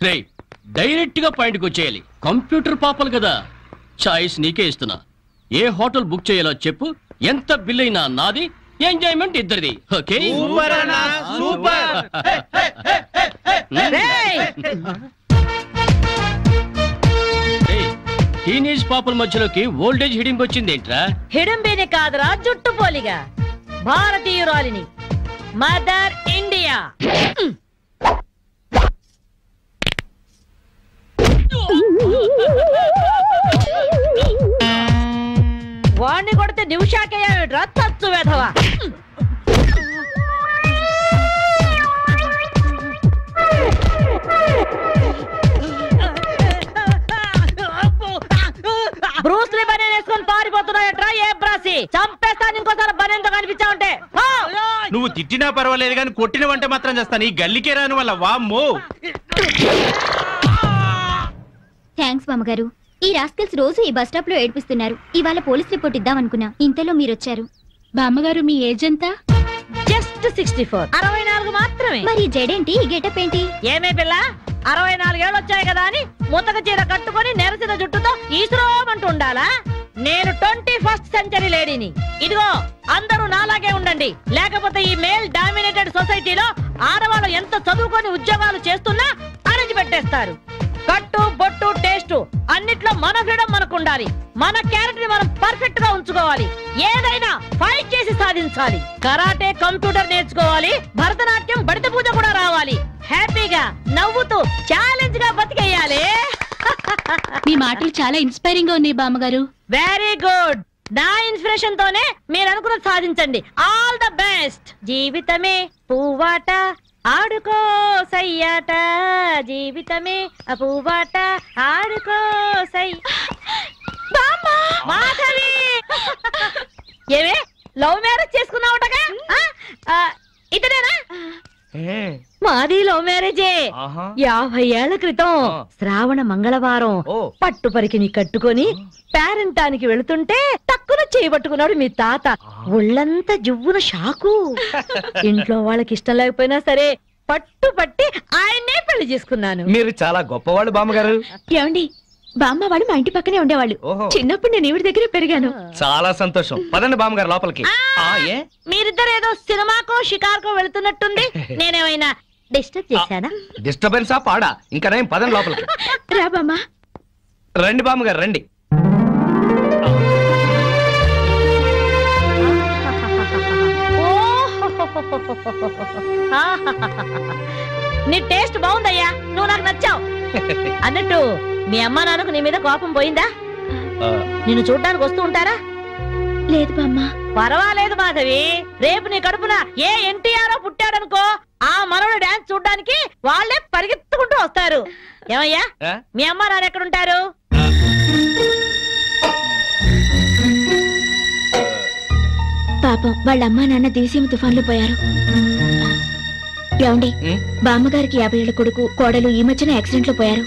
రేయ్ డైరెక్ట్ గా పాయింట్ కు వచ్చేయాలి. కంప్యూటర్ పాపలు కదా, చాయిస్ నీకే ఇస్తున్నా. ఏ హోటల్ బుక్ చేయాలో చెప్పు, ఎంత బిల్ అయినా నాది, ఎంజాయ్మెంట్ ఇద్దరిది. ఓకే టీనేజ్ పాపల మధ్యలోకి ఓల్డేజ్ హిడింపు వచ్చింది ఏంట్రా? హిడింబిని కాదురా, జుట్టు పోలిగా భారతీయురాలిని, మదర్ ఇండియా. వాణ్ణి కొడితే నిమిషాకేయా తచ్చు వేధవా. బ్రూస్లీ బనేన్ వేసుకొని పారిపోతున్నాయట్రా. ఏ బ్రాసి చంపేస్తాను ఇంకోసారి బనేన్తో కనిపించావుంటే. నువ్వు తిట్టినా పర్వాలేదు కానీ కొట్టిన వంట మాత్రం చేస్తాను. ఈ గల్లికే రాని వల్ల వామ్మో. థ్యాంక్స్ బామ్మగారు. ఈ రాస్కల్స్ రోజు ఈ బస్ స్టాప్ లో ఏడిపిస్తున్నారు. ఇవాళ పోలీస్ రిపోర్ట్ ఇద్దాం అనుకున్నా, ఇంతలో మీరొచ్చారు. బామ్మగారు మీ ఏజ్ ఎంత? జస్ట్ 64. 64 మాత్రమే. మరి జడేంటి, ఈ గెటప్ ఏంటి? ఏమే పిల్ల, 64 ఏళ్ళు వచ్చాయి కదా అని ముతక చీర కట్టుకొని నెరసిన జుట్టుతో ఈశ్వరమంటూ ఉండాలా? నేను 21st సెంచరీ లేడీని. ఇదిగో అందరూ నాలాగే ఉండండి, లేకపోతే ఈ మేల్ డామినేటెడ్ సొసైటీలో ఆడవాళ్ళు ఎంత చదువుకొని ఉద్యోగాలు చేస్తున్నా అణచి పెట్టేస్తారు. కట్టు బొట్టు టేస్ట్ అన్నిట్లో మన ఫ్రీడమ్ మనకు ఉండాలి. మన క్యారెక్టర్ ని మనం పర్ఫెక్ట్ గా ఉంచుకోవాలి. ఏదైనా ఫైట్ చేసి సాధించాలి. కరాటే, కంప్యూటర్ నేర్చుకోవాలి. భరతనాట్యం, బడిత పూజ కూడా రావాలి. హ్యాపీగా నవ్వుతూ ఛాలెంజ్ గా బతికేయాలి. మీ మాటలు చాలా ఇన్స్పైరింగ్ గా ఉన్నాయి బామ్మగారు. Very good. నా ఇన్స్పిరేషన్ తోనే మీరు అనుకున్నది సాధించండి. All the best. జీవితమే పువ్వాట, ఆడుకో సయ్యాట, జీవితమే పువ్వాట, ఆడుకో సై. మాధవి, ఏమే లవ్ మ్యారేజ్ చేసుకున్నావుటగా? ఇతనేనా? మాది లవ్ మ్యారేజే. 50 ఏళ్ల క్రితం శ్రావణ మంగళవారం పట్టు పరికిని కట్టుకొని పేరెంటానికి వెళుతుంటే టక్కున చేయబట్టుకున్నాడు మీ తాత. ఒళ్ళంతా జువ్వున షాకు. ఇంట్లో వాళ్ళకి ఇష్టం లేకపోయినా సరే పట్టు పట్టి ఆయన్నే పెళ్లి చేసుకున్నాను. మీరు చాలా గొప్పవాళ్ళు బామ్మగారు. ఏమండి, బామ్మ వాళ్ళు మా ఇంటి పక్కనే ఉండేవాళ్ళు. చిన్నప్పుడు నేను ఈవిడ దగ్గర పెరిగాను. చాలా సంతోషం. పదండి బామ్మగారు లోపలికి. మీరిద్దరు ఏదో సినిమాకో షికార్కో వెళుతున్నట్టుంది. నేనేమైనా డిస్టర్బ్ చేశానా? డిస్టర్బెన్స్ ఆ పాడా? ఇంకా నేను పదండి లోపలికి. రా బామ్మ. రండి బామ్మగారు రండి. నీ టేస్ట్ బాగుందయ్యా, నువ్వు నాకు నచ్చావు. అన్నట్టు మీ అమ్మా నాన్నకు నీ మీద కోపం పోయిందా? నిన్ను చూడ్డానికి వస్తూ ఉంటారా? లేదు బామ్మ. పర్వాలేదు మాధవి. రేపు నీ కడుపున ఏ ఎన్టీఆర్ పుట్టాడనుకో, ఆ మనవడు డాన్స్ చూడ్డానికి వాళ్ళే పరిగెత్తుకుంటూ వస్తారు. ఏమయ్యా, మీ అమ్మా నాన్న ఎక్కడుంటారు? పాపం వాళ్ళ అమ్మా నాన్న దివిసీమ తుఫాన్లో పోయారు. ఏమండి, బామ్మగారికి 50 ఏళ్ల కొడుకు కోడలు ఈ మధ్యన యాక్సిడెంట్ లో పోయారు.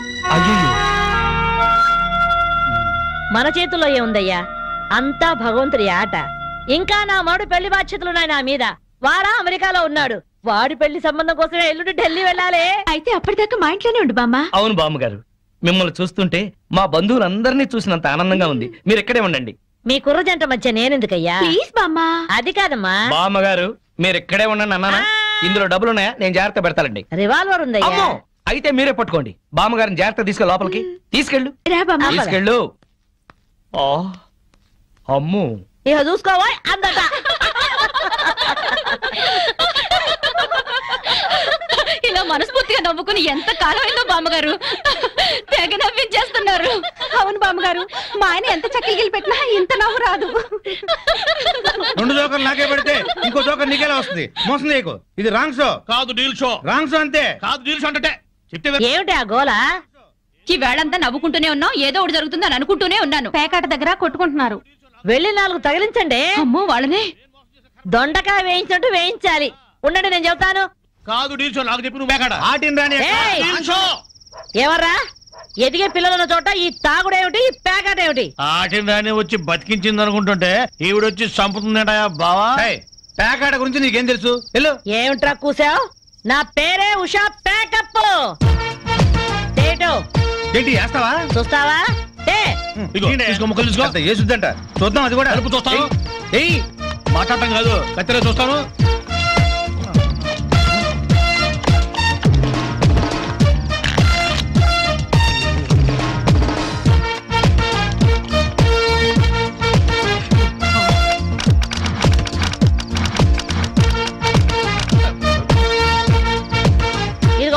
మన చేతుల్లో ఏముందయ్యా, అంతా భగవంతుడి ఆట. ఇంకా నా మడు పెళ్లి బాధ్యతలున్నాయి నా మీద. వాడా అమెరికాలో ఉన్నాడు. వాడి పెళ్లి సంబంధం కోసమే ఎల్లుండి ఢిల్లీ వెళ్ళాలి. అయితే అప్పటిదాకా మా ఇంట్లోనే ఉండు బామ్మ. అవును బామ్మగారు, మిమ్మల్ని చూస్తుంటే మా బంధువులందరినీ చూసినంత ఆనందంగా ఉంది. మీరు ఇక్కడే ఉండండి. మీ కుర్ర జంట మధ్య నేనెందుకయ్యా? ప్లీజ్ బామ్మ. అది కాదమ్మా. బామ్మగారు మీరు ఇక్కడే ఉండండి అన్నానా? ఇందులో డబ్బులు ఉన్నాయా? నేను జాగ్రత్త పెడతానండి. రివాల్వర్ ఉందయ్యా. అయితే మీరే పట్టుకోండి. బామ్మగారిని జాగ్రత్త తీసుకెళ్ళి లోపలికి తీసుకెళ్ళు. తీసుకెళ్ళు. అమ్ము, ఇక చూసుకోవా అందట. ఇలా మనస్ఫూర్తిగా నవ్వుకుని ఎంత కాలం అయిందో బామ్మగారు. తెగ నవ్వించేస్తున్నారు. అవును బామ్మగారు, మా ఆయన ఎంత చక్కగిలి పెట్టినా ఇంత నవ్వు రాదు. 2 జోకర్లు నాకే పెడితే ఇంకో జోకర్ నీకేలా వస్తుంది? మోసం చేయకు. ఇది రాంగ్ షో కాదు, డీల్ షో. రాంగ్ షో అంతే. కాదు, డీల్ షో అంటే ఏమిటి ఆ గోలా? ఈ వేళంతా నవ్వుకుంటూనే ఉన్నాం, ఏదో ఒకటి జరుగుతుందని అనుకుంటూనే ఉన్నాను. పేకాట దగ్గర కొట్టుకుంటున్నారు. వెళ్ళి 4 తగిలించండి. అమ్మో, వాళ్ళనే దొండకాయ వేయించినట్టు వేయించాలి. ఉండండి, నేను చెబుతాను. కాదు, డీల్ షో. నాకు చెప్పి నువ్వు పేకాట. ఎవర్రా ఎదిగే పిల్లల చోట ఈ తాగుడేమిటి, ఈ పేకాట ఏమిటి? ఆటిని వచ్చి బతికించింది అనుకుంటుంటే ఈవిడొచ్చి చంపుతుందట బావా. పేకాట గురించి నీకేం తెలుసు? ఏమిట్రా కూసావు? నా పేరే ఉషా పేకప్. ఏంటి వేస్తావా? చూస్తావా? వేసుద్దంట చూద్దాం. అది కూడా చూస్తాను. ఏయ్ మాట్లాడటం కాదు, కత్తిరే చూస్తాను.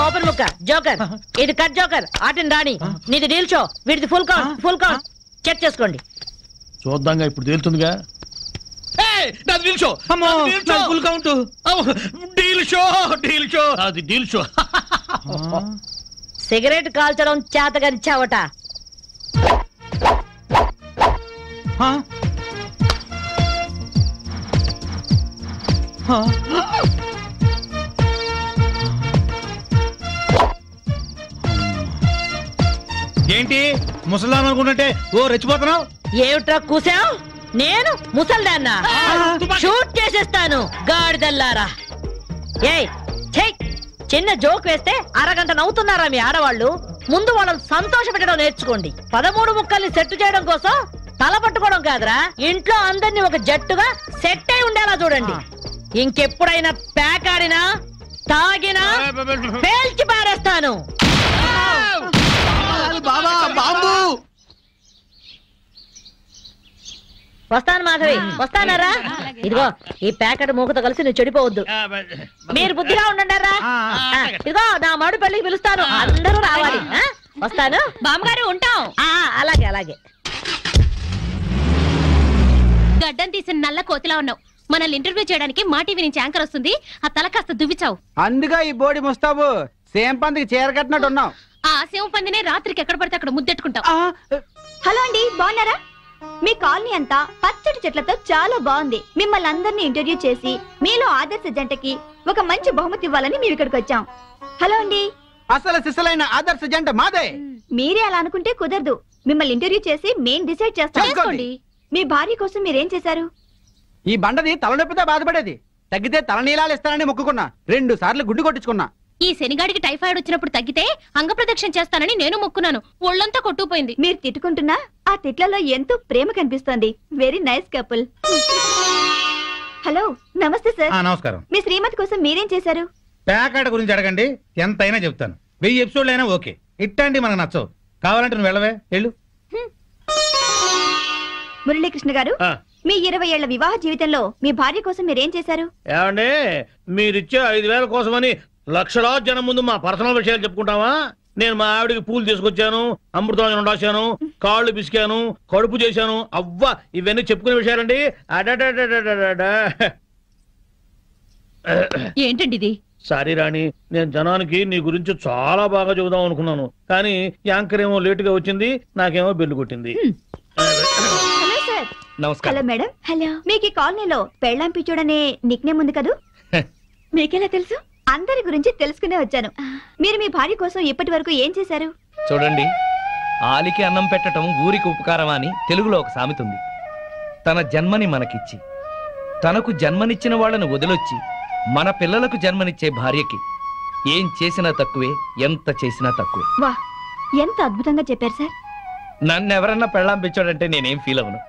ఓపెన్ ముక్క జోకర్, ఇది కట్ జోకర్, ఆటిన్ రాణి, నీది డీల్ షో, వీడిది ఫుల్ కౌంట్. చెక్ చేసుకోండి. చూద్దాంగా, ఇప్పుడు తేలుతుందిగా. Full count. Deal show. Cigarette కాల్చడం చేతగరిచావట. ఏంటి ముసలాం అనుకుంటుంటే ఓ రెచ్చిపోతున్నావు? ఏమిట్రా కూసావు? నేను ముసల్దాన్నా? షూట్ చేసేస్తాను గాడిదల్లారా. ఏయ్ ఛై, చిన్న జోక్ వేస్తే అరగంట నవ్వుతున్నారా మీ ఆడవాళ్ళు? ముందు వాళ్ళని సంతోష పెట్టడం నేర్చుకోండి. 13 ముక్కల్ని సెట్ చేయడం కోసం తల పట్టుకోవడం కాదురా, ఇంట్లో అందరినీ ఒక జట్టుగా సెట్ అయి ఉండేలా చూడండి. ఇంకెప్పుడైనా ప్యాకాడినా తాగినా పేల్చి పారేస్తాను. వస్తాను మాధవి, వస్తానారా? ఇదిగో ఈ ప్యాకెట్ మూకతో కలిసి నువ్వు చెడిపోవద్దు. మీరు బుద్ధిగా ఉండండారా? ఇదిగో నా మడు పెళ్లికి పిలుస్తాను, అందరూ రావాలి. వస్తాను బామ్మగారు, ఉంటాం. అలాగే అలాగే. గడ్డం తీసిన నల్ల కోతిలా ఉన్నావు. మనల్ని ఇంటర్వ్యూ చేయడానికి మా టీవీ నుంచి యాంకర్ వస్తుంది. ఆ తల కాస్త దువ్విచావు. అందుగా ఈ బోడి ముస్తాబు సేమ్ పందికి చీర కట్టినట్టు ఉన్నావు. ఆ సేవ పందినే రాత్రికి ఎక్కడ పడితే అక్కడ ముద్దెట్టుకుంటావు. హలో అండి, బాగున్నారా? మీ కాలనీ అంతా పచ్చటి చెట్లతో చాలా బాగుంది. మిమ్మల్ని అందరినీ ఇంటర్వ్యూ చేసి మీలో ఆదర్శ జంటకి ఒక మంచి బహుమతి ఇవ్వాలని మేము ఇక్కడికి వచ్చాం. హలో అండి. అసలు సిసలైన ఆదర్శ జంట మాదే. మీరే అలా అనుకుంటే కుదరదు. మిమ్మల్ని ఇంటర్వ్యూ చేసి మేం డిసైడ్ చేస్తాం. మీ భార్య కోసం మీరేం చేశారు? ఈ బండది తలనొప్పితో బాధపడేది. తగ్గితే తలనీలాలు ఇస్తానని మొక్కుకున్నా. 2 సార్లు గుడ్డు కొట్టించుకున్నా. ఈ శనిగాడికి టైఫాయిడ్ వచ్చినప్పుడు తగ్గితే అంగప్రదక్షిణ చేస్తానని నేను మొక్కున్నాను. ఒళ్ళంతా కొట్టుకుపోయింది. మీరు తిట్టుకుంటున్నా ఆ తిట్లలో ఎంతో ప్రేమ కనిపిస్తోంది. Very nice couple. హలో, నమస్తే సార్. నమస్కారం. మీ శ్రీమతి కోసం మీరేం చేశారు? ప్యాకాట గురించి అడగండి, ఎంతైనా చెప్తాను. 1000 ఎపిసోడ్లు అయినా ఓకే. ఇట్టండి మనకు నచ్చవు. కావాలంటే నువ్వు వెళ్ళవే, వెళ్ళు. మురళీకృష్ణ గారు, మీ 20 ఏళ్ల వివాహ జీవితంలో మీ భార్య కోసం మీరేం చేశారు? ఏమండి, మీరిచ్చే 5000 కోసమని లక్షలాది జనం ముందు మా పర్సనల్ విషయాలు చెప్పుకుంటావా? నేను మా ఆవిడికి పూలు తీసుకొచ్చాను, అమృతం రాశాను, కాళ్ళు పిసికాను, కడుపు చేశాను. అవ్వా, ఇవన్నీ చెప్పుకునే విషయాలండి. ఏంటండి ఇది? సారీ రాణి, నేను జనానికి నీ గురించి చాలా బాగా చెబుదాం అనుకున్నాను, కానీ యాంకర్ ఏమో లేటుగా వచ్చింది, నాకేమో బెల్లు కొట్టింది. Hello sir. నమస్కారం. Hello madam. హలో. మీకు ఈ కాలనీలో పెళ్ళాం పిచ్చోడనే నిక్ నేమ్ ఉంది కదూ? మీకెలా తెలుసు? అందరి గురించి తెలుసుకునే వచ్చాను. మీరు మీ భార్య కోసం ఇప్పటి వరకు ఏం చేశారు? చూడండి, ఆలికి అన్నం పెట్టడం ఊరికి ఉపకారమా అని తెలుగులో ఒక సామెత ఉంది. తన జన్మని మనకిచ్చి తనకు జన్మనిచ్చిన వాళ్ళను వదిలొచ్చి మన పిల్లలకు జన్మనిచ్చే భార్యకి ఏం చేసినా తక్కువే, ఎంత చేసినా తక్కువే. వా, ఎంత అద్భుతంగా చెప్పారు సార్. నన్నెవరన్నా పెళ్ళాం పిచ్చోడంటే నేనేం ఫీల్ అవను.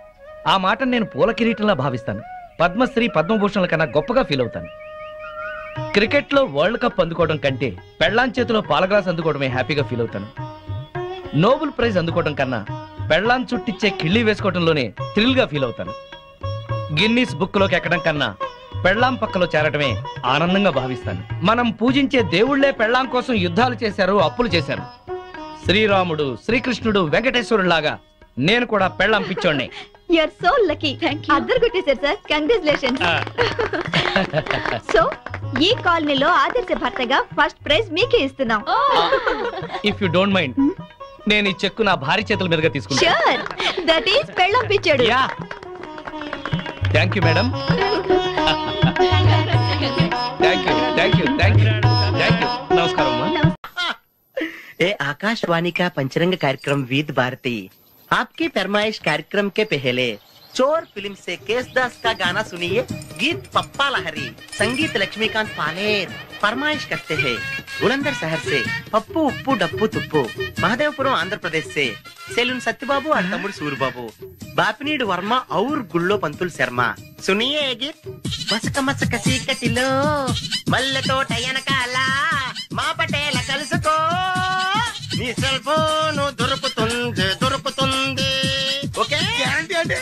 ఆ మాట నేను పూల కిరీటంలా భావిస్తాను. పద్మశ్రీ పద్మభూషణల కన్నా గొప్పగా ఫీల్ అవుతాను. క్రికెట్ లో వరల్డ్ కప్ అందుకోవడం కంటే పెళ్ళాం చేతిలో పాలగ్లాస్ అందుకోవడమే హ్యాపీగా ఫీల్ అవుతాను. నోబెల్ ప్రైజ్ అందుకోవడం కన్నా పెళ్ళాం చుట్టిచ్చే కిళ్ళి వేసుకోవడంలోనే థ్రిల్ గా ఫీల్ అవుతాను. గిన్నీస్ బుక్ లోకి ఎక్కడం కన్నా పెళ్ళాం పక్కలో చేరటమే ఆనందంగా భావిస్తాను. మనం పూజించే దేవుళ్లే పెళ్ళాం కోసం యుద్ధాలు చేశారు, అప్పులు చేశారు. శ్రీరాముడు, శ్రీకృష్ణుడు, వెంకటేశ్వరుడు లాగా నేను కూడా పెళ్ళాం పిచ్చోడ్నే. You are so lucky. అద్దరు కొట్టేశారు సార్. కంగ్రాచులేషన్స్. సో ఈ కాలనీలో ఆదర్శ భర్తగా ఫస్ట్ ప్రైజ్ మీకే ఇస్తున్నాం. ఇఫ్ యు డోంట్ మైండ్, నేను ఈ చెక్కు నా భార్య చేతుల మీదుగా తీసుకుంటాను. ష్యూర్, దట్ ఈస్ పెళ్ళాం పిచ్చోడు. Yeah, thank you madam. Thank you, thank you, thank you, thank you. నమస్కారం అమ్మా. ये आकाशवाणी का पंचरंग कार्यक्रम विद भारती आपकी फरमाइश कार्यक्रम के पहले चोर फिल्म से केसदास का गाना सुनिए। गीत पप्पा लहरी, संगीत लक्ष्मीकांत पालेर। फरमाइश करते हैं बुलंदर शहर से पप्पू उप्पू डप्पू तुप्पू, महादेवपुरम आंध्र प्रदेश से सेलून सत्यबाबू और तमुड़ सूरबाबू, बापिनीड वर्मा और गुल्लो पंतुल शर्मा। सुनिए ये गीत। मसक मसक सीकटिलो मल्ले तोट एनकाला మా పటేల కలుసుకో నీ సెల్ ఫోన్ దొరుకుతుంది ఓకే గ్యారంటీ అంటే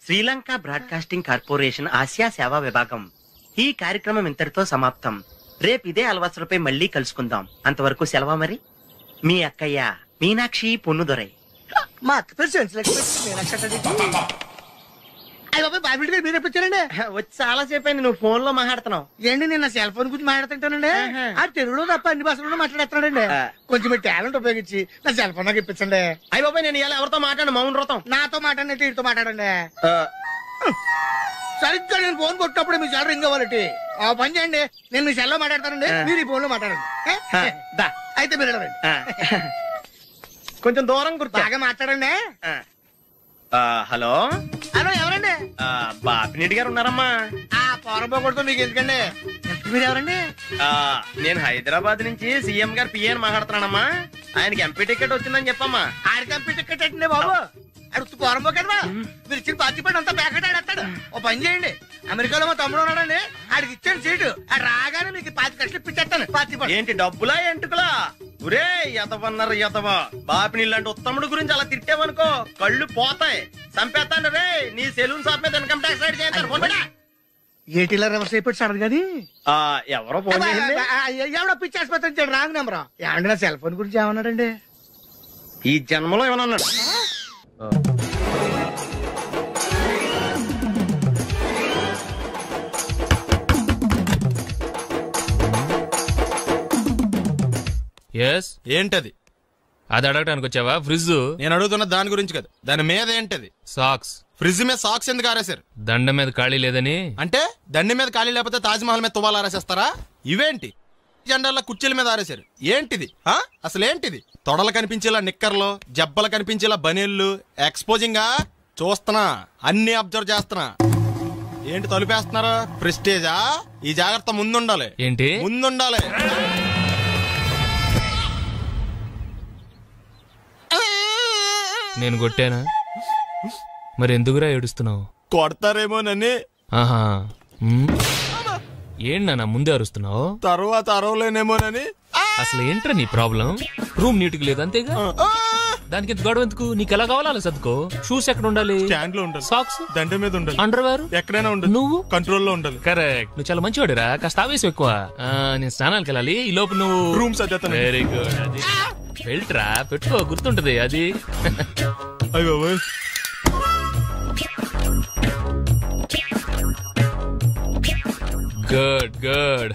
శ్రీలంక బ్రాడ్కాస్టింగ్ కార్పొరేషన్ ఆసియా సేవా విభాగం ఈ కార్యక్రమం ఇంతటితో సమాప్తం రేపు ఇదే అలవాసులపై మళ్ళీ కలుసుకుందాం అంతవరకు సెలవా మరి మీ అక్కయ్య మీనాక్షి పొన్నుదొరై మా అక్క పేరు మీనాక్షి అయ్య బాబాయ్ బాబీ గారు మీరు ఎప్పుడు వచ్చారండి వచ్చి చాలా సేపు అయింది నువ్వు ఫోన్ లో మాట్లాడుతున్నావు ఏంటి నేను నా సెల్ ఫోన్ గురించి మాట్లాడుతుంటానండి ఆ తెలుగులో తప్ప అన్ని భాషల్లో మాట్లాడేస్తున్నాడండి కొంచెం మీ టాలెంట్ ఉపయోగించి నా సెల్ ఫోన్ నాకు ఇప్పించండి అయ్య బాబాయ్ నేను ఇలా ఎవరితో మాట్లాడు మౌన్ వ్రతం నాతో మాట్లాడినట్టు వీటితో మాట్లాడండి సరిగ్గా నేను ఫోన్ కొట్టినప్పుడు మీ సెల్ రింగ్ అవ్వాలి ఆ పని చేయండి నేను మీ సెల్ లో మాట్లాడతానండి మీరు ఈ ఫోన్ లో మాట్లాడండి అయితే మీరు రండి కొంచెం దూరం గుర్తు బాగా మాట్లాడండి హలో హలో ఎవరండి బాపినీటి గారు ఉన్నారమ్మా పోరపోకూడదు మీకు ఎందుకండి మీరు ఎవరండి నేను హైదరాబాద్ నుంచి సీఎం గారు పిఏని మాట్లాడుతున్నానమ్మా ఆయనకి ఎంపీ టికెట్ వచ్చిందని చెప్పమ్మా ఆడికి ఎంపీ టికెట్ అండి బాబు అడుగుతూ పోరబో కదా మీరు ఇచ్చిన పార్టీపడి అంతా ప్యాకెట్ ఆడేస్తాడు ఓ పని చేయండి అమెరికాలో మా తమ్ముడు ఉన్నాడండి ఆడికి ఇచ్చాను సీటు ఆడు రాగానే మీకు 5 లక్షలు ఇప్పించేస్తాను పార్టీ ఏంటి డబ్బులా ఎంటుకులా ఒరే ఎతవన్నారు ఎతవా బాపిని లాంటి ఉత్తముడు గురించి అలా తిట్టావనుకో కళ్ళు పోతాయి చంపేస్తాను రే నీ సెలూన్ షాప్ మీద ఇన్కమ్ ట్యాక్స్ రైడ్ చేస్తారు ఏటీలో రివర్స్ అయిపోయి సడన్ గది ఎవరో ఫోన్ చేసింది ఎవడో పిచ్చి ఆసుపత్రి ఇచ్చాడు రాంగ్ నెంబర్ ఏమండి నా సెల్ ఫోన్ గురించి ఏమన్నాడండి ఈ జన్మలో ఏమన్నాడు ఎస్ ఏంటది అది అడగడానికి వచ్చావా ఫ్రిడ్జ్ నేను అడుగుతున్న దాని గురించి కదా దాని మీద ఏంటది సాక్స్ ఫ్రిడ్జ్ మీద సాక్స్ ఎందుకు ఆరేశారు దండ మీద ఖాళీ లేదని అంటే దండి మీద ఖాళీ లేకపోతే తాజ్మహల్ మీద తువ్వాలు ఆరేసేస్తారా ఇవేంటి జెండాల కుర్చీల మీద ఆరేశారు ఏంటిది అసలు ఏంటిది తొడలు కనిపించేలా నిక్కర్లు జబ్బలు కనిపించేలా బనీళ్లు ఎక్స్పోజింగ్ చూస్తున్నా అన్ని అబ్జర్వ్ చేస్తున్నా ఏంటి తలుపేస్తున్నారా ప్రెస్టేజా ఈ జాగ్రత్త ముందుండాలి ఏంటి ముందుండాలి నేను కొట్టానా మరి ఎందుకురా ఏడుస్తున్నావు కొడతారేమోనని ఆహా ఏంటన్నా ముందే అరుస్తున్నావు తర్వాత అరవలేనేమోనని అసలు ఏంట్రా నీ ప్రాబ్లం రూమ్ నీట్గా లేదు అంతేగా దానికి ఎంత గొడవ ఎందుకు నీకు ఎలా కావాలో అలా సర్దుకో షూస్ ఎక్కడ ఉండాలి స్టాండ్ లో ఉండాలి సాక్స్ దండ మీద ఉండాలి అండర్ వేర్ ఎక్కడైనా ఉండాలి నువ్వు కంట్రోల్ లో ఉండాలి కరెక్ట్ నువ్వు చాలా మంచివాడురా కాస్త ఆవేశం ఎక్కువ నేను స్నానానికి వెళ్ళాలి ఈ లోపు నువ్వు రూమ్ సర్దేస్తాను వెరీ గుడ్ అది వెళ్ళట్రా పెట్టుకో గుర్తుంటది అది అయ్యో గుడ్ గుడ్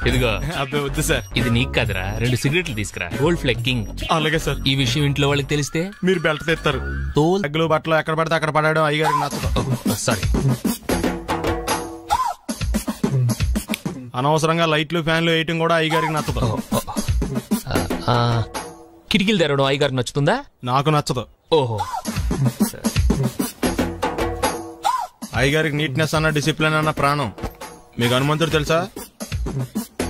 ఇదిగో అబ్బే వద్దు సార్ ఇది నీకు కాదురా 2 సిగరెట్లు తీసుకురా గోల్డ్ ఫ్లెక్కింగ్ అలాగే సార్ ఈ విషయం ఇంట్లో వాళ్ళకి తెలిస్తే మీరు బెల్ట్ తెస్తారు తోలు బట్టలు ఎక్కడ పడితే అక్కడ పడాడు అయ్యగారికి నచ్చదు సారీ అనవసరంగా లైట్లు ఫ్యాన్లు వేయటం కూడా అయ్యగారికి నచ్చదు కిటికీలు తెరవడం అయ్యగారికి నచ్చుతుందా నాకు నచ్చదు ఓహో అయ్యగారికి నీట్నెస్ అన్న డిసిప్లిన్ అన్న ప్రాణం మీకు హనుమంతుడు తెలుసా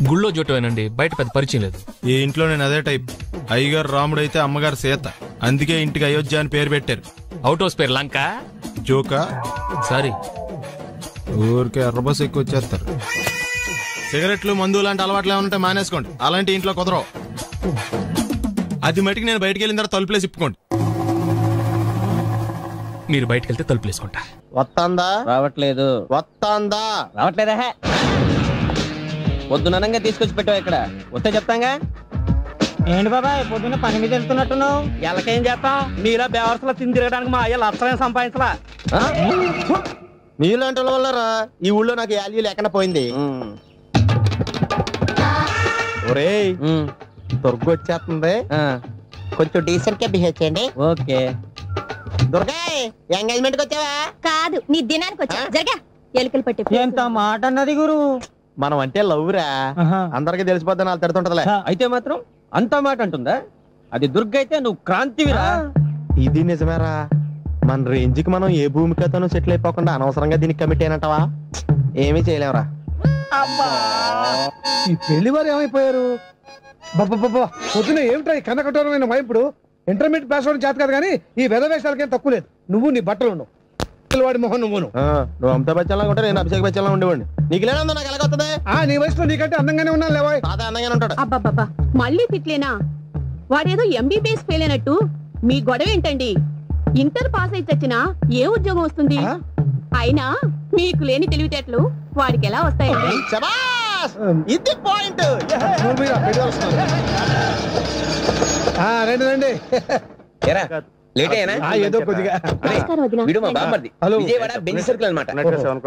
గుళ్ళో జోటమేనండి బయట పెద్ద పరిచయం లేదు ఈ ఇంట్లో నేను అదే టైప్ అయ్యగారు రాముడు అయితే అమ్మగారు సీత అందుకే ఇంటికి అయోధ్య అని పేరు పెట్టారు అవుట్ హౌస్ పేరు లంక జోకా సారీ ఊరికే ఎర్రబస్ ఎక్కువ వచ్చేస్తారు సిగరెట్లు మందు లాంటి అలవాట్లు ఏమంటే మానేసుకోండి అలాంటి ఇంట్లో కుదరవు అది మటుకు నేను బయటకు వెళ్ళిన తర్వాత తలుపులేసి ఇప్పుకోండి మీరు బయటకు వెళ్తే తలుపులు వేసుకుంటా వస్తాందా రావట్లేదు వస్తాందా రావట్లేదా పొద్దునంగా తీసుకొచ్చి పెట్టావు ఇక్కడ వస్తే చెప్తాంగా ఏంటి బాబాయ్ పొద్దున్న పని మీద వెళ్తున్నట్టున్నావు ఎలాకేం చేస్తాం మీలా బేవర్సలా తిని తిరగడానికి మా అయ్య లక్షలేం సంపాదించలా మీలాంటి వల్లరా ఈ ఊళ్ళో నాకు వాల్యూ లేకుండా పోయింది ఒరేయ్ దుర్గ వచ్చేస్తుంది కొంచెం డీసెంట్ గా బిహేవ్ చేయండి ఓకే దుర్గా ఎంగేజ్మెంట్ కి వచ్చావా కాదు నీ దినానికి వచ్చా జరగా ఎలుకలు పట్టి ఎంత మాట అన్నది గురు మనం అంటే లవ్ రా అందరికి తెలిసిపోద్దని వాళ్ళు తిడుతుంటదిలే అయితే మాత్రం అంత మాట అంటుందా అది దుర్గ అయితే నువ్వు క్రాంతివిరా ఇది నిజమేరా మన రేంజ్ కి మనం ఏ భూమికతోనూ సెటిల్ అయిపోకుండా అనవసరంగా దీనికి కమిట్ అయినట్టవా? ఏమీ చేయలేవురా. ఈ పెళ్లి వారు ఏమైపోయారు? పొద్దున ఏమిటా ఈ కన్నకఠోరమైన వైపుడు? ఇంటర్మీడియట్ పాస్ అవడం చేత కాదు కానీ ఈ వెధవేషాలకేం తక్కువ లేదు. నువ్వు నీ బట్టలు ఉండవు, వాడి మొహం నువ్వును. నువ్వు అమితాబ్ బచ్చన్ లాగా ఉంటే నేను అభిషేక్ బచ్చన్ లాగా ఉండేవాడిని. నీకు లేనందో నాకు ఎలాగొస్తుంది? నీ వయసులో నీకంటే అందంగానే ఉన్నాను లేవా? అందంగానే ఉంటాడు. అబ్బాబ్బా మళ్ళీ తిట్లేనా? వాడేదో ఎంబీబీఎస్ ఫెయిల్ అయినట్టు మీ గొడవ ఏంటండి? ఇంటర్ పాస్ అయి చచ్చినా ఏ ఉద్యోగం వస్తుంది? అయినా మీకు లేని తెలివితేటలు వాడికి ఎలా వస్తాయండి? ఇది పాయింట్. రండి రండి. ఏదో కొద్దిగా విజయవాడ బెంజ్ సర్కిల్ అనమాట.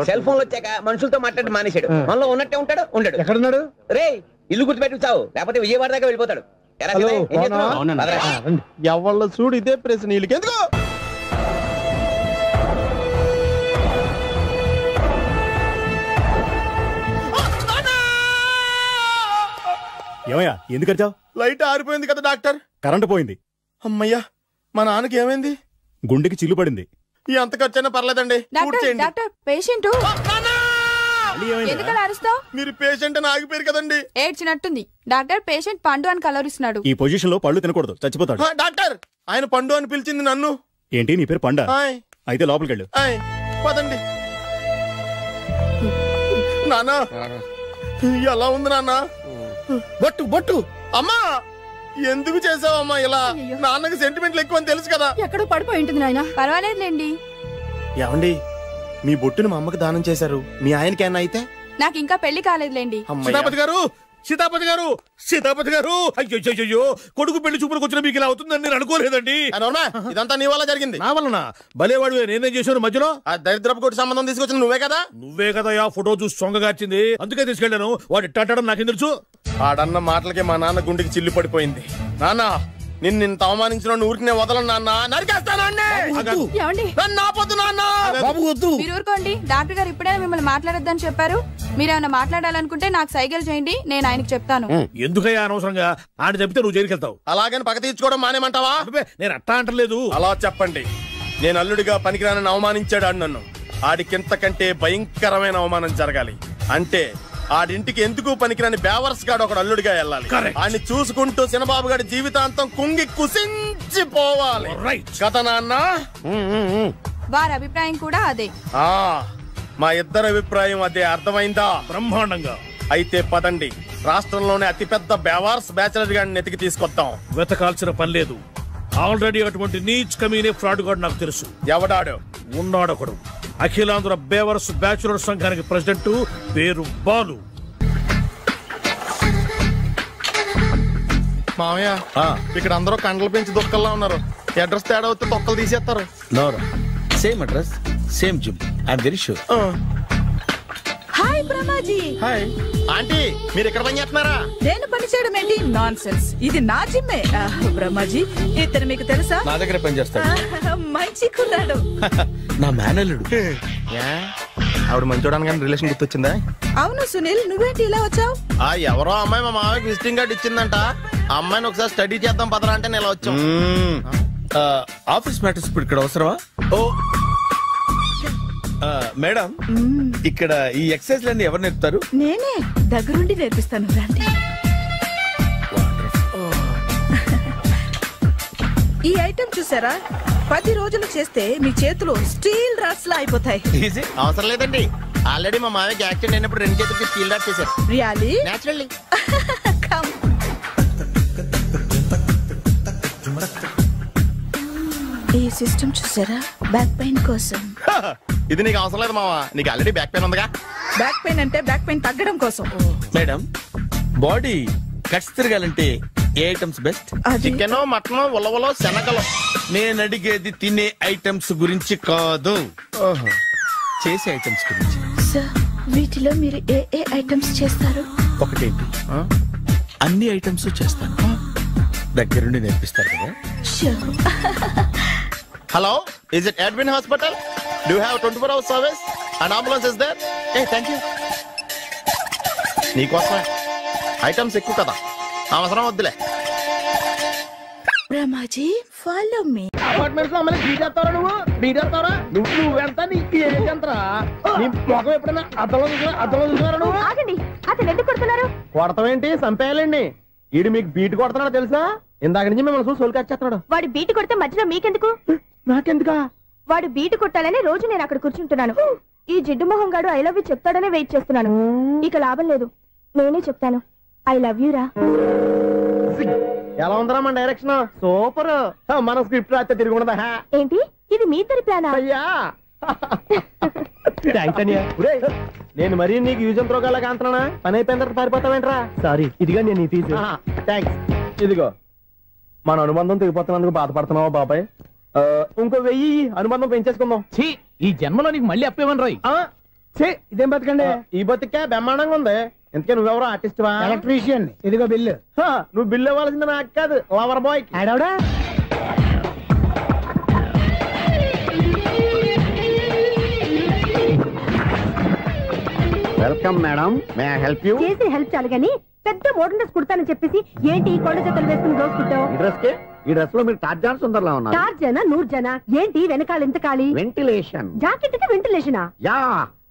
సెల్ ఫోన్ వచ్చాక మనుషులతో మాట్లాడి మానేశాడు. మనలో ఉన్నట్టే ఉంటాడు ఉండడు. ఎక్కడున్నాడు? రే ఇల్లు గుర్తుపెట్టి చావు, లేకపోతే విజయవాడ దాకా వెళ్ళిపోతాడు. ఎవళ్ళ చూడు ఇదే ప్రశ్న. వీళ్ళకి ఎందుకు? ఏమయ్యా ఎందుకు వచ్చావు? లైట్ ఆరిపోయింది కదా డాక్టర్. కరెంటు పోయింది. అమ్మయ్యా, మా నాన్నకి ఏమైంది? గుండెకి చిల్లు పడింది. ఎంత ఖర్చైనా పర్లేదండి. మీరు పేషెంట్ అని ఆగిపోయారు కదండి. ఏడ్చినట్టుంది. డాక్టర్ పేషెంట్ పండు అని కలవరిస్తున్నాడు. ఈ పొజిషన్ లో పళ్ళు తినకూడదు, చచ్చిపోతాడు. డాక్టర్ ఆయన పండు అని పిలిచింది నన్ను. ఏంటి నీ పేరు పండా? అయితే లోపలికి వెళ్ళు. పదండి. నాన్న ఎలా ఉంది నాన్న? బొట్టు బొట్టు. అమ్మా ఎందుకు చేసావమ్మా ఇలా? నాన్నకి సెంటిమెంట్లు ఎక్కువ అని తెలుసు కదా. ఎక్కడో పడిపోయి ఉంటుంది నాయన. పర్వాలేదులేండి. ఏమండి మీ బొట్టును మా అమ్మకి దానం చేశారు, మీ ఆయనకి ఏమన్నా అయితే? నాకు ఇంకా పెళ్లి కాలేదులేండి. సీతాపతి గారు, సీతాపతి గారు, సీతాపతి గారు, అయ్యో కొడుకు పెళ్లి చూపులకు వచ్చిన మీకు ఇలా అవుతుందని నేను అనుకోలేదండి. ఇదంతా నీ వల్ల జరిగింది. నా వలన? భలేవాడు, నేనేం చేశాను మధ్యలో? ఆ దరిద్రపు కొట్టి సంబంధం తీసుకొచ్చిన నువ్వే కదా. నువ్వే కదా ఆ ఫోటో చూసి సొంగగార్చింది, అందుకే తీసుకెళ్ళాను. వాడు ఇట్టాడడం నాకేం తెలుసు? ఆడన్న మాటలకే మా నాన్న గుండెకి చిల్లు పడిపోయింది. నాన్న నిన్ను ఇంత అవమానించిన ఊరికి నేను వదలను నాన్న. మీరు ఊరుకోండి. డాక్టర్ గారు ఇప్పుడే మిమ్మల్ని మాట్లాడొద్దని చెప్పారు. మీరేమైనా మాట్లాడాలనుకుంటే నాకు సైగలు చేయండి, నేను ఆయనకు చెప్తాను. ఎందుకయ్యా అనవసరంగా? ఆయన చెప్తే నువ్వు జైలుకి వెళ్తావు. అలాగని పక్క తీర్చుకోవడం మానేమంటావా? నేను అట్టా అంటలేదు. అలా చెప్పండి. నేను అల్లుడిగా పనికిరానని అవమానించాడు ఆడు నన్ను. ఆడికింతకంటే భయంకరమైన అవమానం జరగాలి. అంటే ఆడింటికి ఎందుకు పనికిరాని బేవర్స్ గాడు ఒకడు అల్లుడిగా వెళ్ళాలి. ఆడిని చూసుకుంటూ చిన్నబాబు గారి జీవితాంతం కుంగి కుసించిపోవాలి కదా నాన్న. వారి అభిప్రాయం కూడా అదే. మా ఇద్దరి అభిప్రాయం అదే. అర్థమైందా? బ్రహ్మాండంగా. అయితే పదండి, రాష్ట్రంలోనే అతిపెద్ద బేవార్స్ బ్యాచిలర్ గాడిని ఎతికి తీసుకొద్దాం. వెతకాల్సిన పని లేదు. ఆల్రెడీ అటువంటి నీచ్ కమీనే ఫ్రాడ్ గాడు నాకు తెలుసు. ఎవడాడు? ఉన్నాడొకడు. అఖిలాంధ్ర బేవర్స్ బ్యాచులర్ సంఘానికి ప్రెసిడెంట్, పేరు బాలు. మామయ్య ఇక్కడ అందరూ కండలు పెంచి దుక్కల్లా ఉన్నారు. అడ్రస్ తేడా వస్తే తొక్కలు తీసేస్తారు. Same address, same gym. I'm very sure. Hi Brahmaji. Hi aunty, మీరు ఇక్కడ పని చేస్తున్నారా? నేను పని చేయడం ఏంటి? Non sense. ఇది నా జిమ్మే. బ్రహ్మాజీ ఇతను మీకు తెలుసా? నా దగ్గర పని చేస్తాడు. మంచి కుర్రాడు. నా మేనల్లుడు. ఆవిడ మంచోడానికి కానీ రిలేషన్ గుర్తొచ్చిందా? అవును సునీల్, నువ్వేంటి ఇలా వచ్చావు? ఎవరో అమ్మాయి మా మామయ్యకి విజిటింగ్ కార్డు ఇచ్చిందంట. ఆ అమ్మాయిని ఒకసారి స్టడీ చేద్దాం పదరా అంటే నేను ఇలా వచ్చాం. ఆఫీస్ మ్యాటర్స్ ఇప్పుడు ఇక్కడ అవసరమా? ఓ మేడం, ఇక్కడ ఈ ఎక్సర్సైజ్ లన్నీ ఎవరు నేర్పుతారు? నేనే దగ్గరుండి నేర్పిస్తాను. రండి. ఈ ఐటెం చూసారా? 10 రోజులు చేస్తే మీ చేతులు స్టీల్ రాట్స్ లా అయిపోతాయి. అవసరం లేదండి, ఆల్రెడీ మా మామయ్యకి యాక్సిడెంట్ అయినప్పుడు 2 చేతులకి స్టీల్ రాట్స్ చేశారు. రియల్లీ? నేచురల్లీ. ఈ సిస్టమ్ చూసారా? బ్యాక్ పెయిన్ కోసం. ఇది నీకు అవసరం లేదు మావా, నీకు ఆల్రెడీ బ్యాక్ పెయిన్ ఉందిగా. బ్యాక్ పెయిన్ అంటే బ్యాక్ పెయిన్ తగ్గడం కోసం. మేడం, బాడీ కట్స్ తిరగాలంటే ఏ ఐటమ్స్ బెస్ట్? చికెన్, మటన్, ఉలవలో, శనగలు. నేను అడిగేది తినే ఐటమ్స్ గురించి కాదు, చేసే ఐటమ్స్ గురించి. సార్, వీటిలో మీరు ఏ ఏ ఐటమ్స్ చేస్తారు? ఒకటేంటి, అన్ని ఐటమ్స్ చేస్తాను. దగ్గరుండి నేర్పిస్తారు కదా. Hello, is it Edwin Hospital? Do you have 24 hours service? An ambulance is there? Hey, thank you. నీకోసమే. ఐటమ్స్ ఎక్కువ కదా, అవసరం వద్దులే. Brahmaji, follow me. అపార్ట్మెంట్స్ లో అమ్మని బీటేస్తావరా నువ్వెంత నీకు ఏంటంతరా నీ మొఖం ఎప్పుడైనా అర్థంలో చూసారా నువ్వు? ఆగండి, అతను ఎందుకు కొడుతున్నారు? కొడతావేంటి? చంపేయాలండి. ఈడు మీకు బీట్ కొడుతున్నాడు తెలుసా? ఇందాక నుంచి మిమ్మల్ని చూసి సోల్కొచ్చేస్తున్నాడు. వాడు బీటు కొడితే మధ్యలో మీకెందుకు? నాకెందుకా? వాడు బీటు కొట్టాలని రోజు నేను అక్కడ కూర్చుంటున్నాను. ఈ జిడ్డు మొహం గాడు ఐ లవ్ యూ చెప్తాడనే వెయిట్ చేస్తున్నాను. ఇక లాభం లేదు, నేనే చెప్తాను ఐ లవ్ యూ రా. ఎలా ఉందరా మన డైరెక్షన్? సూపర్. మన స్క్రిప్ట్ రాస్తే తిరిగి ఉండదా? ఏంటి ఇది మీ ఇద్దరి ప్లానా? అయ్యా నేను మరీ నీకు యూజ్ అంత రోగాలకు అంటున్నా. పని అయిపోయిన తర్వాత పారిపోతావేంట్రా? సారీ, ఇదిగా నేను తీసి. థ్యాంక్స్. ఇదిగో మన అనుబంధం తెగిపోతున్నందుకు బాధపడుతున్నావా బాబాయ్? ఇంకో 1000 అనుబంధం పెంచేసుకుందాం. ఈ జన్మలో నీకు మళ్ళీ అప్పేమని రాయి. ఇదేం బతకండి? ఈ బతికే బ్రహ్మాండంగా ఉంది. ఎందుకే నువ్వెవరో ఆర్టిస్ట్ వా? ఎలక్ట్రీషియన్. ఇదిగో బిల్లు. నువ్వు బిల్లు ఇవ్వాల్సింది నాకు కాదు, లవర్ బాయ్. ఆడవడా? Welcome madam, may I help you? చేసి హెల్ప్ చాలు గానీ పెద్ద మోడల్ డ్రెస్ కుడతానని చెప్పేసి ఏంటి కొండ జతలు వేసుకుని రోజు కుట్టావు? ఈ డ్రెస్ లో మీరు టార్జాన్ సుందర్లా ఉన్నారు. 4 జన 100 జన ఏంటి వెనకాల ఎంత ఖాళీ? వెంటిలేషన్. జాకెట్ కి వెంటిలేషనా? యా,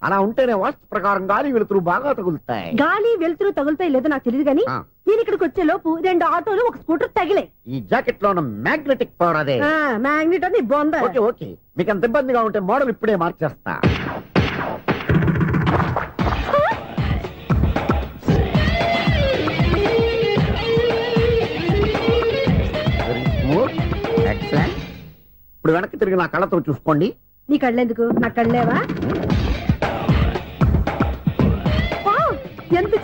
అలా ఉంటేనే వాస్తు ప్రకారం గాలి వెలుతురు బాగా తగులుతాయి. గాలి వెలుతురు తగులుతాయి లేదో నాకు తెలియదు గానీ నేను ఇక్కడికి వచ్చే లోపు 2 ఆటోలు 1 స్కూటర్ తగిలాయి. ఈ జాకెట్ లో ఉన్న మ్యాగ్నెటిక్ పవర్ అదే. మ్యాగ్నెట్ అని బొంద. ఓకే ఓకే, మీకు అంత ఇబ్బందిగా ఉంటే మోడల్ ఇప్పుడే మార్చేస్తా. ఇప్పుడు వెనక్కి తిరిగి నా కళ్ళతో చూసుకోండి. నీ కళ్ళెందుకు? నా కళ్ళేవా? ఎంత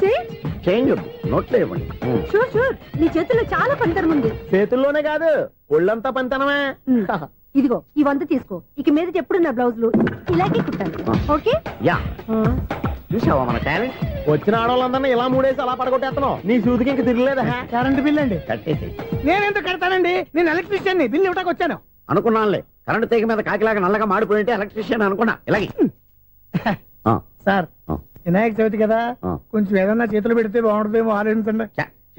చేంజ్ నోట్లో ఇవ్వండి. షూర్ షూర్, నీ చేతుల్లో చాలా పనితనం ఉంది. చేతుల్లోనే కాదు, ఒళ్ళంతా పనితనమే. ఇదిగో ఈ 100 తీసుకో. ఇక మీద ఎప్పుడు నా బ్లౌజులు ఇలాగే కుట్టాను. ఓకే? యా. చూసావా మన టాలెంట్? వచ్చిన ఆడవాళ్ళందరినీ ఇలా మూడేసి అలా పడగొట్టేస్తున్నావు. నీ సూదికి ఇంక తిరగలేదా? కరెంట్ బిల్ అండి. కట్టేసి. నేనెందుకు కడతానండి? నేను ఎలక్ట్రీషియన్ ని. బిల్లు ఇవ్వడానికి వచ్చాను. అనుకున్నానులే, కరెంట్ తీగ మీద కాకిలాగా నల్లగా మాడిపోయింటే ఎలక్ట్రీషియన్ అనుకున్నా. ఇలాగే సార్, వినాయక చవితి కదా, కొంచెం ఏదన్నా చేతులు పెడితే బాగుంటుందేమో ఆలోచించండి.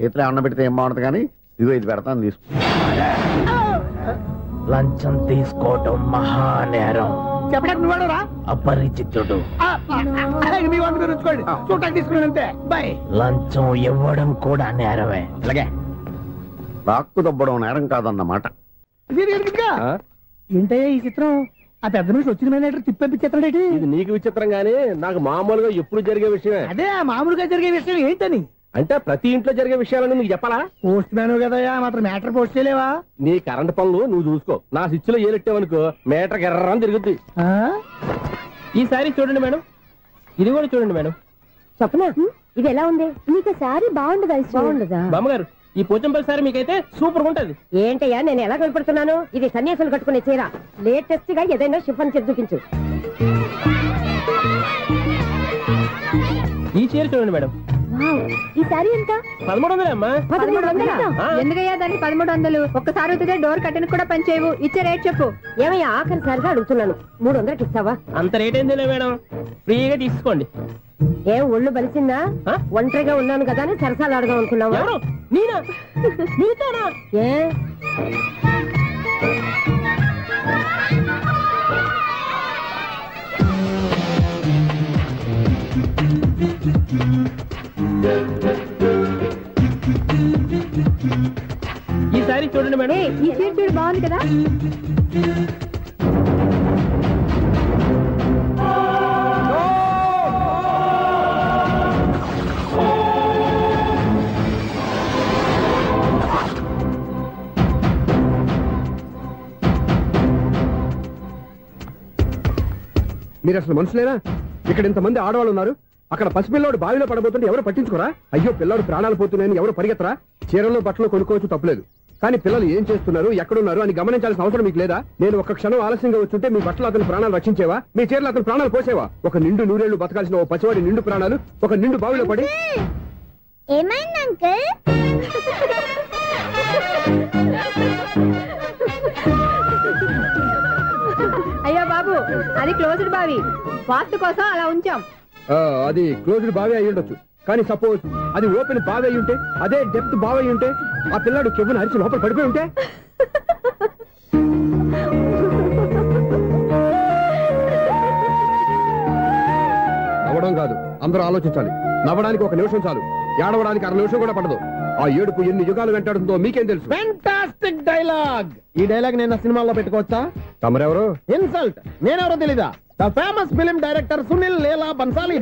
చేతులు ఏమన్నా పెడితే ఏం బాగుంటుంది కానీ ఇదిగో ఇది పెడతాను, తీసుకో. లంచం తీసుకోవటం మహానేరం. చెప్పడానికి నువ్వాడురా? అపరిచితుడు. మీ 100 మీరు ఉంచుకోండి, చూడటానికి తీసుకున్నాను అంతే. బాయ్. లంచం ఇవ్వడం కూడా నేరమే. ఇలాగే రాక్కు దబ్బడం నేరం కాదన్నమాట. ఏంటయ్యా ఈ చిత్రం? ఆ పెద్ద నుంచి వచ్చిన మేనేటర్ తిప్పించేస్తాడేటి? ఇది నీకు విచిత్రం గానీ నాకు మామూలుగా ఎప్పుడు జరిగే విషయమే. అదే మామూలుగా జరిగే విషయం ఏంటని? అంటే ప్రతి ఇంట్లో జరిగే విషయాలని నీకు చెప్పాలా? పోస్ట్ మ్యాన్ కదయ్యా, మాత్రం మ్యాటర్ పోస్ట్ చేయలేవా? నీ కరెంట్ పనులు నువ్వు చూసుకో. నా స్విచ్ లో ఏలెట్టావనుకో మీటర్ ఎర్రని తిరుగుద్ది. ఈసారి చూడండి మేడం, ఇది కూడా చూడండి మేడం. చెప్పనా? ఇది ఎలా ఉంది? నీకు సారీ బాగుండదా? బాగుండదా బామ్మగారు? ఈ పోచంపల్లి సారీ మీకైతే సూపర్ ఉంటది. ఏంటయ్యా నేను ఎలా కనపడుతున్నాను? ఇది సన్యాసులు కట్టుకునే చీర. లేటెస్ట్ గా ఏదైనా షిఫన్ చేసి చూపించు. ఈ చీర చూడండి మేడం. ఈ సారీ ఎంత? 1300 అమ్మా. 1300? ఎందుకయ్యా దాన్ని 1300? ఒక్కసారి అవుతుందే డోర్ కట్టను కూడా పనిచేయవు. ఇచ్చే రేట్ చెప్పు. ఏమయ్యా ఆఖరిసారిగా అడుగుతున్నాను, 300కి ఇస్తావా? అంత రేట్ ఏందిలే మేడం, ఫ్రీగా తీసుకోండి. ఏం ఒళ్ళు బలిసిందా? ఒంటరిగా ఉన్నాను కదా అని సరసాలు అడదాం అనుకున్నావా? నేనా? నీతోనా? ఏ ఈ సారీ చూడండి మేడం. ఈ చీర చూడు, బాగుంది కదా? మీరు అసలు మనుషులేనా? ఇక్కడ ఇంతమంది ఆడవాళ్ళు ఉన్నారు, అక్కడ పసిపిల్లాడు బావిలో పడబోతుంటే ఎవరు పట్టించుకోరా? అయ్యో పిల్లాడు ప్రాణాలు పోతున్నాయని ఎవరు పరిగెత్తరా? చీరల్లో బట్టలు కొనుక్కోవచ్చు, తప్పలేదు. కానీ పిల్లలు ఏం చేస్తున్నారు, ఎక్కడున్నారు అని గమనించాల్సిన అవసరం మీకు లేదా? నేను ఒక్క క్షణం ఆలస్యంగా వచ్చుంటే మీ బట్టలు అతని ప్రాణాలు రక్షించేవా? మీ చీరలు అతని ప్రాణాలు పోసేవా? ఒక నిండు 100 ఏళ్లు బతకాల్సిన ఓ పసివాడి నిండు ప్రాణాలు ఒక నిండు బావిలో పడి. ఏమైంది అంకుల్? అయ్యో బాబు, అది క్లోజ్డ్ బావి, వాస్తు కోసం అలా ఉంచాం. అది క్లోజ్డ్ బావి అయి ఉండొచ్చు, కానీ సపోజ్ అది ఓపెన్ బావి అయి ఉంటే, అదే డెప్త్ బావి అయి ఉంటే, ఆ పిల్లాడు చెవును అరిచి లోపల పడిపోయి ఉంటే అందరూ ఆలోచించాలి. నవ్వడానికి 1 నిమిషం చాలు, ఏడవడానికి 1/2 నిమిషం కూడా పడదు. ఆ ఏడుపు ఎన్ని యుగాలు వెంటాడుతుందో మీకేం తెలుసు? Fantastic dialogue. ఈ డైలాగ్ నేను సినిమాలో పెట్టుకోవచ్చా? తమరెవరు? ఇన్సల్ట్. నేనెవరో తెలీదా? The famous film director Sunil Leela Bansali.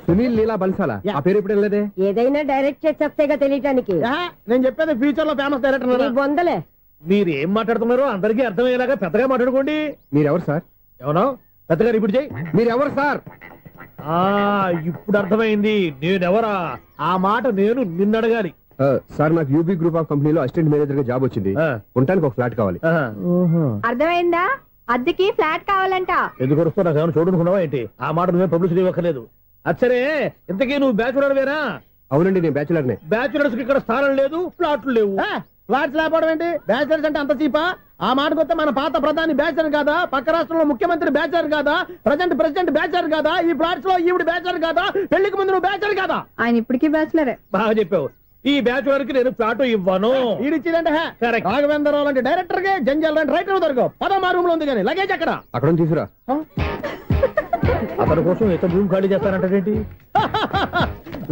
Sunil Leela బన్సాలా? ఆ పేరు ఇప్పుడు లేదే. ఏదైనా డైరెక్ట్ చేసి చెప్తేగా తెలియటానికి. నేను చెప్పేది ఫ్యూచర్ లో ఫేమస్ డైరెక్టర్. బొందలే. మీరు ఏం మాట్లాడుతున్నారో అందరికీ అర్థమయ్యేలాగా పెద్దగా మాట్లాడుకోండి. మీరెవరు సార్? ఎవరో పెద్దగా ఇప్పుడు చేయి. మీరెవరు సార్? ఇప్పుడు అర్థమైంది నేనెవరా. ఆ మాట నేను నిన్ను అడగాలి. సార్, నాకు యూబీ గ్రూప్ ఆఫ్ కంపెనీలో అసిస్టెంట్ మేనేజర్ గా జాబ్ వచ్చింది. ఉండటానికి ఒక ఫ్లాట్ కావాలి. అర్థమైందా? అద్దెకి ఫ్లాట్ కావాలంట. ఎందుకు వస్తున్నా నాకు చూడనుకున్నావా ఏంటి? ఆ మాట నువ్వే పబ్లిసిటీ ఇవ్వక్కర్లేదు. అచ్చరే, ఇంతకీ నువ్వు బ్యాచులర్ వేరా? అవునండి, నేను బ్యాచులర్నే. బ్యాచులర్స్ కి ఇక్కడ స్థానం లేదు, ఫ్లాట్లు లేవు. ఫ్లాట్స్ లేకపోవడం ఏంటి? బ్యాచులర్స్ అంటే అంత చీపా? ఆ మాటకొస్తే మన పాత ప్రధాని బ్యాచర్ కాదా? పక్క రాష్ట్రంలో ముఖ్యమంత్రి బ్యాచర్ కాదా? ప్రెసిడెంట్ బ్యాచర్ కాదా? ఈ ఫ్లాట్స్ లో ఈవిడ బ్యాచర్ కాదా? పెళ్లికి ముందు నువ్వు బ్యాచర్ కాదా? ఆయన ఇప్పటికీ బ్యాచులరే. బాగా చెప్పావు. ఈ బ్యాచులర్ కి నేను ఫ్లాట్ ఇవ్వను. ఇడిచ్చిందంటే రాఘవేంద్రరావు లాంటి డైరెక్టర్ కి, జంజల్ లాంటి రైటర్ దొరకవు. 13 రూమ్ లో ఉంది కానీ లగేజ్ అక్కడ. అక్కడ తీసుకురా. అతని కోసం ఎంత రూమ్ ఖాళీ చేస్తానంటే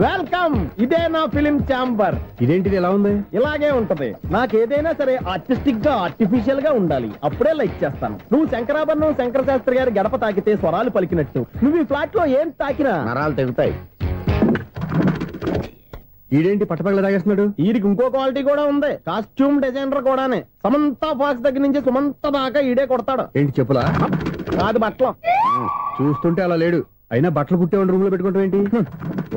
వెల్కమ్. ఇదే నా ఫిలిం ఛాంబర్. ఇదేంటిది ఎలా ఉంది? ఇలాగే ఉంటది. నాకు ఏదైనా సరే ఆర్టిస్టిక్ గా, ఆర్టిఫిషియల్ గా ఉండాలి. అప్పుడే లైక్ చేస్తాను. నువ్వు శంకరాభరణం శంకర శాస్త్రి గారి గడప తాకితే స్వరాలు పలికినట్టు నువ్వు ఈ ఫ్లాట్ లో ఏం తాకినా నరాలు తెగుతాయి. ఈడేంటి పట్టపగల తాగేస్తున్నాడు? వీడికి ఇంకో క్వాలిటీ కూడా ఉంది. కాస్ట్యూమ్ డిజైనర్ కూడానే. సమంత ఫాక్స్ దగ్గర నుంచి సుమంత దాకా ఈడే కొడతాడు. ఏంటి చెప్పులా? కాదు, బట్టలు. చూస్తుంటే అలా లేడు. అయినా బట్టలు కుట్టేవాడి రూమ్ లో పెట్టుకుంటాం ఏంటి?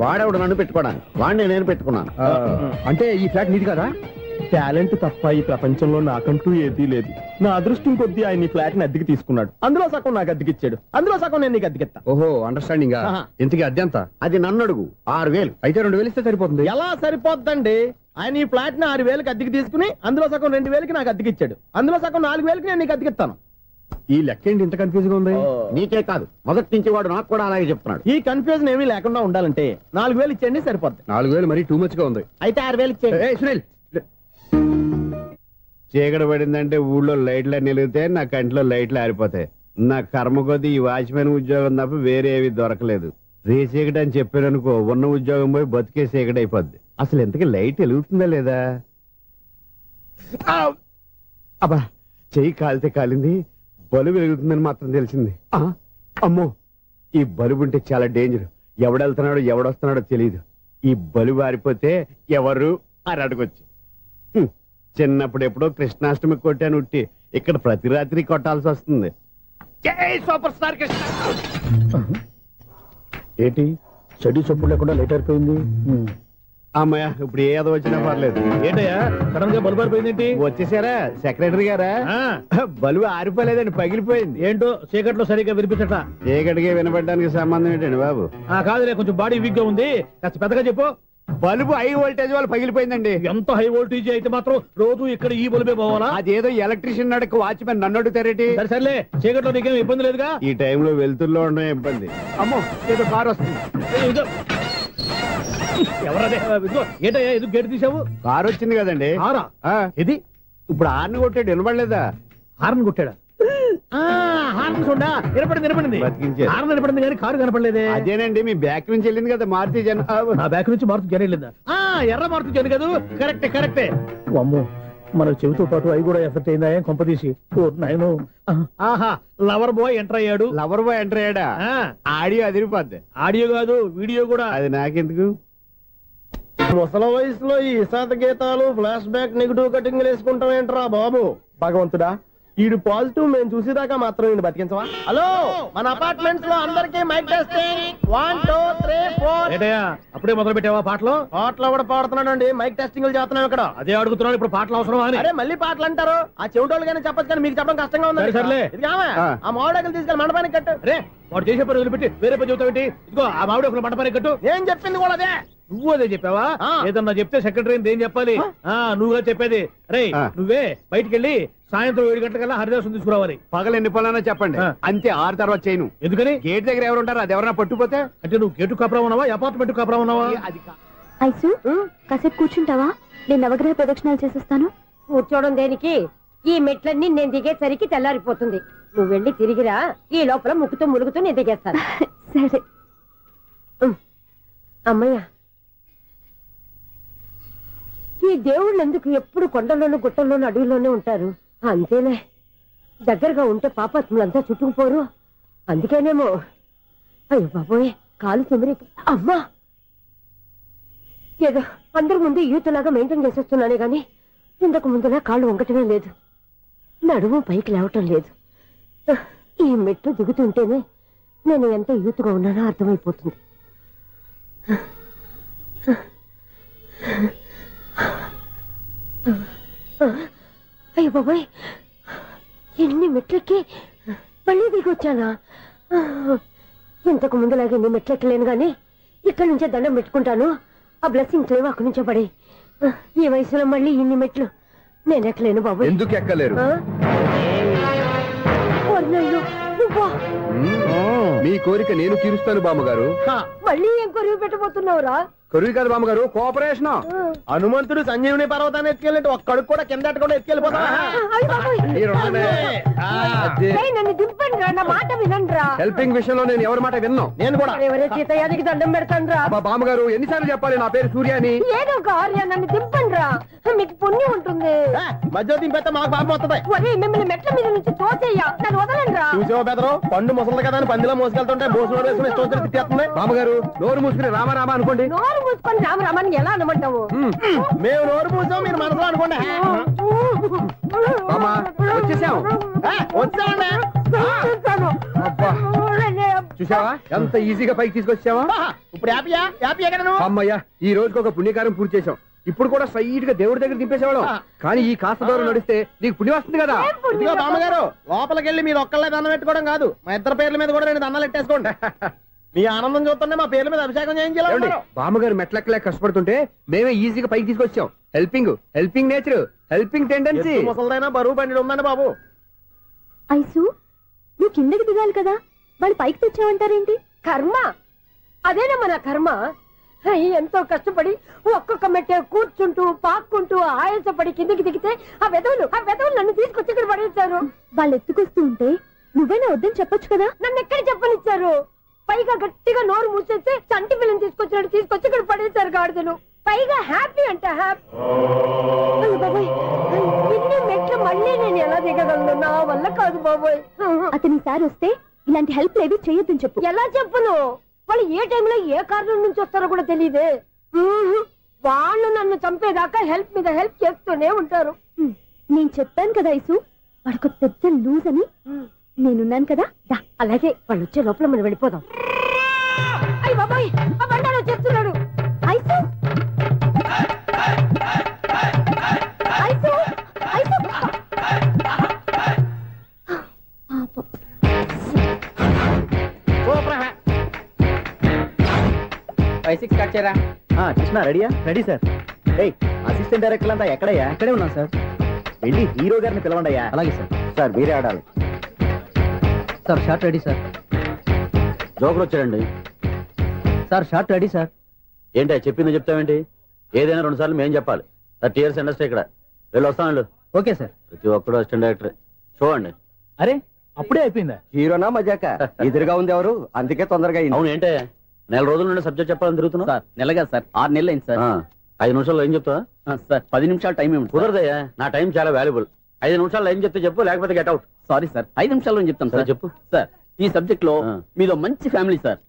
వాడేవాడు నన్ను పెట్టుకోవడానికి, వాడిని నేను పెట్టుకున్నాను. అంటే ఈ ఫ్లాట్ నీది కదా? టాలెంట్ తప్ప ఈ ప్రపంచంలో నాకంటూ ఏదీ లేదు. నా అదృష్టం కొద్దీ ఆయన ఈ ఫ్లాట్ ని అద్దెకి తీసుకున్నాడు. అందులో సగం నాకు అద్దెకిచ్చాడు, అందులో సగం నేను నీకు అద్దెకిస్తా. ఓహో, అండర్స్టాండింగ్. ఇంతకీ అద్దె ఎంత? అది నన్ను అడుగు. 6000. అయితే 2000 ఇస్తే సరిపోతుంది. ఎలా సరిపోద్దండి? ఆయన ఈ ఫ్లాట్ ని 6000కి అద్దెకి తీసుకుని అందులో సగం 2000కి నాకు అద్దెకిచ్చాడు. అందులో సగం 4000కి నేను నీకు అద్దెకిస్తాను. ఈ లెక్క ఏంటి ఇంత కన్ఫ్యూజ్ గా ఉంది? నీకే కాదు, మొదటి నుంచి వాడు నాకు కూడా అలాగే చెప్తున్నాడు. ఈ కన్ఫ్యూజన్ ఏమీ లేకుండా ఉండాలంటే 4000 ఇచ్చేయండి, సరిపోద్ది. 4000 మరీ టూ మచ్ గా ఉంది. అయితే 6000 ఇచ్చేయండి. సునీల్, చీకటి పడిందంటే ఊళ్ళో లైట్లు అన్ని వెలిగితే నా కంటిలో లైట్లు ఆరిపోతాయి. నా కర్మ కొద్దీ ఈ వాచ్మెన్ ఉద్యోగం తప్ప వేరే ఏవి దొరకలేదు. రేచీకటి అని చెప్పారనుకో, ఉన్న ఉద్యోగం పోయి బతికే చీకటి అయిపోద్ది. అసలు ఎంతకీ లైట్ వెలుగుతుందా లేదా? అబ్బా, చెయ్యి కాలితే కాలింది, బలుబు వెలుగుతుందని మాత్రం తెలిసింది. అమ్మో, ఈ బలుబు ఉంటే చాలా డేంజర్. ఎవడెళ్తున్నాడో ఎవడొస్తున్నాడో తెలియదు. ఈ బలుబు ఆరిపోతే ఎవరు అని అడగొచ్చు. చిన్నప్పుడు ఎప్పుడో కృష్ణాష్టమి కొట్టాను ఉట్టి, ఇక్కడ ప్రతి రాత్రి కొట్టాల్సి వస్తుంది. Super star Krishna. ఏంటి చెడు చప్పుడు లేకుండా లేట్ అయిపోయింది? అమ్మయ్య, ఇప్పుడు ఏదో వచ్చినా పర్లేదు. ఏంటయ్యా సడన్ గా బల్బు ఆరిపోయింది? వచ్చేసారా సెక్రటరీ గారా? బల్బు ఆరిపోలేదండి, పగిలిపోయింది. ఏంటో చీకట్లో సరిగ్గా వినిపించట. చీకటిగా వినపడడానికి సంబంధం ఏంటండి బాబు? కాదులే, కొంచెం బాడీ వీక్ గా ఉంది, కాస్త పెద్దగా చెప్పు. బల్బు హై వోల్టేజ్ వాళ్ళు పగిలిపోయిందండి. ఎంత హై వోల్టేజ్ అయితే మాత్రం రోజు ఇక్కడ ఈ బల్బే పోవాలా? అదేదో ఎలక్ట్రీషియన్ నడక వాచ్మెన్ నన్ను అడుగుతారేటి? సర్లే, చీకట్లో నీకేం ఇబ్బంది లేదుగా? ఈ టైంలో వెళ్తుల్లో ఉండడం ఇబ్బంది. అమ్మో, ఏదో కారు వస్తుంది. ఎవరదే? ఏంటయ్యా ఎందుకు గేటు తీసావు? కారు వచ్చింది కదండి. ఇది ఇప్పుడు హార్న్ కొట్టాడు, వినపడలేదా? హార్న్ కొట్టాడా? హార్న్ చూడా వినపడింది. హార్న్ వినపడింది కానీ కారు కనపడలేదే. అదేనండి, మీ బ్యాక్ నుంచి వెళ్ళింది కదా మారుతి జన్. నా బ్యాక్ నుంచి మారుతి జన్ వెళ్ళిందా? ఎర్ర మారుతి జన్ కదా? కరెక్టే. అమ్మో, మన చెవితో పాటు అవి కూడా ఎఫెక్ట్ అయిందా? ఏం కొంపదీసి నాయను. ఆహా, లవర్ బాయ్ ఎంటర్ అయ్యాడు. లవర్ బాయ్ ఎంటర్ అయ్యాడా? ఆడియో అదిరిపోద్ది. ఆడియో కాదు, వీడియో కూడా. అది నాకెందుకు? ముసల వయసులో ఈ ఇసాత గీతాలు, ఫ్లాష్ బ్యాక్, నెగిటివ్ కటింగ్ వేసుకుంటాం ఏంట్రా బాబు? భగవంతుడా, ఈడు పాజిటివ్ మేము చూసేదాకా మాత్రం ఈయన బతికించవా? హలో, మన అపార్ట్మెంట్స్ లో అందరికీ మైక్ టెస్టింగ్. 1 2 3 4. ఏంటయ్యా అప్పుడే మొదలు పెట్టావా పాటలు? పాటలు కూడా పాడుతున్నాడు అండి, మైక్ టెస్టింగ్ చేస్తున్నాం ఇక్కడ. అదే అడుగుతున్నాడు, ఇప్పుడు పాటలు అవసరమా అని. అరే మళ్ళీ పాటలు అంటారు, ఆ చెవిటోళ్ళు కానీ చెప్పచ్చు కానీ మీకు చెప్పడం కష్టంగా ఉంది. సర్లే, ఆ మామిడాకులు తీసుకెళ్ళి మండపానికి కట్టు. రే, వాడు చేసే పని వదిలిపెట్టి వేరే పని చెబుతావు ఏంటి? ఇదిగో ఆ మామిడాకులు మండపానికి కట్టు. నేను చెప్పింది కూడా అదే. నువ్వు అదే చెప్పావా? ఏదన్నా చెప్తే సెక్రటరీ ఏం చెప్పాలి? నువ్వుగా చెప్పేది. రే, నువ్వే బయటికి వెళ్ళి సాయంత్రం 7 గంటలకల్లా హరిదాసు తీసుకురావాలి. పగలు ఎన్ని పనులన్నా చెప్పండి, అంతే. 6 తర్వాత చేయను. ఎందుకని? గేట్ దగ్గర ఎవరు ఉంటారు, అది ఎవరన్నా పట్టుపోతే. అంటే నువ్వు గేటు కాపురా ఉన్నావా, అపార్ట్మెంట్ కాపురా ఉన్నావా? ఐసు, కాసేపు కూర్చుంటావా? నేను నవగ్రహ ప్రదక్షిణాలు చేసేస్తాను. కూర్చోవడం దేనికి? ఈ మెట్లన్నీ నేను దిగేసరికి తెల్లారిపోతుంది. నువ్వు వెళ్ళి తిరిగిరా, ఈ లోపల ముక్కుతూ ములుగుతూ నేను దిగేస్తాను. సరే. అమ్మయ్య, ఈ దేవుళ్ళు ఎందుకు ఎప్పుడు కొండల్లోనూ గుట్టల్లోనూ అడవిలోనే ఉంటారు? అంతేలే, దగ్గరగా ఉంటే పాపాత్ములంతా చుట్టుకుపోరు. అందుకేనేమో. అయ్యో బాబోయ్, కాలు తిమిరి. అమ్మా, ఏదో అందరి ముందు యూత్లాగా మెయింటైన్ చేసేస్తున్నానే గాని ఇంతకు ముందులా కాళ్ళు వంకటమే లేదు, నడుము పైకి లేవటం లేదు. ఈ మెట్లు దిగుతుంటేనే నేను ఎంత యూత్గా ఉన్నానో అర్థమైపోతుంది. అయ్యో బాబాయ్, ఎన్ని మెట్లకి మళ్ళీ దిగొచ్చానా? ఇంతకు ముందులాగే ఎన్ని మెట్లెక్కలేను గాని ఇక్కడ నుంచే దండం పెట్టుకుంటాను. ఆ బ్లెస్సింగ్స్ లేవు అక్కడి నుంచే పడి. ఈ వయసులో మళ్ళీ ఇన్ని మెట్లు నేను ఎక్కలేను బాబు. ఎందుకు ఎక్కలేరు? మీ కోరిక నేను తీరుస్తాను బామ్మగారు. మళ్ళీ ఏం కొరివి పెట్టబోతున్నావురా? కొరివి కాదు బామ్మగారు, కోఆపరేషన్. హనుమంతుడు సంజీవుని పర్వతాన్ని ఎత్తుకెళ్ళి ఒక్కడికి కూడా కింద ఎట్టకుండా ఎత్తుకెళ్ళిపోతా. నన్ను దింపండి రా, నా మాట వినండి రా. హెల్పింగ్ విషయంలో నేను ఎవరి మాట విన్నాను. నేను కూడా ఎవరే సీతయ్యానికి దండం పెడతాను రా. బామ్మగారు ఎన్నిసార్లు చెప్పాలి నా పేరు సూర్యాని? ఏదో ఒక ఆర్య, నన్ను దింపండి రా, మీకు పుణ్యం ఉంటుంది. మధ్య దింపేస్తే మాకు పాపం వస్తుంది. మిమ్మల్ని మెట్ల మీద నుంచి తోసేయ్యా, నన్ను వదలండి రా. చూసావో బెదరు, పండు ముసలి కదా అని పందిలో మోసుకెళ్తుంటే బోసులో వేసుకుని ఇష్టం తిట్టేస్తుంది. బామ్మగారు నోరు మూసుకుని రామారామ అనుకోండి. నోరు మూసుకొని రామరామని ఎలా అనమంటావు? మేము నోరు మూసాం, మీరు మనసులో అనుకోండి. వచ్చేసాం. వచ్చామండి. చూసావా ఎంత ఈజీగా పైకి తీసుకొచ్చావా? ఇప్పుడు హ్యాపీయా కదా నువ్వు? అమ్మయ్యా, ఈ రోజుకి ఒక పుణ్యకారం పూర్తి చేసాం. ఇప్పుడు కూడా స్ట్రైట్ గా దేవుడి దగ్గర దింపేసేవాళ్ళం. కానీ ఈ కాస్త దూరం నడిస్తే నీకు పుణ్యం వస్తుంది కదా. ఇదిగో బామ్మగారు, లోపలికి వెళ్ళి మీరు ఒక్కళ్ళే దండం పెట్టుకోవడం కాదు, మా ఇద్దరు పేర్ల మీద కూడా 2 దండాలు ఎట్టేసుకోండి. మీ ఆనందం చూస్తుంటే మా పేర్ల మీద అభిషేకం చేయించాలి. బామ్మగారు మెట్లెక్కలే కష్టపడుతుంటే మేమే ఈజీగా పైకి తీసుకొచ్చాం. Helping nature, helping tendency. ముసలిదైనా బరువు బండి ఉందండి బాబు. ఐసు, నువ్వు కిందకి దిగాలి కదా, వాళ్ళు పైకి తెచ్చావంటారేంటి? కర్మ అదేనమ్మా, నా కర్మ. ఎంతో కష్టపడి ఒక్కొక్క మెట్టే కూర్చుంటూ పాక్కుంటూ ఆయాసపడి కిందకి దిగితే ఆ వెధవులు నన్ను తీసుకొచ్చి ఇక్కడ పడేశారు. వాళ్ళు ఎత్తుకొస్తూ ఉంటే నువ్వేనా వద్దని చెప్పొచ్చు కదా. నన్ను ఎక్కడ చెప్పనిచ్చారు? పైగా గట్టిగా నోరు మూసేస్తే చంటి పిల్లని తీసుకొచ్చినట్టు తీసుకొచ్చి ఇక్కడ పడేశారు గాడిదలు. పైగా హ్యాపీ అంటే హ్యాపీ. బాబోయ్, ఇన్ని మెట్లు మళ్ళీ నేను ఎలా దిగగలను? నా వల్ల కాదు బాబోయ్. అతని సారి వస్తే ఇలాంటి హెల్ప్ లేవి చేయొద్దని చెప్పు. ఎలా చెప్పును? వాళ్ళు ఏ టైంలో ఏ కారణం నుంచి వస్తారో కూడా తెలియదే. వాళ్ళు నన్ను చంపేదాకా హెల్ప్ మీద హెల్ప్ చేస్తూనే ఉంటారు. నేను చెప్పాను కదా ఐసు, వాడికి పెద్ద లూజ్ అని. నేనున్నాను కదా. అలాగే వాళ్ళు వచ్చే లోపల మనం వెళ్ళిపోదాం. అయ్య బాబాయ్, ఆ బండారు చెప్తున్నాడు. Ice, ice, ice. 5-6 స్టార్ట్ చేయరా. కృష్ణ రెడీయా? Ready sir. అసిస్టెంట్ డైరెక్టర్ అంతా ఎక్కడయ్యా? ఇక్కడే ఉన్నాం సార్. వెళ్ళి హీరో గారిని పిలవండి అయ్యా. అలాగే సార్. సార్ మీరే ఆడాలి sir. Short ready sir. Joker వచ్చాడండి సార్. Short ready sir. ఏంటి చెప్పింది చెప్తావేంటి? ఏదైనా 2 సార్లు మేము చెప్పాలి. 30 years ఇండస్ట్రీ ఇక్కడ. వెళ్ళి వస్తాను. Okay sir. ప్రతి ఒక్కడు అసిస్టెంట్ డైరెక్టర్. చూడండి. అరే అప్పుడే అయిపోయిందా? హీరోనా మజాక? ఎదురుగా ఉంది ఎవరు, అందుకే తొందరగా అయింది. అవును, ఏంటే 4 రోజుల నుండి సబ్జెక్ట్ చెప్పాలని తిరుగుతున్నా సార్. నెలగా సార్, 6 నెలలు అయింది సార్. 5 నిమిషాల్లో ఏం చెప్తా సార్? 10 నిమిషాలు టైం ఏమి కుదరదయ్యా, నా టైం చాలా వాల్యుబుల్. 5 నిమిషాల్లో ఏం చెప్తే చెప్పు, లేకపోతే గెట్ అవుట్. సారీ సార్, 5 నిమిషాల్లో చెప్తాను సార్. చెప్పు సార్. ఈ సబ్జెక్ట్ లో మీదో మంచి ఫ్యామిలీ సార్.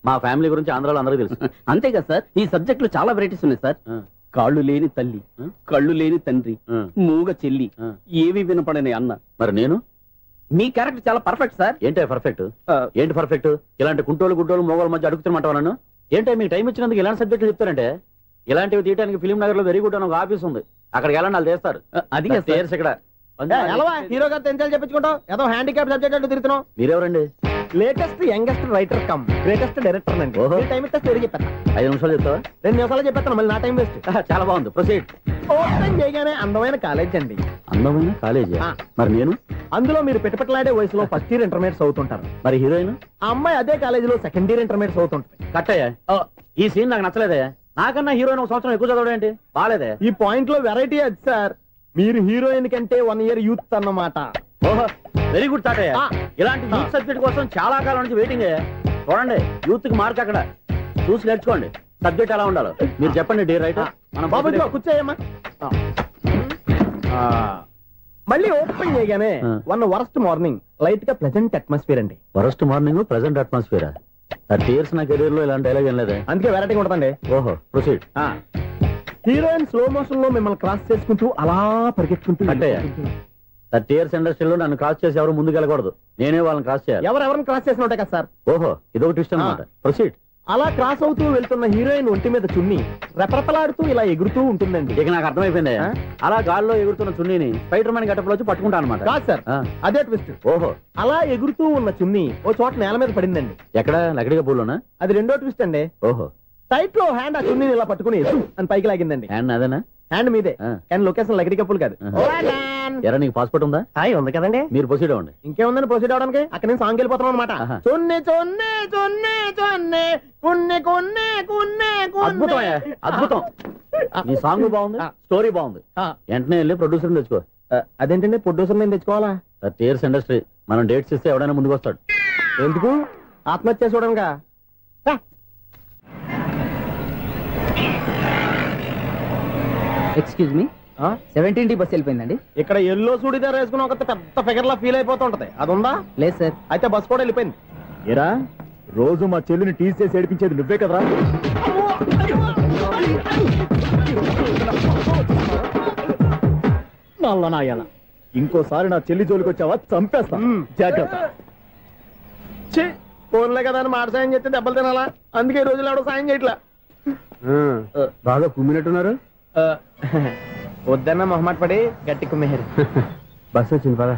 మా ఫ్యామిలీ గురించి ఆంధ్రాలో అందరికీ తెలుసు. అంతేగా సార్, ఈ సబ్జెక్ట్ లో చాలా వెరైటీస్ ఉన్నాయి సార్. కాళ్ళు లేని తల్లి, కళ్ళు లేని తండ్రి, మూగ చెల్లి, ఏవి వినపడని అన్న. మరి నేను మీ క్యారెక్టర్ చాలా పర్ఫెక్ట్ సార్. ఏంటే పర్ఫెక్ట్? ఏంటి పర్ఫెక్ట్? ఇలాంటి కుంటోళ్ళు గుడ్డోళ్ళు మోగోళ్ళ మధ్య అడుగుతున్నమాట నన్ను. ఏంటో మీకు టైం ఇచ్చినందుకు ఇలాంటి సబ్జెక్టులు చెప్తారంటే? ఇలాంటివి తీయడానికి ఫిలిం నగర్ లో వెరీ గుడ్ అని ఒక ఆఫీస్ ఉంది, అక్కడికి వెళ్ళండి, వాళ్ళు చేస్తారు. అది ఇక్కడ హీరో గారు తెంచాలి చెప్పించుకుంటాం. ఏదో హ్యాండిక్యాప్ సబ్జెక్ట్ అంటూ తిరుగుతున్నాం. మీరెవరండి? Latest youngest writer cum greatest director అండి. టైం ఇస్తే స్టోరీ చెప్పేస్తా. 5 నిమిషాలు చెప్తావా? 2 నిమిషాలు చెప్పేస్తాను, మళ్ళీ నా టైం వేస్ట్. చాలా బాగుంది, ప్రొసీడ్. ఓపెన్ చేయగానే అందమైన కాలేజ్ అండి. అందమైన కాలేజ్? మరి నేను అందులో మీరు పెట్టుపట్లాడే వయసులో ఫస్ట్ ఇయర్ ఇంటర్మీడియట్స్ అవుతుంటారు. మరి హీరోయిన్? ఆ అమ్మాయి అదే కాలేజీలో సెకండ్ ఇయర్ ఇంటర్మీడియట్స్ అవుతుంటుంది. కట్టయ్యా, ఈ సీన్ నాకు నచ్చలేదే. నాకన్నా హీరోయిన్ 1 సంవత్సరం ఎక్కువ చదవడం ఏంటి? బాలేదే. ఈ పాయింట్ లో వెరైటీ అది సార్. మీరు హీరోయిన్ కంటే 1 year యూత్ అన్నమాట. ఓహో, వెరీ గుడ్ థాట్. ఇలాంటి యూత్ సబ్జెక్ట్ కోసం చాలా కాలం నుంచి వెయిటింగ్. చూడండి, యూత్ కి మార్క్ అక్కడ చూసి నేర్చుకోండి. సబ్జెక్ట్ ఎలా ఉండాలో మీరు చెప్పండి డీ రైటర్. బాబు కూర్చోయమ్మా. మళ్ళీ ఓపెన్ చేయగానే వన్ వరస్ట్ మార్నింగ్ లైట్ గా ప్లెజెంట్ అట్మాస్ఫియర్ అండి. Worst morning present atmosphere. 30 years నా కెరీర్ లో ఇలాంటి డైలాగ్ ఏం లేదే. అందుకే వెరైటీ ఉంటుందండి. ఓహో ప్రొసీడ్. హీరోయిన్ స్లో మోషన్ లో మిమ్మల్ని క్రాస్ చేసుకుంటూ అలా పరిగెత్తుకుంటూ అంటే 30 years ఇండస్ట్రీలో నన్ను క్రాస్ చేసి ఎవరు ముందుకు వెళ్ళకూడదు, నేనే వాళ్ళని క్రాస్ చేయాలి. ఎవరెవరిని క్రాస్ చేసిన ఉంటాయి కదా సార్. ఓహో ఇదొక ట్విస్ట్ అన్నమాట. ప్రొసీడ్. అలా క్రాస్ అవుతూ వెళ్తున్న హీరోయిన్ ఒంటి మీద చున్ని రెపరెపలాడుతూ ఇలా ఎగురుతూ ఉంటుందండి. ఇక నాకు అర్థమైపోయింది. అలా గాల్లో ఎగురుతున్న చున్నీని స్పైడర్ మ్యాన్ గెటప్లో వచ్చి పట్టుకుంటా అనమాట. కాదు సార్, అదే ట్విస్ట్. ఓహో అలా ఎగురుతూ ఉన్న చున్ని ఓ చోట నేల మీద పడిందండి. ఎక్కడ లకడిగా పూలోనా? అది రెండో ట్విస్ట్ అండి. ఓహో టైట్ లో హ్యాండ్ ఆ చున్నీని ఇలా పట్టుకుని అని పైకి లాగిందండి. హ్యాండ్ అదేనా? హ్యాండ్ మీదే కానీ లొకేషన్ లకడి కప్పులు కాదు. ఎరా నీకు పాస్పోర్ట్ ఉందా? ఉంది కదండి. మీరు ప్రొసీడ్ అవ్వండి. ఇంకేముందని ప్రొసీడ్ అవడానికి అక్కడ నేను సాంగ్ వెళ్ళిపోతాం అనమాట. చొన్నే చొన్నే చొన్నే చొన్నే కున్నే కొన్నే కున్నే అద్భుతం అద్భుతం. నీ సాంగ్ బాగుంది, స్టోరీ బాగుంది. వెంటనే వెళ్ళి ప్రొడ్యూసర్ తెచ్చుకో. అదేంటండి ప్రొడ్యూసర్ నేను తెచ్చుకోవాలా? 30 years ఇండస్ట్రీ, మనం డేట్స్ ఇస్తే ఎవడైనా ముందుకు వస్తాడు. ఎందుకు? ఆత్మహత్య చూడంగా. ఎక్స్క్యూజ్ మీ, 17D బస్ వెళ్ళిపోయిందండి. ఇక్కడ ఎల్లో చూడిదార్ వేసుకుని ఒక పెద్ద ఫిగర్ లా ఫీల్ అయిపోతుంటది, అది ఉందా? లేదు సార్. అయితే బస్ కూడా వెళ్ళిపోయింది. ఏరా రోజు మా చెల్లిని టీస్ చేసి ఏడిపించేది నువ్వే కదరా? నల్లనాయాల ఇంకోసారి నా చెల్లి జోలికి వచ్చావా చంపేస్తా, జాగ్రత్త. ఫోన్లే కదా అని మాట సాయం చేస్తే దెబ్బలు తినాలా? అందుకే ఈ రోజులు ఎవడో సాయం చేయట్లా. బాగా కుమ్మినట్టున్నారు. వద్దన్న మొహమాట పడి గట్టి కుమ్మేరు. బస్సు వచ్చింది పద.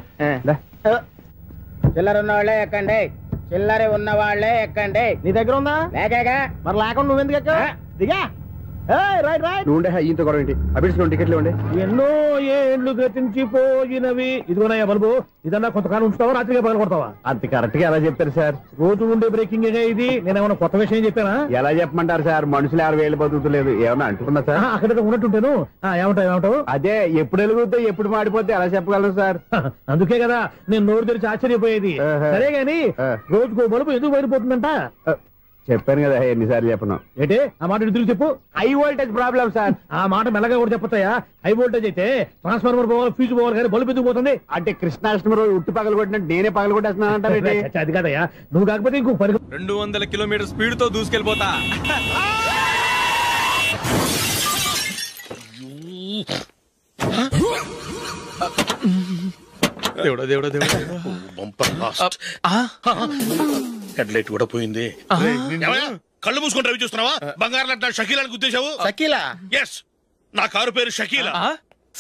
చిల్లర ఉన్న వాళ్ళే ఎక్కండి, చిల్లర ఉన్న వాళ్ళే ఎక్కండి. నీ దగ్గర ఉందా? లేక మరి లేకుండా నువ్వెందుకు ఎక్క? దిగా. Right right. నువ్వు ఉండే ఇంత గొడవ ఏంటి? అభిడ్స్లో టికెట్లు ఇవ్వండి. ఎన్నో ఏండ్లు గతించిపోయినవి. ఇదిగోనయ్యా బల్బు, ఇదన్నా కొంతకాలం ఉంచుతావా రాత్రిగా పగల కొడతావా? అంత కరెక్ట్ గా ఎలా చెప్తారు సార్? రోజు ఉండే బ్రేకింగ్ ఇది. నేనేమన్నా కొత్త విషయం చెప్పానా? ఎలా చెప్పమంటారు సార్? మనుషులు 60 ఏళ్ళు బతుకుతలేదు, ఏమన్నా అంటున్నా సార్? అక్కడ ఉన్నట్టుంటాను. ఏమంటావు? అదే ఎప్పుడు వెలుగుతో ఎప్పుడు మాడిపోతే ఎలా చెప్పగలరు సార్? అందుకే కదా నేను నోరు తెరిచి ఆశ్చర్యపోయేది. సరే గాని రోజుకో బల్బు ఎందుకు బయటపోతుందంట? చెప్పాను కదా ఎన్నిసార్లు చెప్పను. ఏంటి ఆ మాట ఎదురు చెప్పు. High voltage problem sir. ఆ మాట మెల్లగా కూడా చెప్పతాయా? హై వోల్టేజ్ అయితే ట్రాన్స్ఫార్మర్ పోవాలి, ఫ్యూజ్ పోవాలి, కానీ బల్బు ఎందుకు పోతుంది? అంటే కృష్ణాష్టమి రోజు ఉట్టు పగలు కొట్టినట్టు నేనే పగలు కొట్టేస్తున్నాను అంటారు. అది కాదయ్యా, నువ్వు కాకపోతే ఇంకో 200 కిలోమీటర్ స్పీడ్ తో దూసుకెళ్ళిపోతా. దేవుడా దేవుడా దేవుడా, హెడ్ లైట్ కూడా పోయింది. కళ్ళు మూసుకుంటే రవి చూస్తున్నావా? బంగారం అంటే షకీలాని గుర్తించావు? షకీలా? ఎస్, నా కారు పేరు Shakeela.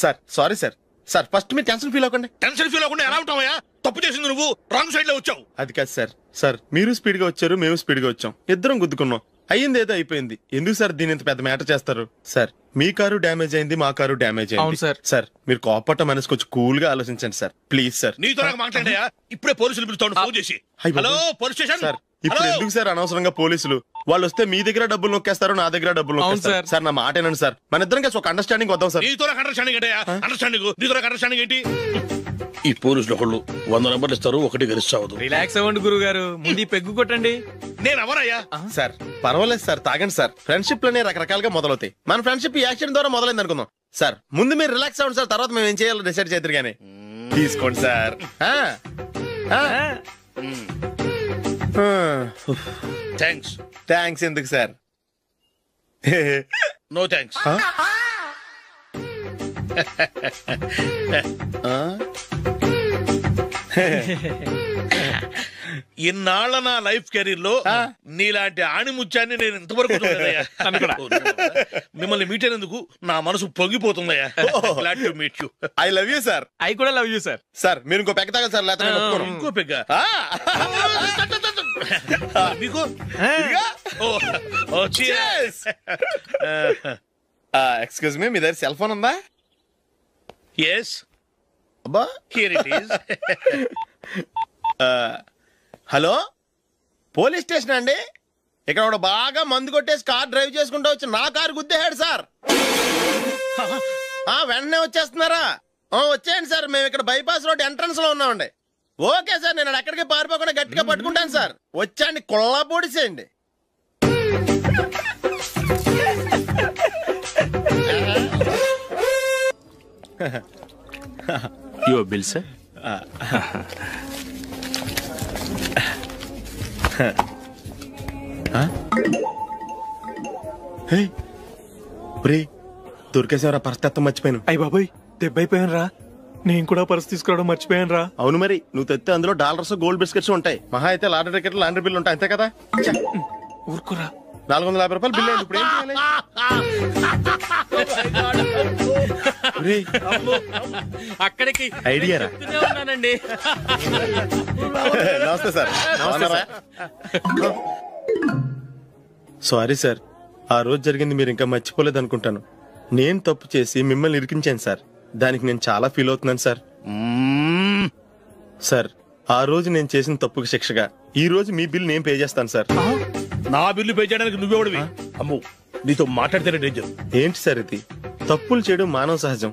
Sir sorry sir. Sir first మీరు టెన్షన్ ఫీల్ అవ్వకండి. టెన్షన్ ఫీల్ అవ్వకుండా ఎలా ఉంటావయ్యా? తప్పు చేసింది నువ్వు, రాంగ్ సైడ్ లో వచ్చావు. అది కాదు సార్. సార్ మీరు స్పీడ్ గా వచ్చారు, మేము స్పీడ్ గా వచ్చాం, ఇద్దరం గుద్దుకున్నాం. అయ్యింది ఏదో అయిపోయింది. ఎందుకు సార్ దీని ఇంత పెద్ద మ్యాటర్ చేస్తారు? సార్ మీ కారు డ్యామేజ్ అయింది, మా కారు డ్యామేజ్ అయింది. సార్ సార్ మీరు కోపట్ట మనసు కొంచెం కూల్ గా ఆలోచించండి సార్, ప్లీజ్ సార్. నీతో నాకు మాట్లాడాయా? ఇప్పుడే పోలీసులు పిలుస్తాను ఫోన్ చేసి. Hello police station. సార్ ఇప్పుడు ఎందుకు సార్ అనవసరంగా పోలీసులు? వాళ్ళు వస్తే మీ దగ్గర డబ్బులు నొక్కేస్తారు, నా దగ్గర డబ్బులు నొక్కేస్తారు. సార్ నా మాట ఏనండి సార్, మన ఇద్దరం కలిసి ఒక అండర్స్టాండింగ్ వద్దాం సార్. నీతో నాకు అండర్స్టాండింగ్ ఏంటయ్యా? అండర్స్టాండింగ్ నీతో నాకు అండర్స్టాండింగ్ ఏంటి? ఈ పోలీసులు ఒకళ్ళు 100 నెంబర్లు ఇస్తారు, ఒకటి గెలుస్తావు. రిలాక్స్ అవ్వండి గురువు గారు, ముందు పెగ్గు కొట్టండి. నేను ఎవరయ్యా? సార్ పర్వాలేదు సార్, తాగండి సార్. ఫ్రెండ్షిప్ లోనే రకరకాలుగా మొదలవుతాయి. మన ఫ్రెండ్షిప్ ఈ యాక్సిడెంట్ ద్వారా మొదలైంది అనుకుందాం. సార్ ముందు మీరు రిలాక్స్ అవ్వండి సార్, తర్వాత మేము ఏం చేయాలో డిసైడ్ చేద్దరు గానీ. తీసుకోండి సార్. థ్యాంక్స్. థ్యాంక్స్ ఎందుకు సార్? No thanks. ఇన్నాళ్ళ నా లైఫ్ కెరీర్ లో నీలాంటి ఆణిముత్యాన్ని నేను ఇంతవరకు చూడలేదయ్యా. మిమ్మల్ని మీట్ అయినందుకు నా మనసు పొంగిపోతుందయ్యా. Glad to meet you. I love you sir. I కూడా లవ్ యూ సార్. సార్ మీరు ఇంకో పెగ్గ తాగాలి సార్, లేకపోతే ఇంకో పెగ్గ. మీకు ఎక్స్క్యూజ్ మీ, మీ దగ్గర సెల్ ఫోన్ ఉందా? ఎస్. అబ్బా here it is. Hello police station అండి. ఇక్కడ ఒక బాగా మందు కొట్టేసి కార్ డ్రైవ్ చేసుకుంటూ వచ్చి నా కారు గుద్దేశాడు సార్. వెంటనే వచ్చేస్తున్నారా? వచ్చేయండి సార్, మేము ఇక్కడ బైపాస్ రోడ్ ఎంట్రన్స్ లో ఉన్నామండి. ఓకే సార్, నేను ఎక్కడికి పారిపోకుండా గట్టిగా పట్టుకుంటాను సార్. వచ్చాండి, కొల్లా పొడిసేయండి. Your bill sir. దొరికేసేవరా పరిస్థితి మర్చిపోయాను. అయ్య బాబాయ్ దెబ్బైపోయాను రా. నేను కూడా పర్స్ తీసుకురావడం మర్చిపోయాను రా. అవును మరి, నువ్వు తెస్తే అందులో డాలర్స్ గోల్డ్ బిస్కెట్స్ ఉంటాయి. మహా అయితే లాటరీ టికెట్ లాండ్రీ బిల్లు ఉంటాయి, అంతే కదా. ఊరుకురా. 450 రూపాయలు బిల్లు అయింది. ఇప్పుడు ఏం చేయాలి? అక్కడికి ఐడియా రా. ఉన్నానండి. నమస్తే సార్. సారీ సార్, ఆ రోజు జరిగింది మీరు ఇంకా మర్చిపోలేదు అనుకుంటాను. నేను తప్పు చేసి మిమ్మల్ని ఇరికించాను సార్. దానికి నేను చాలా ఫీల్ అవుతున్నాను సార్. సార్, ఆ రోజు నేను చేసిన తప్పుకి శిక్షగా ఈ రోజు మీ బిల్ నేను పే చేస్తాను సార్. నా బిల్లు పే చేయడానికి నువ్వెవడివి? అమ్మో, నీతో మాట్లాడితేనే డేంజర్. ఏంటి సార్ ఇది? తప్పులు చేయడం మానవ సహజం.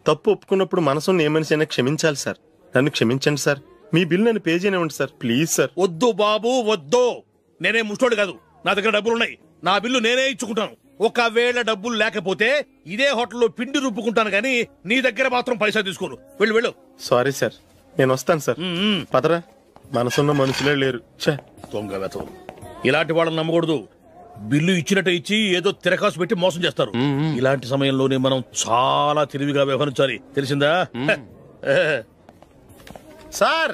తప్పు ఒప్పుకున్నప్పుడు మనసుని ఏ మనిషి అయినా క్షమించాలి సార్. నన్ను క్షమించండి సార్. మీ బిల్ నన్ను పే చేయనివ్వండి సార్, ప్లీజ్ సార్. వద్దు బాబు వద్దు. నేనే ముష్టోడు కాదు, నా దగ్గర డబ్బులున్నాయి. నా బిల్లు నేనే ఇచ్చుకుంటాను. ఒకవేళ డబ్బులు లేకపోతే ఇదే హోటల్లో పిండి రుబ్బుకుంటాను, కానీ నీ దగ్గర మాత్రం పైసా తీసుకోను. వెళ్ళు వెళ్ళు. సారీ సార్, నేను వస్తాను సార్. పదరా, మనసున్న మనుషులే లేరు. దొంగ వెతలు, ఇలాంటి వాళ్ళని నమ్మకూడదు. బిల్లు ఇచ్చినట్టు ఇచ్చి ఏదో తిరకాసు పెట్టి మోసం చేస్తారు. ఇలాంటి సమయంలోనే మనం చాలా తెలివిగా వ్యవహరించాలి, తెలిసిందా? సార్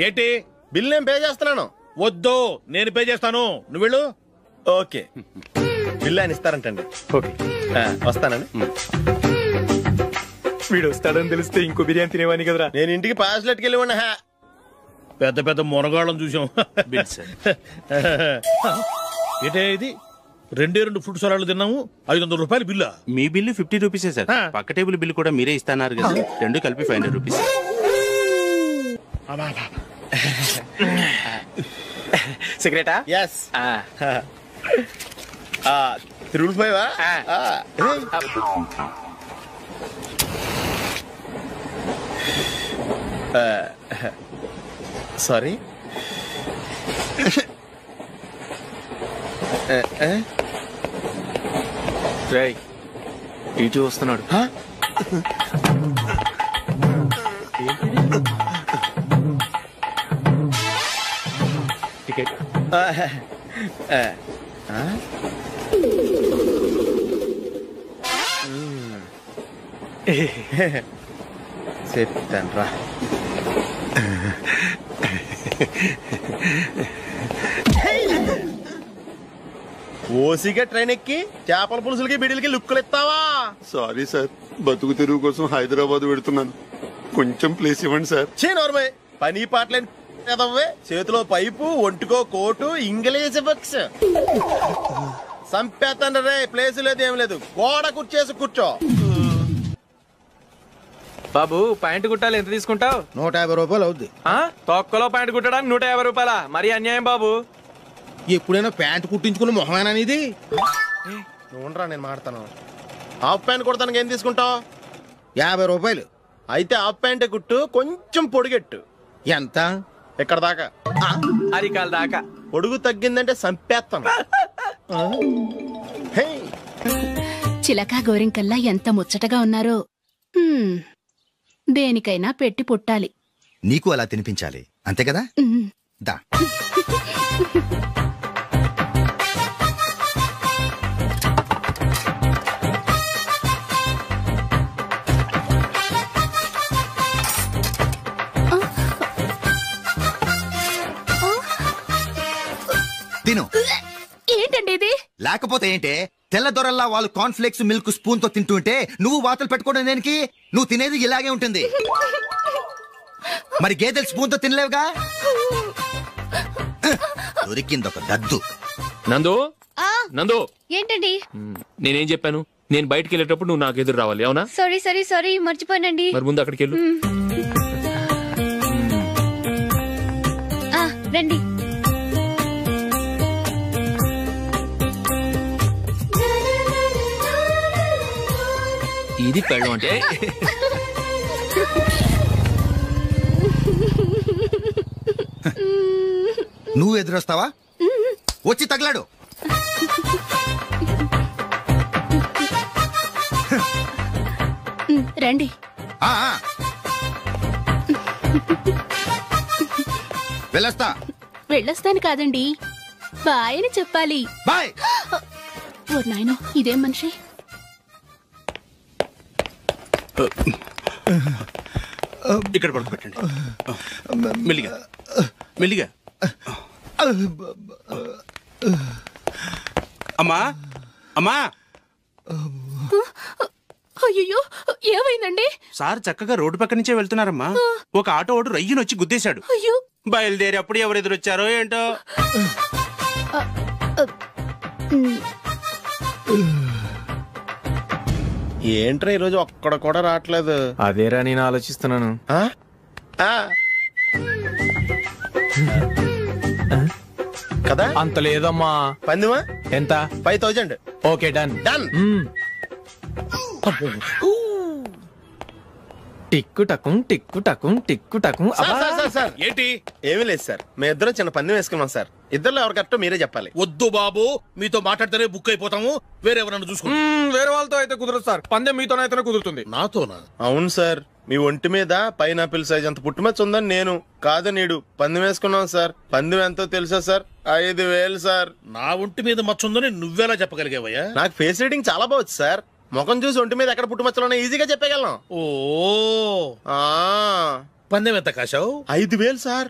ఏంటి? బిల్ నేను పే చేస్తున్నాను. వద్దు, నేను పే చేస్తాను, నువ్వు వెళ్ళు. ఓకే, బిల్ ఆయన ఇస్తారంటండి. ఓకే, వస్తానండి. వీడు వస్తాడని తెలిస్తే ఇంకో బిర్యానీ తినేవాని కదరా. నేను ఇంటికి పాస్లెట్కి వెళ్ళి ఉన్నా. పెద్ద పెద్ద మునగాళ్ళం చూసాం. Bill sir. ఏంటే ఇది? 2 ఫ్రూట్ సలాడ్లు తిన్నాము, 500 రూపాయలు బిల్లా? మీ బిల్లు 50 రూపీసే సార్. పక్క టేబుల్ బిల్లు కూడా మీరే ఇస్తాన్నారు కదా, రెండు కలిపి 500 రూపీస్. సిగరెటా? ఎస్. 355 సారీ. ఇటు వస్తున్నాడు. టికెట్. చెప్తాను రా. ఓసిగా ట్రైన్ ఎక్కి చేపల పులుసులకి బిడిలకి లుక్కులు ఇస్తావా? సారీ సార్, బతుకు తెరువు కోసం హైదరాబాద్ పెడుతున్నాను, కొంచెం ప్లేస్ ఇవ్వండి సార్. నోర్మే, పని పాటలేని కదవ్వే. చేతిలో పైపు, ఒంటికో కోటు, ఇంగ్లీష్ బుక్స్. సంపేతండ్రి రే, ప్లేస్ లేదు ఏం లేదు, గోడ కుర్చేసి కూర్చో. బాబు ప్యాంటు కుట్టాలి, ఎంత తీసుకుంటావు? 150 రూపాయలు అవుద్ది. తొక్కలో ప్యాంటు కుట్టడానికి 150 రూపాయల? మరి అన్యాయం బాబు. ఎప్పుడైనా ప్యాంటు కుట్టించుకున్న మొహమేనా ఇది? నువ్వురా, నేను మాడతాను. హాఫ్ ప్యాంట్ కుడతానికి ఏం తీసుకుంటావు? 50 రూపాయలు. అయితే హాఫ్ ప్యాంటే కుట్టు, కొంచెం పొడిగెట్టు. ఎంత? ఎక్కడ దాకా? అరికాల దాకా. పొడుగు తగ్గిందంటే సంపేస్తాను. చిలకా గోరింకల్లా ఎంత ముచ్చటగా ఉన్నారో. దేనికైనా పెట్టి పుట్టాలి. నీకు అలా తినిపించాలి, అంతే కదా? దా. తిను. ఏంటండి ఇది? లేకపోతే ఏంటే, తెల్ల దొరల్లా వాళ్ళు కార్న్ఫ్లేక్స్ మిల్క్ స్పూన్ తో తింటుంటే నువ్వు వాతలు పెట్టుకోవడం దేనికి? నువ్వు తినేది ఇలాగే ఉంటుంది. మరి గేదెలు స్పూన్ తో తినలేవుగా. దొరికిందొక దద్దు. నందు, నందు, ఏంటండి? నేనేం చెప్పాను? నేను బయటికి వెళ్ళేటప్పుడు నువ్వు నాకు ఎదురు రావాలి, అవునా? సారీ మర్చిపోయానండి. మరి ముందు అక్కడికి వెళ్ళు. రండి. ఇది పెళ్ళం అంటే. నువ్వు ఎదురొస్తావా? వచ్చి తగలాడు. రండి. వెళ్ళొస్తాను కాదండి, బాయ్ అని చెప్పాలి. బాయ్. ఓ నాయనో, ఇదేం మనిషి. ఇక్కడ పడుకోబెట్టండి. మెల్లిగా మెల్లిగా. అమ్మా అమ్మా. అయ్యో, ఏమైందండి? సార్ చక్కగా రోడ్డు పక్క నుంచే వెళ్తున్నారమ్మా. ఒక ఆటో ఓడు రయ్యను వచ్చి గుద్దేశాడు. బయలుదేరి అప్పుడు ఎవరు ఎదురొచ్చారో ఏంటో. ఏంట్రా ఈరోజు ఒక్కడ కూడా రావట్లేదు? అదేరా నేను ఆలోచిస్తున్నాను. కదా అంత లేదమ్మా. పందిమా ఎంత? 5000. Okay, done done. టిక్కు టకుం టిక్కు టకుం టిక్కు టకుం. సార్ ఏంటి? ఏమీ లేదు సార్, మేము ఇద్దరం చిన్న పందెం వేసుకున్నాం సార్. ఇద్దరు ఎవరు కరెక్టో మీరే చెప్పాలి. వద్దు బాబు, మీతో మాట్లాడితేనే బుక్ అయిపోతాము. వేరెవరన్నా చూసుకుంటాం. వేరే వాళ్ళతో అయితే కుదరదు సార్, పందెం మీతోనైతేనే కుదురుతుంది. నాతోనా? అవును సార్, మీ ఒంటి మీద పైనాపిల్ సైజ్ అంత పుట్టుమచ్చ ఉందని నేను కాదు నీడు పందెం వేసుకున్నాం సార్. పందెం ఎంతో తెలుసా సార్? 5000 సార్. నా ఒంటి మీద మచ్చ ఉందని నువ్వెలా చెప్పగలిగావయ్యా? నాకు ఫేస్ రీడింగ్ చాలా బాగుంది సార్. ముఖం చూసి ఒంటి మీద ఎక్కడ పుట్టుమచ్చలో ఈజీగా చెప్పగలం. ఓ, పందెం ఎంత కాశావు? 5000 సార్.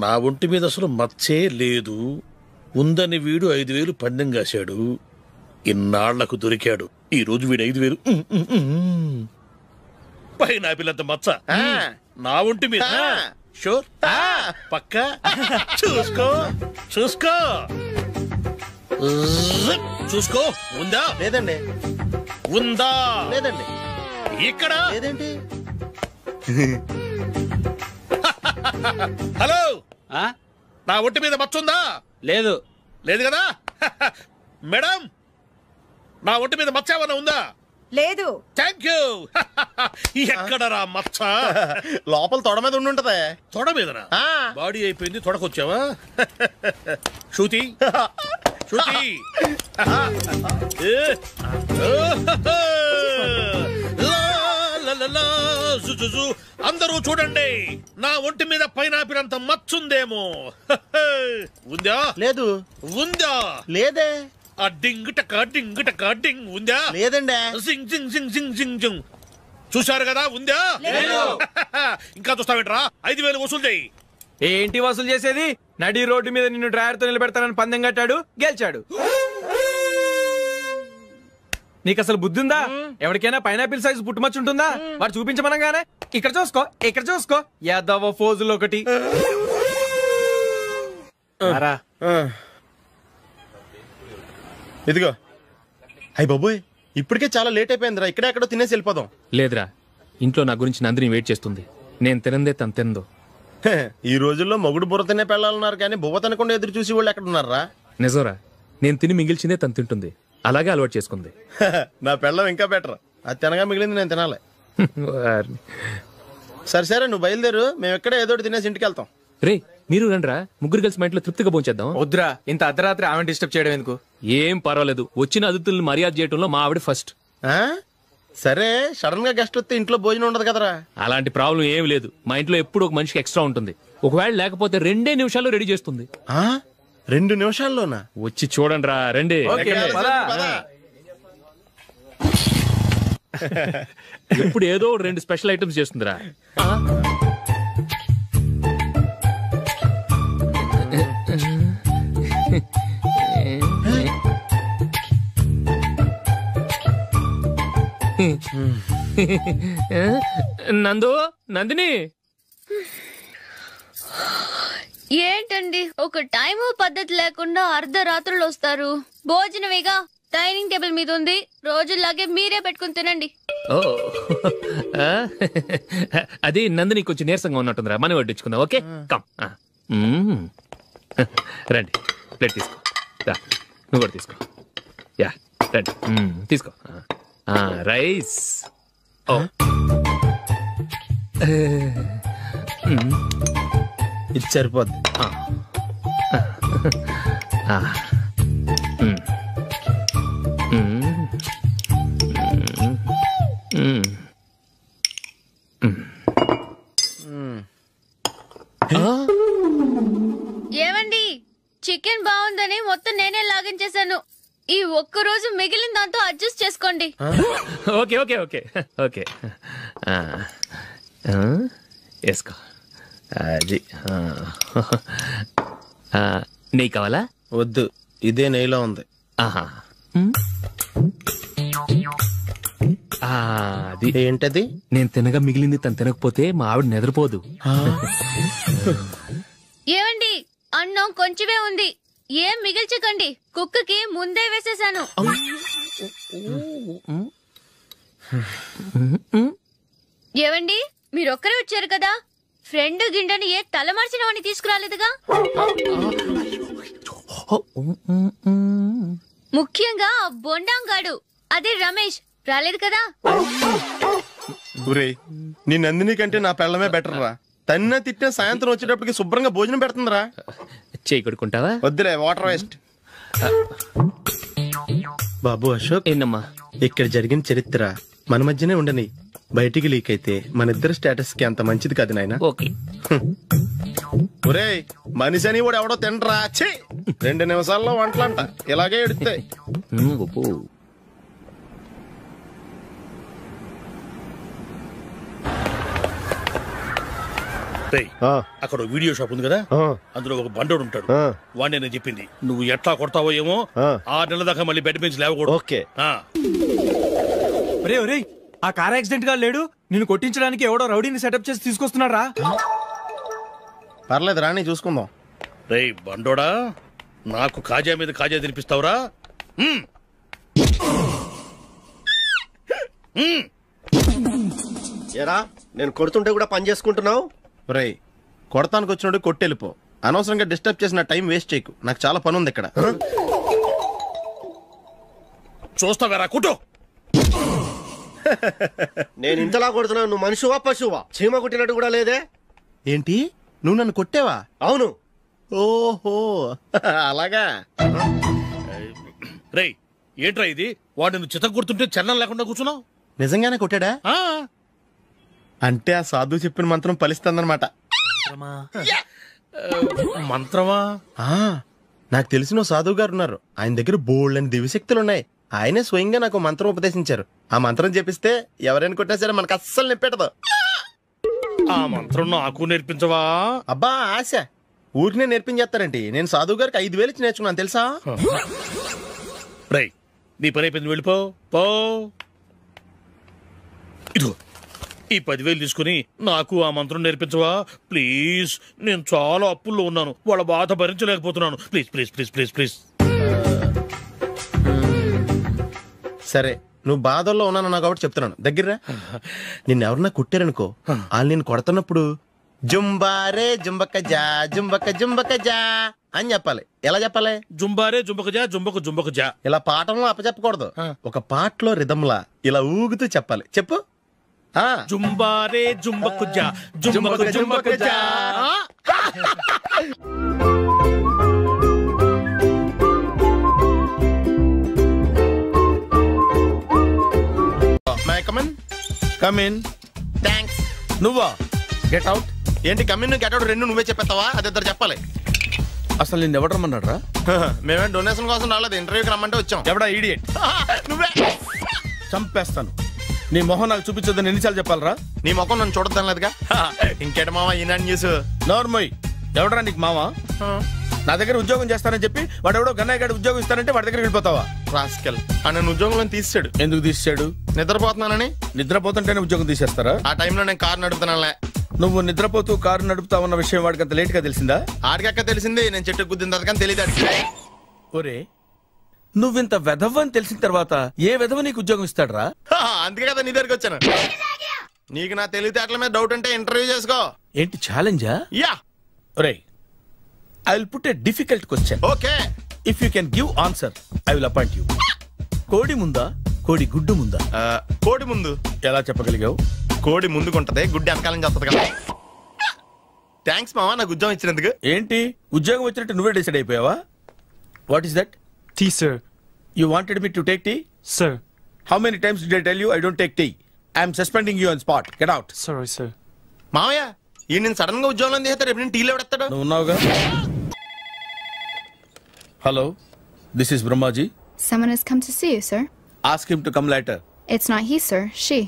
నా ఒంటి మీద అసలు మచ్చే లేదు. ఉందని వీడు 5000 పందెం కాశాడు. ఇన్నాళ్లకు దొరికాడు. ఈ రోజు వీడు 5000. పైన పిల్లంత మచ్చ నా ఒంటి మీద. షూర్? పక్క చూసుకో చూసుకో చూసుకో. ఉందా? లేదండి. ఉందా? లేదండి. ఇక్కడ లేదేంటి? హలో, నా ఒంటి మీద మచ్చ ఉందా? లేదు. లేదు కదా? మేడం, నా ఒంటి మీద మచ్చ ఏమన్నా ఉందా? లేదు. Thank you. ఎక్కడరా మచ్చ? లోపల తొడ మీద ఉండుంటదే. తొడ మీదనా? బాడీ అయిపోయింది, తొడకొచ్చావా? శృతి శృతి, అందరూ చూడండి, నా ఒంటి మీద పైనాపిల్ అంత మచ్చుందేమో. ఉందా? లేదు. ఉందా? లేదే. ఆ డింగ్ టక డింగ్ టక డింగ్ ఉందా? లేదండి. జింగ్ జింగ్ జింగ్ జింగ్ జింగ్ జింగ్. చూశారు కదా? ఉందా? ఇంకా చూస్తావేంట్రా? 5000 వసూలు చేయి. ఏంటి వసూలు చేసేది? నడి రోడ్డు మీద నిన్ను డ్రైవర్ తో నిలబెడతానని పందెం కట్టాడు, గెలిచాడు. నీకు అసలు బుద్ధి ఉందా? ఎవరికైనా పైనాపిల్ సైజ్ పుట్టుమచ్చు ఉంటుందా? వాడు చూపించమనగానే ఇక్కడ చూసుకో ఇక్కడ చూసుకో యాదవ ఫోజులు ఒకటి. ఇదిగో. అయ్య బాబోయ్, ఇప్పటికే చాలా లేట్ అయిపోయిందిరా. ఇక్కడే ఎక్కడో తినేసి వెళ్ళిపోదాం. లేదురా, ఇంట్లో నా గురించి నందిని వెయిట్ చేస్తుంది. నేను తినందే తను తిందో. ఈ రోజుల్లో మొగుడు బుర్ర తినే పెళ్ళాలన్నారు కానీ బువ్వ తినకుండా ఎదురు చూసి వాళ్ళు ఎక్కడ ఉన్నారా? నిజంరా, నేను తిని మిగిల్చిందే తను తింటుంది. అలాగే అలవాటు చేసుకుంది. నా పెళ్ళం ఇంకా బెటర్. అది తినగా మిగిలింది నేను తినాలి. సరే సరే, నువ్వు బయలుదేరు. మేము ఎక్కడ ఏదో తినేసి ఇంటికి వెళ్తాం. రే, మీరు రండిరా, ముగ్గురు కలిసి మా ఇంట్లో తృప్తిగా పోంచేద్దాం. వద్దురా, ఇంత అర్ధరాత్రి ఆమె డిస్టర్బ్ చేయడం ఎందుకు? ఏం పర్వాలేదు, వచ్చిన అతిథులను మర్యాద చేయడంలో మా ఆవిడ ఫస్ట్. సరే, సడన్ గా గెస్ట్ వస్తే ఇంట్లో భోజనం ఉండదు కదరా? అలాంటి ప్రాబ్లం ఏమి లేదు. మా ఇంట్లో ఎప్పుడు ఒక మనిషికి ఎక్స్ట్రా ఉంటుంది. ఒకవేళ లేకపోతే 2 నిమిషాల్లో రెడీ చేస్తుంది. 2 నిమిషాల్లోనా? వచ్చి చూడండి రా, రండి. ఇప్పుడు ఏదో 2 స్పెషల్ ఐటమ్స్ చేస్తుందిరా. నందు, నందిని, ఏంటండి ఒక టైము పద్ధతి లేకుండా అర్ధరాత్రులు వస్తారు? భోజనమేగా డైనింగ్ టేబుల్ మీద ఉంది, రోజుల్లాగే మీరే పెట్టుకుని తినండి. ఓ, అది నందిని కొంచెం నీరసంగా ఉన్నట్టుందిరా, మనం వడ్డించుకుందాం. Okay, come. రండి, ప్లేట్ తీసుకో. నువ్వు కూడా తీసుకో. యా, రండి, తీసుకో. రైస్. ఓ, ఇది సరిపోద్ది. ఏమండి చికెన్ బాగుందని మొత్తం నేనే లాగించేశాను. ఈ ఒక్క రోజు మిగిలిన దాంతో అడ్జస్ట్ చేసుకోండి. ఓకే ఓకే ఓకే ఓకే వేసుకో. అది నెయ్యి కావాలా? వద్దు, ఇదే నెయ్యిలో ఉంది. ఆహా, అది ఏంటది? నేను తినగా మిగిలింది తను తినకపోతే మా ఆవిడ నిద్రపోదు. ఏమండి అన్నం కొంచెమే ఉంది, ఏం మిగిల్చకండి. కుక్కకి ముందే వేసేసాను. ఏవండి మీరొక్కరే వచ్చారు కదా, ఫ్రెండ్ గిండెని ఏ తలమార్చిన వాడిని తీసుకురాలేదుగా? ముఖ్యంగా బొండాంగాడు అదే రమేష్ రాలేదు కదా? ఊరే నీ నందిని కంటే నా పెళ్ళమే బెటర్ రా. తన్న తిట్టిన సాయంత్రం వచ్చేటప్పటికి శుభ్రంగా భోజనం పెడుతుందిరా. చేయి కొడుకుంటావా? వద్దులే, వాటర్ వేస్ట్. బాబు అశోక్, ఏంటమ్మా ఇక్కడ జరిగిన చరిత్ర మన మధ్యనే ఉండని, బయటికి లీక్ అయితే మన ఇద్దరు స్టేటస్ కి అంత మంచిది కాదు నాయన. ఓకే. ఒరే మనిషి అని కూడా ఎవడో తినరా. 2 నిమిషాల్లో వంటలంట ఇలాగే ఎడుతాయి. అక్కడ వీడియో షాప్ ఉంది కదా, అందులో ఒక బండోడు ఉంటాడు. వాడిని నేను చెప్పింది నువ్వు ఎట్లా కొడతావో ఏమో, 6 నెలల దాకా మళ్ళీ బెడ్ బెంచ్ లేవకూడదు. ఓకే. ఒరే ఆ కార్ యాక్సిడెంట్ గా లేడు, నిన్ను కొట్టించడానికి ఎవడో రౌడీని సెటప్ చేసి తీసుకొస్తున్నారా? పర్లేదు రాని చూసుకుందాం. రేయ్ బండోడా, నాకు కాజా మీద కాజా తినిపిస్తావురా? ఎరా నేను కొడుతుంటే కూడా పని చేసుకుంటున్నావు? రే కొడతానికి వచ్చినట్టు కొట్టెళ్ళిపో. అనవసరంగా డిస్టర్బ్ చేసిన టైం వేస్ట్ చేయకు, నాకు చాలా పని ఉంది ఇక్కడ. చూస్తావేరా కుట్టు. నేను ఇంతలా కొడుతున్నావు, నువ్వు మనిషివా పశువా? చీమ కొట్టినట్టు కూడా లేదే. ఏంటి నువ్వు నన్ను కొట్టావా? అవును. ఓహో అలాగా. రేయ్ ఏంట్రా ఇది, వాడు నువ్వు చిత్త కొడుతుంటే చలనం లేకుండా కూర్చున్నావు? నిజంగానే కొట్టాడా? అంటే ఆ సాధువు చెప్పిన మంత్రం ఫలిస్తుందన్నమాట. మంత్రమా? నాకు తెలిసిన సాధువు గారు ఉన్నారు, ఆయన దగ్గర బోల్డని దివ్యశక్తులు ఉన్నాయి. ఆయనే స్వయంగా నాకు మంత్రం ఉపదేశించారు. ఆ మంత్రం చెప్పిస్తే ఎవరైనా కొట్టినా సరే మనకు అస్సలు నిప్పెట్టదు. ఆ మంత్రం నాకు నేర్పించవా? అబ్బా ఆశ, ఊరినే నేర్పించేస్తారండి. నేను సాధువు గారికి 5,000 ఇచ్చి నేర్చుకున్నాను తెలుసా? రై నీ పని అయిపోయింది, వెళ్ళిపో పో. ఇదిగో ఈ 10,000 తీసుకుని నాకు ఆ మంత్రం నేర్పించవా ప్లీజ్. నేను చాలా అప్పుల్లో ఉన్నాను, వాళ్ళ బాధ భరించలేకపోతున్నాను. Please please please please please. సరే నువ్వు బాధల్లో ఉన్నాను నాకు కాబట్టి చెప్తున్నాను, దగ్గర నిన్ను ఎవరన్నా కుట్టారనుకో, వాళ్ళు నేను కొడుతున్నప్పుడు జుంబారే జుంబక జా జుంబక జుంబక జా అని చెప్పాలి. ఎలా చెప్పాలి? జుంబారే జుంబక జా జుంబక జుంబక జా. ఇలా పాఠంలో అప్పచెప్పకూడదు, ఒక పాటలో రిధంలా ఇలా ఊగుతూ చెప్పాలి. చెప్పు. జుంబారే జుంబకు జా జుంబకు జుంబకు జా. కమిన్. థ్యాంక్స్. నువ్వా? Get out. ఏంటి కమిన్ గెట్ అవుట్ రెండు నువ్వే చెప్పేస్తావా? అది ఇద్దరు చెప్పాలి. అసలు నేను ఎవరు రమ్మన్నాడు రా? మేమే డొనేషన్ కోసం రాలేదు, ఇంటర్వ్యూకి రమ్మంటే వచ్చాం. ఎవడా ఈడియట్? నువ్వే. చంపేస్తాను. నీ మొహం నాకు చూపించొద్దని ఎన్నిసార్లు చెప్పాలరా? నీ మొహం నన్ను చూడద్దాం లేదుగా. ఇంకేట మావా ఈనాడు న్యూస్. నోర్మోయ్, ఎవడరా నీకు మావా? నా దగ్గర ఉద్యోగం చేస్తానని చెప్పి వాడు ఎవడో గన్నయ్య గారి ఉద్యోగం ఇస్తానంటే వాడి దగ్గర వెళ్ళిపోతావా? రాస్కెల్, నన్ను ఉద్యోగంలో తీసాడు. ఎందుకు తీసాడు? నిద్రపోతున్నానని. నిద్రపోతుంటేనే ఉద్యోగం తీసేస్తారా? ఆ టైంలో నేను కారు నడుపుతున్నానులే. నువ్వు నిద్రపోతూ కారు నడుపుతా ఉన్న విషయం వాడికి అంత లేట్ గా తెలిసిందా? ఆడికక్క తెలిసింది, నేను చెట్టు గుద్దిన తర్వాత తెలియదు. ఒరే నువ్వింత వెధవ్ అని తెలిసిన తర్వాత ఏ వెధవ నీకు ఉద్యోగం ఇస్తాడరా? అందుకే కదా నీ దగ్గరికి వచ్చాను. నీకు నా తెలివితేటల మీద డౌట్ అంటే ఇంటర్వ్యూ చేసుకో. ఏంటి ఛాలెంజా? యా. ఒరే I will put a difficult question. Okay. If you can give answer I will appoint you. కోడి ముందా కోడి గుడ్డు ముందా? కోడి ముందు. ఎలా చెప్పగలిగావు? కోడి ముందుకుంటది, గుడ్డి వెనకాలని చెప్తుంది కదా. థ్యాంక్స్ మావా నాకు ఉద్యోగం ఇచ్చినందుకు. ఏంటి ఉద్యోగం వచ్చినట్టు నువ్వే డిసైడ్ అయిపోయావా? What is that? Tea sir. You wanted me to take tea? Sir. How many times did I tell you I don't take tea? I am suspending you on spot. Get out. Sorry, sir. మావయ్య ఈ నేను sudden గా ఉద్యోగంలో దిగుతాడు రేపు నేను టీలో ఎవడెత్తాడు నువ్వు ఉన్నావుగా. Hello, this is Brahmaji. Someone has come to see you, sir. Ask him to come later. It's not he, sir. She.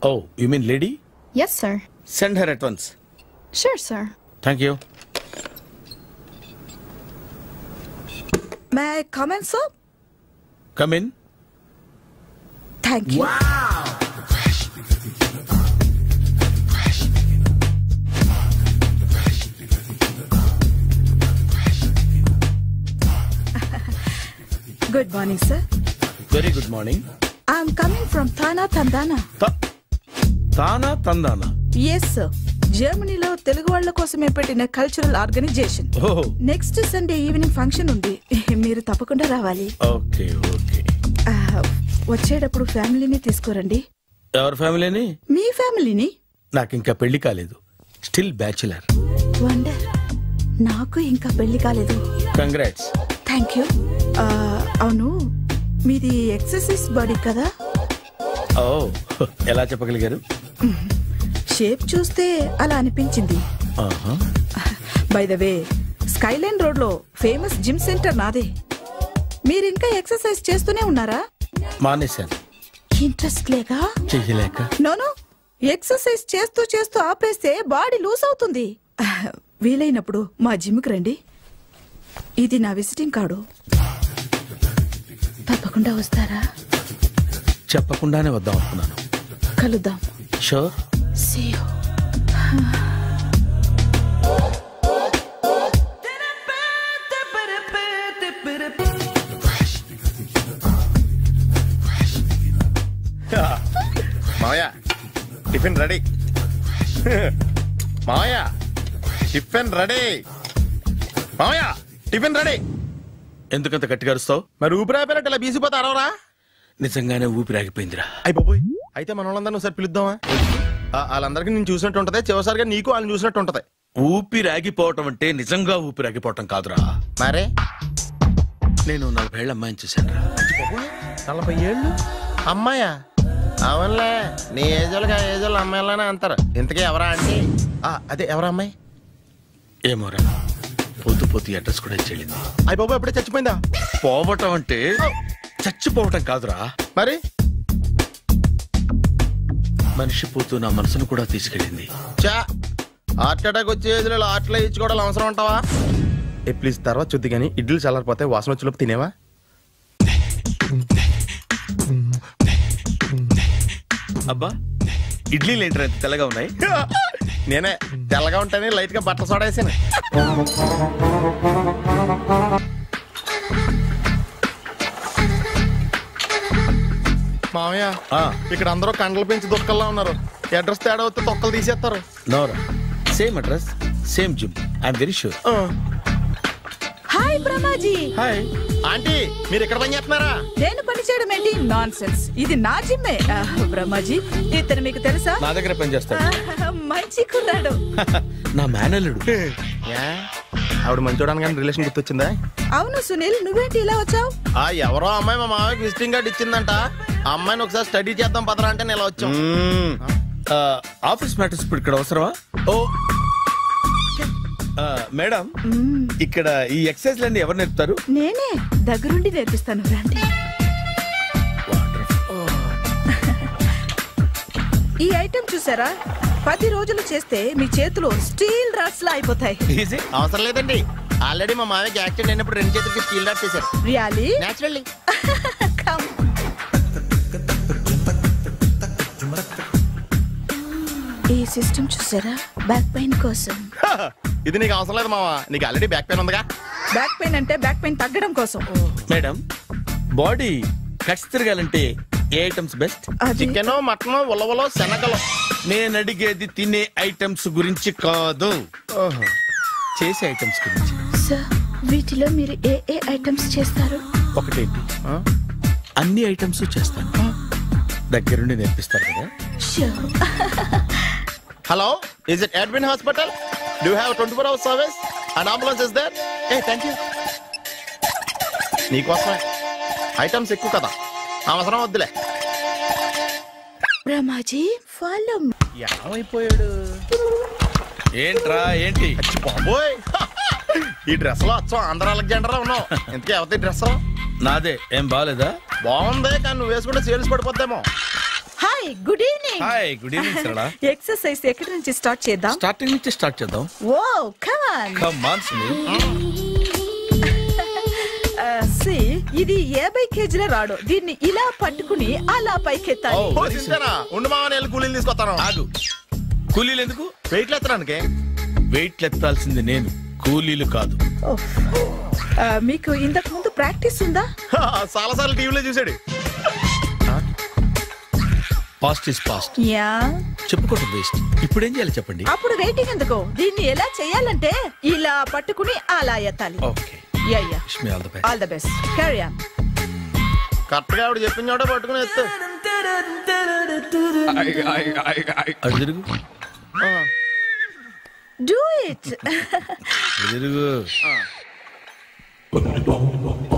Oh, you mean lady? Yes, sir. Send her at once. Sure, sir. Thank you. May I come in, sir? Come in. Thank you. Good morning, sir. Very good morning. I'm coming from Thana, Tandana. Thana, Tandana. Yes, sir. జర్మనీలో తెలుగు వాళ్ళ కోసమే పెట్టిన cultural organisation. Next Sunday evening function ఉంది, మీరు తప్పకుండా రావాలి. Okay okay. వచ్చేటప్పుడు ఫ్యామిలీని తీసుకురండి. ఎవరి ఫ్యామిలీని? మీ ఫ్యామిలీని. నాకు ఇంకా పెళ్లి కాలేదు, స్టిల్ బ్యాచులర్. వండర్, నాకు ఇంకా పెళ్లి కాలేదు. కంగ్రాట్స్. Thank you. అవును, మీది ఎక్సర్సైజ్ బాడీ కదా? ఓ, ఎలా చెప్పగలిగారు? షేప్ చూస్తే అలా అనిపించింది. By the way, Skyline road లో ఫేమస్ జిమ్ సెంటర్ నాదే. మీరు ఇంకా ఎక్సర్సైజ్ చేస్తూనే ఉన్నారా? మానేశాను. ఇంట్రెస్ట్ లేక? చెయ్యలేక. నోను, ఎక్సర్సైజ్ చేస్తూ చేస్తూ ఆపేస్తే బాడీ లూజ్ అవుతుంది. వీలైనప్పుడు మా జిమ్కి రండి. ఇది నా విజిటింగ్ కార్డు. తప్పకుండా వస్తారా? చెప్పకుండానే వద్దాం అనుకున్నాను. కలుద్దాం. షూర్. See you. మావయ్య, టిఫిన్ రెడీ. మావయ్య, టిఫిన్ రెడీ. మావయ్య, టిఫిన్ రెడీ. ఎందుకంత గట్టిగా అరుస్తావు? మరి ఊపిరి అయిపోయినట్టు ఇలా బీసిపోతే అరవరా? నిజంగానే ఊపిరి ఆగిపోయిందిరా. అయిపోయి అయితే మన వాళ్ళందరినీ ఒకసారి పిలుద్దామా? వాళ్ళందరికీ నేను చూసినట్టు ఉంటది, చివరిసారిగా నీకు వాళ్ళని చూసినట్టు ఉంటది. ఊపిరి ఆగిపోవటం అంటే నిజంగా ఊపిరి ఆగిపోవటం కాదురా. మరే నేను 40 ఏళ్ళ అమ్మాయిని చూశాను రా. 40 ఏళ్ళు అమ్మాయా? అవునులే, నీ ఏజోళ్ళకి ఆ ఏజోళ్ళు అమ్మాయిలానే అంటారు. ఇంతకీ ఎవరా అంటే? అదే ఎవరా అమ్మాయి? ఏమోరా, పోతూ పోతూ అడ్రస్ కూడా చెల్లింది. అయ్య బాబు, ఎప్పుడే చచ్చిపోయిందా? పోవటం అంటే చచ్చిపోవటం కాదురా. మరి మనిషి పోతూ నా మనసును కూడా తీసుకెళ్ళింది. చా, హార్ట్ అటాక్ వచ్చే ఏజ్లో హార్ట్లో ఇచ్చుకోవడం అవసరం ఉంటావా? ప్లీజ్ తర్వాత చుద్ది కానీ ఇడ్లీలు చల్లారిపోతే వాసన వచ్చేలోపు తినేవా? అబ్బా, ఇడ్లీలు ఏంటి ఎంత తెల్లగా ఉన్నాయి? నేనే తెల్లగా ఉంటానే లైట్ గా బట్టలు సోడా వేసాను. మామయ్య, ఇక్కడ అందరూ కండలు పెంచి దుక్కల్లా ఉన్నారు. అడ్రస్ తేడా వస్తే తొక్కలు తీసేస్తారు. Nora, same address, same gym. I'm very sure. Hi Brahmaji. Hi aunty, మీరు ఇక్కడ పని చేస్తున్నారా? నేను పని చేయడం ఏంటి? నాన్ సెన్స్, ఇది నా జిమ్మే. బ్రహ్మాజీ, ఇతను మీకు తెలుసా? నా దగ్గర పని చేస్తాడు. మంచి కుర్రాడు. నా మేనల్లుడు. ఆవిడ మంచి చూడడానికి రిలేషన్ గుర్తొచ్చిందా? అవును సునీల్, నువ్వేంటి ఇలా వచ్చావు? ఎవరో అమ్మాయి మా మామయ్యకి విజిటింగ్ కార్డు ఇచ్చిందంట. ఆ అమ్మాయిని ఒకసారి స్టడీ చేద్దాం పదరా అంటే నేను ఇలా వచ్చాం. ఆఫీస్ మ్యాటర్స్ ఇప్పుడు ఇక్కడ అవసరమా? ఓ మేడం, ఇక్కడ ఈ ఎక్సర్సైజ్ లన్నీ ఎవరు నేర్పుతారు? నేనే దగ్గరుండి నేర్పిస్తాను, రండి. ఈ ఐటెం చూసారా? 10 రోజులు చేస్తే మీ చేతులు స్టీల్ రాట్స్ లా అయిపోతాయి. అవసరం లేదండి, ఆల్రెడీ మా మామయ్యకి యాక్సిడెంట్ అయినప్పుడు 2 చేతులకి స్టీల్ రాట్స్ చేశారు. రియల్లీ? నేచురల్లీ. ఈ సిస్టమ్ చూసారా? బ్యాక్ పెయిన్ కోసం. ఇది నీకు అవసరం లేదు మావా, నీకు ఆల్రెడీ బ్యాక్ పెయిన్ ఉందిగా. బ్యాక్ పెయిన్ అంటే బ్యాక్ పెయిన్ తగ్గడం కోసం. మేడం, బాడీ కట్స్ తిరగాలంటే ఏ ఐటమ్స్ బెస్ట్? చికెన్, మటన్, ఉలవలో, శనగలు. నేను అడిగేది తినే ఐటమ్స్ గురించి కాదు, చేసే ఐటమ్స్ గురించి. సార్, వీటిలో మీరు ఏ ఐటమ్స్ చేస్తారు? ఒకటేంటి, అన్ని ఐటమ్స్ చేస్తాను. దగ్గరుండి నేర్పిస్తారు కదా. Hello, is it admin hospital? Do have 24 hours service? And ambulance is there? Thank you. నీకోసమే ఐటమ్స్ ఎక్కువ కదా, అవసరం వద్దులే. బ్రహ్మాజీ, ఫాలో. ఏమైపోయాడు? ఏంట్రా ఏంటి బాబోయ్ ఈ డ్రెస్ లో వచ్చాం ఆంధ్ర అలెగ్జాండర్ ఉన్నావు ఇంతకీ ఎవరి డ్రెస్ నాదే ఏం బాగాలేదా బాగుంది కానీ నువ్వు వేసుకుంటే సేల్స్ పడిపోద్దేమో hi good evening. Hi good evening Sarala. Exercise ఎక్కడి నుంచి స్టార్ట్ చేద్దాం? స్టార్టింగ్ నుంచి స్టార్ట్ చేద్దాం. Oh come on come on ఇది 50 కేజీల రాడు. దీన్ని ఇలా పట్టుకుని అలా పైకెత్తాలి. ఉండు మామ నేను కూలీలు తీసుకొస్తాను. ఆగు, కూలీలు ఎందుకు? వెయిట్ ఎత్తడానికి. వెయిట్ ఎత్తాల్సింది నేను, కూలీలు కాదు. మీకు ఇంతకు ముందు ప్రాక్టీస్ ఉందా? చాలా సార్లు టీవీలో చూసాడు. Past is past. యా చెప్పుకోవడం వేస్ట్. ఇప్పుడు ఏం చేయాలి చెప్పండి. అప్పుడు వెయిటింగ్ ఎందుకు? దీన్ని ఎలా చేయాలంటే ఇలా పట్టుకుని అలా ఎత్తాలి. Okay ya ya wish me all the best. All the best. Carry on. Correct గా ఆవిడ చెప్పిన చోట పట్టుకుని ఎత్తు. అటు తిరుగు. Do it. తిరుగు.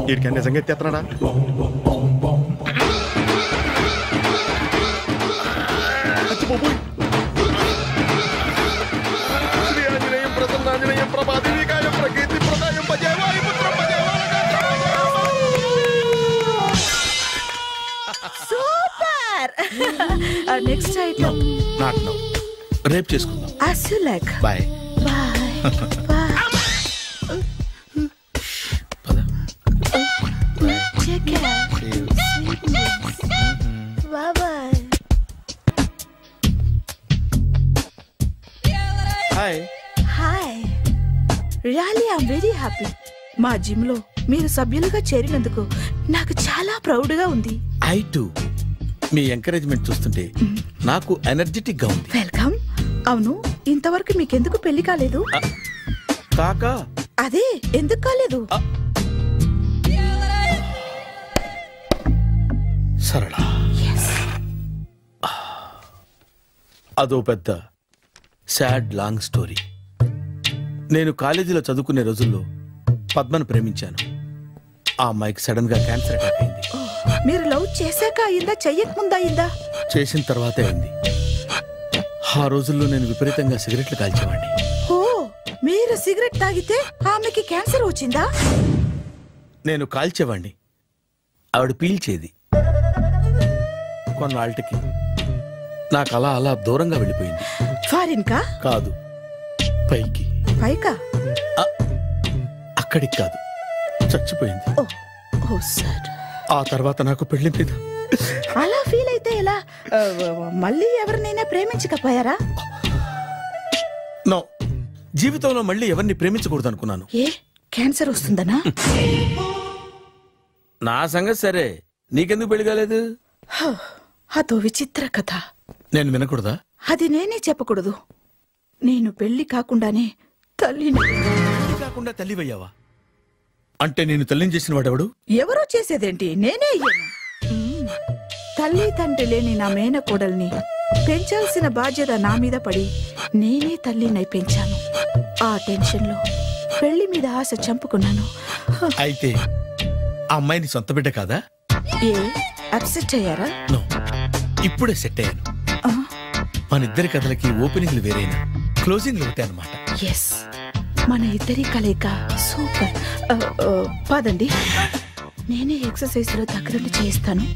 వీడికి నిజంగా ఎత్తేస్తున్నాడా? శ్రీ ఆంజనేయం ప్రసన్నాంజనేయం ప్రభాదేవికాయం ప్రకీర్తి ప్రదాయం భజేవాయు పుత్రం super. Next item not now, రేపు చేసుకుందాం. as you like. Bye Bye. Take care. Bye bye. Hi. Hi. Really I'm very happy. మా జిమ్ లో మీరు సభ్యులుగా చేరినందుకు నాకు చాలా ప్రౌడ్ గా ఉంది. I to. మీ ఎంకరేజ్మెంట్ చూస్తుంటే నాకు ఎనర్జెటిక్ గా ఉంది. వెల్కమ్. అవును, ఇంతవరకు మీకెందుకు పెళ్లి కాలేదు? కాకా అదే ఎందుకు కాలేదు? సరళ, అదో పెద్ద సాడ్ లాంగ్ స్టోరీ. నేను కాలేజీలో చదువుకునే రోజుల్లో పద్మను ప్రేమించాను. ఆ అమ్మాయికి సడన్ గా క్యాన్సర్ అటాక్ అయింది. మీరు లవ్ చేశాక అయిందా, చెయ్యక ముందా అయిందా? చేసిన తర్వాతే అయింది. ఆ రోజుల్లో నేను విపరీతంగా సిగరెట్లు కాల్చేవాడిని. ఓ, మీరు సిగరెట్ తాగితే ఆమెకి క్యాన్సర్ వచ్చిందా? నేను కాల్చేవాడిని, ఆవిడ పీల్చేది. కొన్నాళ్ళకి నాకు అలా అలా దూరంగా వెళ్ళిపోయింది. ఫారిన్ కా? కాదు, పైకి. పైకా? అక్కడికి కాదు, చచ్చిపోయింది. ఓ సార్. ఆ తర్వాత నాకు పెళ్లి మీద. అలా ఫీల్ అయితే ఎలా? మళ్ళీ ఎవరినైనా ప్రేమించకపోయారా? నో, జీవితంలో మళ్ళీ ఎవరిని ప్రేమించకూడదు అనుకున్నాను. ఏ, క్యాన్సర్ వస్తుందనా? నా సంగతి సరే, నీకెందుకు పెళ్లి కాలేదు? అదో విచిత్ర కథ. నేను వినకూడదా? అది నేనే చెప్పకూడదు. నేను పెళ్లి కాకుండానే తల్లిని. పెళ్లి కాకుండా తల్లివయ్యావా? అంటే నేను తల్లిని చేసిన వాడెవడు? ఎవరో చేసేదేంటి, నేనే అయ్యాను. తల్లి తండ్రి లేని నా మేనకోడల్ని పెంచాల్సిన బాధ్యత నా మీద పడి నేనే తల్లినై పెంచాను. ఆ టెన్షన్ లో పెళ్లి మీద ఆశ చంపుకున్నాను. అయితే ఆ అమ్మాయిని సొంత బిడ్డ కాదా? ఏ, అప్సెట్ అయ్యారా? నో, ఇప్పుడే సెట్ అయ్యాను. మన ఇద్దరి కథలకి ఓపెనింగ్లు వేరైనా క్లోజింగ్లు ఒకటే అన్నమాట. ఎస్, మన ఇద్దరి కలయిక సూపర్. పదండి, నేనే ఎక్సర్సైజ్ లో దగ్గరుండి చేయిస్తాను.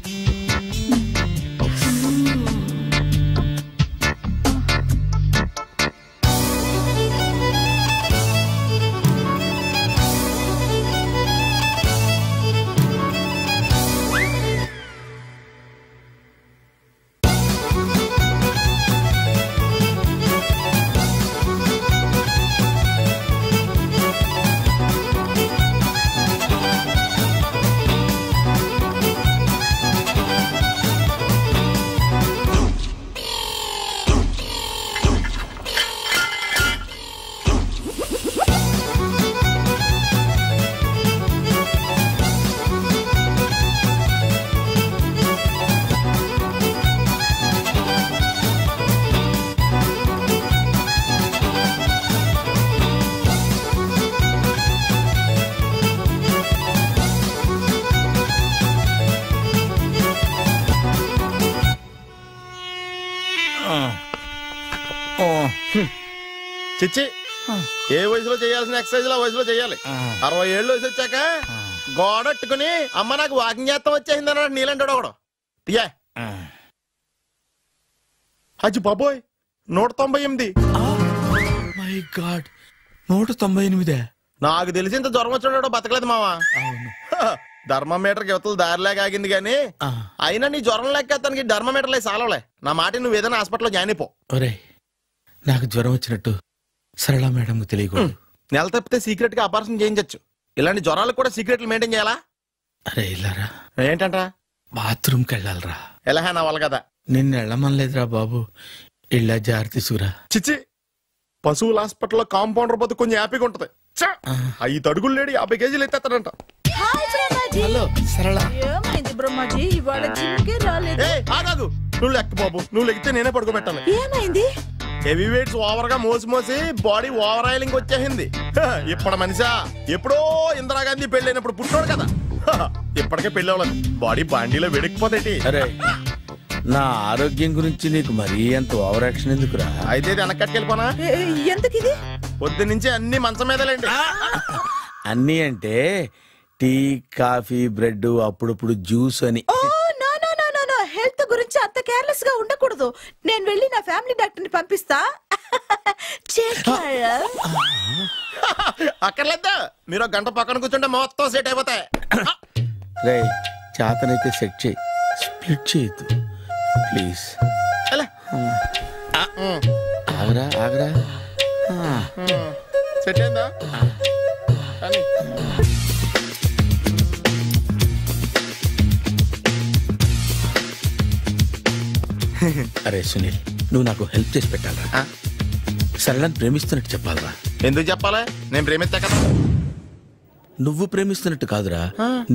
చిచ్చి ఏ వయసులో చేయాల్సిన ఎక్సర్సైజ్ ఆ వయసులో చేయాలి. 60 ఏళ్ళు వయసు వచ్చాక గోడట్టుకుని అమ్మ నాకు వాకింగ్ చేస్తాం వచ్చేసింది అన్నాడు నీలంటాడు ఒకడు. యా అజ్జి బాబోయ్ 198. My God 198. నాకు తెలిసి ఇంత జ్వరం వచ్చాడు బతకలేదు మావా. ధర్మమీటర్ యువతలు దారిలాగా ఆగింది గానీ అయినా నీ జ్వరం లెక్క తనకి ధర్మమీటర్లే సాలవలే. నా మాట నువ్వు ఏదైనా హాస్పిటల్లో జాయిన్ అయిపో. ఒరే నాకు జ్వరం వచ్చినట్టు సరళ మేడం తెలియకూడదు. నెల తప్పితే సీక్రెట్ గా ఆపరేషన్ చేయించచ్చు. ఇలాంటి జ్వరాలకు కూడా సీక్రెట్లు మెయింటైన్ చేయాలా? అరే ఇల్లారా ఏంటంటరా? బాత్రూమ్కి వెళ్ళాలరా. ఎలా నా వాళ్ళ కదా నిన్ను వెళ్ళమనలేదురా బాబు. ఇళ్ళ జారి తీసుకురా. చిచ్చి పశువుల హాస్పిటల్లో కాంపౌండర్ బతు కొంచెం హ్యాపీగా ఉంటది. 5 అడుగులు లేడి 50 కేజీలు ఎత్తేస్తాడంట. హలో సరళ. ఏమైంది బ్రహ్మాజీ ఇవాళ జిమ్కే రాలేదు? ఆగాదు నువ్వు లెక్క బాబు. నువ్వు లెక్కితే నేనే పడుకోబెట్టాను. ఏమైంది? హెవీ వెయిట్స్ ఓవర్ గా మోసి బాడీ ఓవర్ ఆయిలింగ్ వచ్చేసింది. ఇప్పుడు మనిషా ఎప్పుడో ఇందిరాగాంధీ పెళ్ళైనప్పుడు పుట్టాడు కదా. ఇప్పటికే పెళ్ళి అవ్వలేదు. బాడీ బాండీలో వెడికిపోతేటి. అరే నా ఆరోగ్యం గురించి నీకు మరీ అంత ఓవర్ యాక్షన్ ఎందుకురా? అయితే వెనకట్టుకెళ్ళిపోనా? ఎందుకు ఇది? పొద్దున్నుంచి అన్ని మంచం మీదలేండి. అన్ని అంటే టీ కాఫీ బ్రెడ్ అప్పుడప్పుడు జ్యూస్ అని. హెల్త్ గురించి అంత కేర్లెస్ గా ఉండకూడదు. నేను వెళ్ళి నా ఫ్యామిలీ డాక్టర్ ని పంపిస్తా. అక్కర్లేదా? మీరు గంట పక్కన కూర్చుంటే మొత్తం సెట్ అయిపోతాయి. రే చేతనైతే సెట్ చేయి, స్ప్లిట్ చేయొద్దు ప్లీజ్. ఆగరా ఆగరా. సెట్ అయిందా? అరే సునీల్ నువ్వు నాకు హెల్ప్ చేసి పెట్టాలరా. సరళని ప్రేమిస్తున్నట్టు చెప్పాలరా. ఎందుకు చెప్పాలా? నేను ప్రేమిస్తా కదా. నువ్వు ప్రేమిస్తున్నట్టు కాదురా,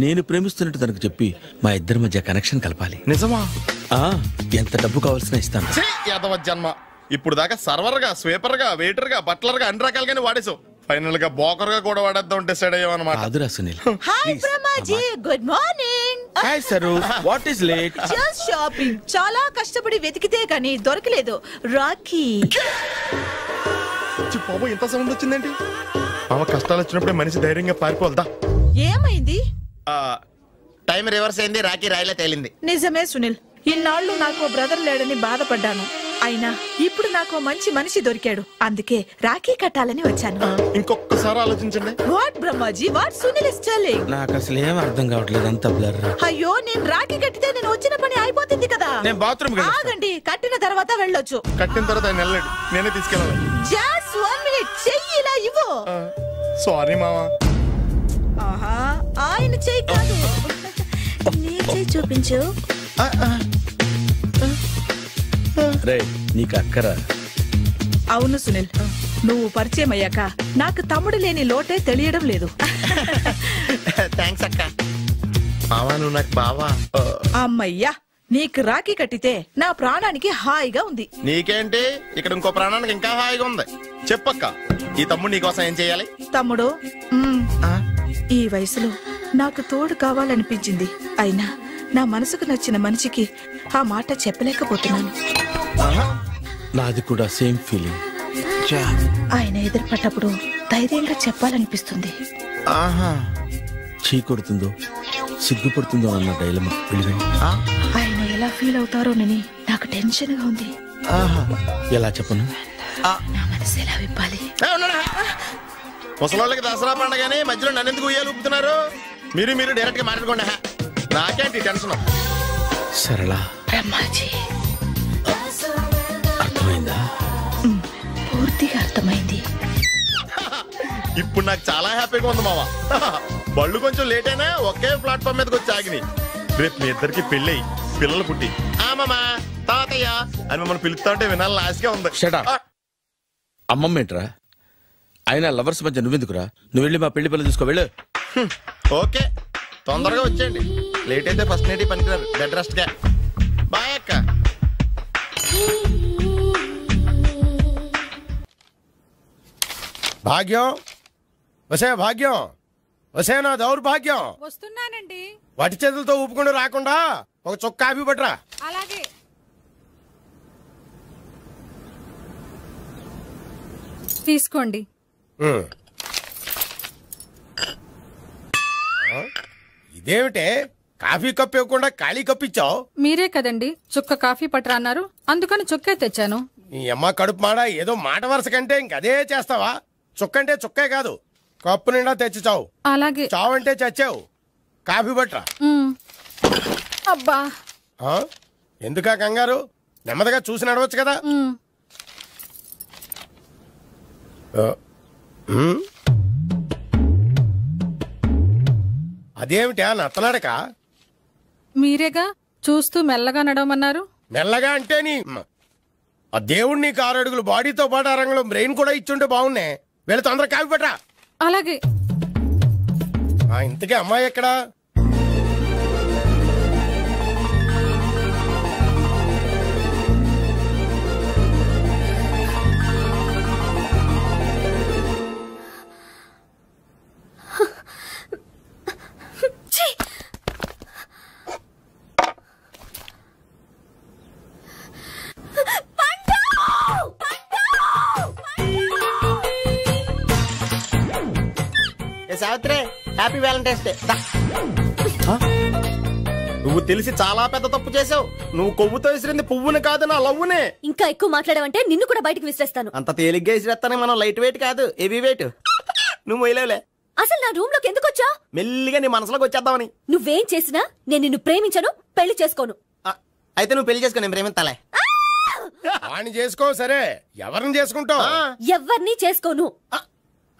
నేను ప్రేమిస్తున్నట్టు తనకు చెప్పి మా ఇద్దరి మధ్య కనెక్షన్ కలపాలి. నిజమా? ఎంత డబ్బు కావాల్సిన ఇస్తాను. యాదవ జన్మ. ఇప్పుడు దాకా సర్వర్ గా స్వీపర్ గా వెయిటర్ గా బట్లర్ గా అన్ని రకాలుగానే వాడేసావు. ఫైనల్ గా బోకర్ గా కూడా వాడేద్దాం డిసైడ్ అయ్యామన్నమాట. కాదురా Sunil. Hi Brahmaji, good morning. Hi sir, what is late? Just shopping. చాలా కష్టపడి వెతికితే కానీ దొరకలేదు. రాఖీ. బాబు ఇంత సౌండ్ వచ్చిందేంటి? మామ కష్టాలు వచ్చినప్పుడే మనిషి ధైర్యంగా పారిపోవాలదా. ఏమైంది? టైం రివర్స్ అయింది. రాఖీ రాయిలా తేలింది. నిజమే సునీల్. ఇన్నాళ్ళు నాకు బ్రదర్ లేడని బాధపడ్డాను. అయినా ఇప్పుడు నాకు మంచి మనిషి దొరికాడు. అందుకే రాఖీ కట్టాలని వచ్చాను. ఇంకొకసారి ఆలోచించండి. What Brahmaji, what Sunil is telling? నాకు అసలు ఏం అర్థం కావట్లేదు, అంత బ్లర్. అయ్యో నేను రాఖీ కట్టితే నేను వచ్చిన పని అయిపోతుంది కదా. నేను బాత్రూమ్ ఆగండి, కట్టిన తర్వాత వెళ్ళొచ్చు. కట్టిన తర్వాత ఆయన వెళ్ళండి, నేనే తీసుకెళ్ళాలి. Just 1 minute. చెయ్యి ఇలా ఇవ్వు. సారీ మామా. ఆహా, ఆయన చెయ్యి కాదు, నీ చెయ్యి చూపించు. రే నీకు అక్కరా? అవును సునీల్, నువ్వు పరిచయం అయ్యాక నాకు తమ్ముడు లేని లోటే తెలియడం లేదు. థ్యాంక్స్ అక్క. మావా నువ్వు నాకు బావా. అమ్మయ్యా, నీకు రాఖీ కట్టితే నా ప్రాణానికి హాయిగా ఉంది. నీకేంటి, ఇక్కడ ఇంకో ప్రాణానికి ఇంకా హాయిగా ఉంది. చెప్పక్క, ఈ తమ్ముడు నీకోసం ఏం చేయాలి? తమ్ముడు, ఈ వయసులో నాకు తోడు కావాలనిపించింది. అయినా నా మనసుకు నచ్చిన మనిషికి ఆ మాట చెప్పలేకపోతున్నాను. నాది కూడా సేమ్ ఫీలింగ్. ఆయన ఎదురుపడ్డప్పుడు ధైర్యంగా చెప్పాలనిపిస్తుంది. చీకొడుతుందో సిగ్గుపడుతుందో అన్న డైలమా. ఆయన ఎలా ఫీల్ అవుతారోనని నాకు టెన్షన్ గా ఉంది. ఎలా చెప్పను? నా మనసు ఎలా విప్పాలి? ముసలోళ్ళకి దసరా పండగని మధ్యలో నన్ను ఎందుకు ఉయ్యాలు ఊపుతున్నారు? మీరు డైరెక్ట్ గా మాట్లాడుకోండి. నాకేంటి టెన్షన్? సరళ, బ్రహ్మాజీ, అర్థమైందా? పూర్తిగా అర్థమైంది. ఇప్పుడు నాకు చాలా హ్యాపీగా ఉంది మావా. బళ్ళు కొంచెం లేట్ అయినా ఒకే ప్లాట్ఫామ్ మీదకి వచ్చి ఆగినాయి. రేపు మీ ఇద్దరికి పెళ్ళి పిల్లలు పుట్టి మామా తాతయ్య అని మమ్మల్ని పిలుస్తా ఉంటే వినాలని ఆశగా ఉంది. అమ్మమ్మ ఏంట్రా? ఆయన లవర్స్ మధ్య నువ్వెందుకురా? నువ్వు వెళ్ళి మా పెళ్లి పిల్లలు తీసుకో వెళ్ళు. ఓకే, తొందరగా వచ్చేయండి. లేట్ అయితే ఫస్ట్ నైట్ పనికిరారు. బెడ్ రెస్ట్ గా. బాయ్ అక్క. భాగ్యం, వసే భాగ్యం, వసే నా దౌర్భాగ్యం. వస్తున్నానండి. వటి చేతులతో ఊపుకుండా రాకుండా ఒక చుక్క కాఫీ పట్టరా. అలాగే. తీసుకోండి. ఇదేమిటే కాఫీ కప్ ఇవ్వకుండా ఖాళీ కప్ ఇచ్చావు? మీరే కదండి చుక్క కాఫీ పట్టరా అన్నారు, అందుకని చుక్కే తెచ్చాను. నీ అమ్మ కడుపు మాడ, ఏదో మాట వరుస కంటే ఇంకదే చేస్తావా? చుక్కంటే చుక్కే కాదు, కప్పు నిండా తెచ్చి చావు. అలాగే. చావంటే చచ్చావు. కాఫీ పట్టరా. అబ్బా ఎందుకా కంగారు? నెమ్మదిగా చూసి నడవచ్చు కదా. అదేమిటా నత్తనడక? మీరేగా చూస్తూ మెల్లగా నడవమన్నారు. మెల్లగా అంటే నీ ఆ దేవుడు నీకు 6 అడుగులు బాడీతో పాటు ఆ రంగంలో బ్రెయిన్ కూడా ఇచ్చుంటే బాగున్నే. వెళ్ళి తొందర కాఫీ పట్టరా. అలాగే. ఇంతకీ అమ్మాయి ఎక్కడా? Savitri, happy Valentine's day. నువ్వు తెలిసి చాలా పెద్ద తప్పు చేసావు. నువ్వు కొవ్వుతో విసిరింది పువ్వుని కాదు, నా లవ్వునే. ఇంకా ఎక్కువ మాట్లాడావంటే నిన్ను కూడా బయటకు విసిరేస్తాను. అంత తేలిగ్గా విసిరేస్తానే. మనం లైట్ వెయిట్ కాదు, హెవీ వెయిట్. నువ్వు మొయ్యలేవులే. అసలు నా రూమ్ లోకి ఎందుకు వచ్చా? మెల్లిగా నీ మనసులోకి వచ్చేద్దామని. నువ్వేం చేసినా నేను నిన్ను ప్రేమించను, పెళ్లి చేసుకోను. అయితే నువ్వు పెళ్లి చేసుకో, నేను ప్రేమిస్తాలే. వాణ్ణి చేసుకో. సరే, ఎవరిని చేసుకుంటావు? ఎవరిని చేసుకోను.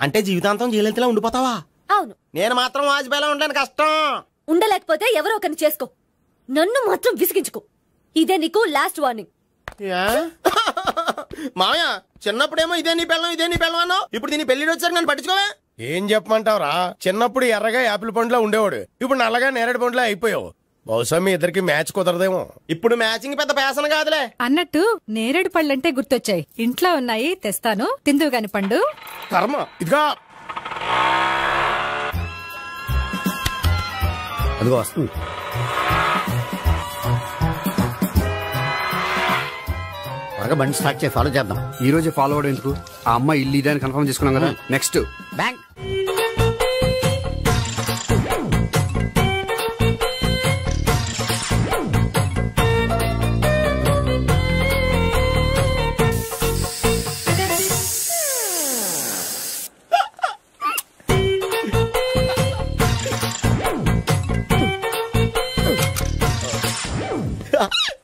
అంటే జీవితాంతం జైలెంతలా ఉండిపోతావా? అవును. నేను మాత్రం వాజ్పేయిలా ఉండడానికి కష్టం. ఉండలేకపోతే ఎవరో ఒకరిని చేసుకో, నన్ను మాత్రం విసిగించుకో. ఇదే నీకు లాస్ట్ వార్నింగ్. మామయ్య, చిన్నప్పుడేమో ఇదే నీ పెళ్ళం ఇదే నీ పెళ్ళం అన్నావు. ఇప్పుడు దీని పెళ్లి వచ్చాక నన్ను పట్టించుకోవా? ఏం చెప్పమంటావురా? చిన్నప్పుడు ఎర్రగా యాపిల్ పండులో ఉండేవాడు, ఇప్పుడు నల్లగా నేరేడు పండులో అయిపోయావు. బహుశా మీ ఇద్దరికి మ్యాచ్ కుదరదేమో. ఇప్పుడు మ్యాచింగ్ పెద్ద పేసన కాదులే. అన్నట్టు నేరేడు పళ్ళంటే గుర్తొచ్చాయి. ఇంట్లో ఉన్నాయి, తెస్తాను, తిందువు గాని పండు. కర్మ. ఇదిగా అదిగో వస్తుంది. త్వరగా బండి స్టార్ట్ చేసి ఫాలో చేద్దాం. ఈ రోజే ఫాలో అవడం ఎందుకు? ఆ అమ్మాయి ఇల్లు ఇదని కన్ఫర్మ్ చేసుకున్నాం కదా. Next bank.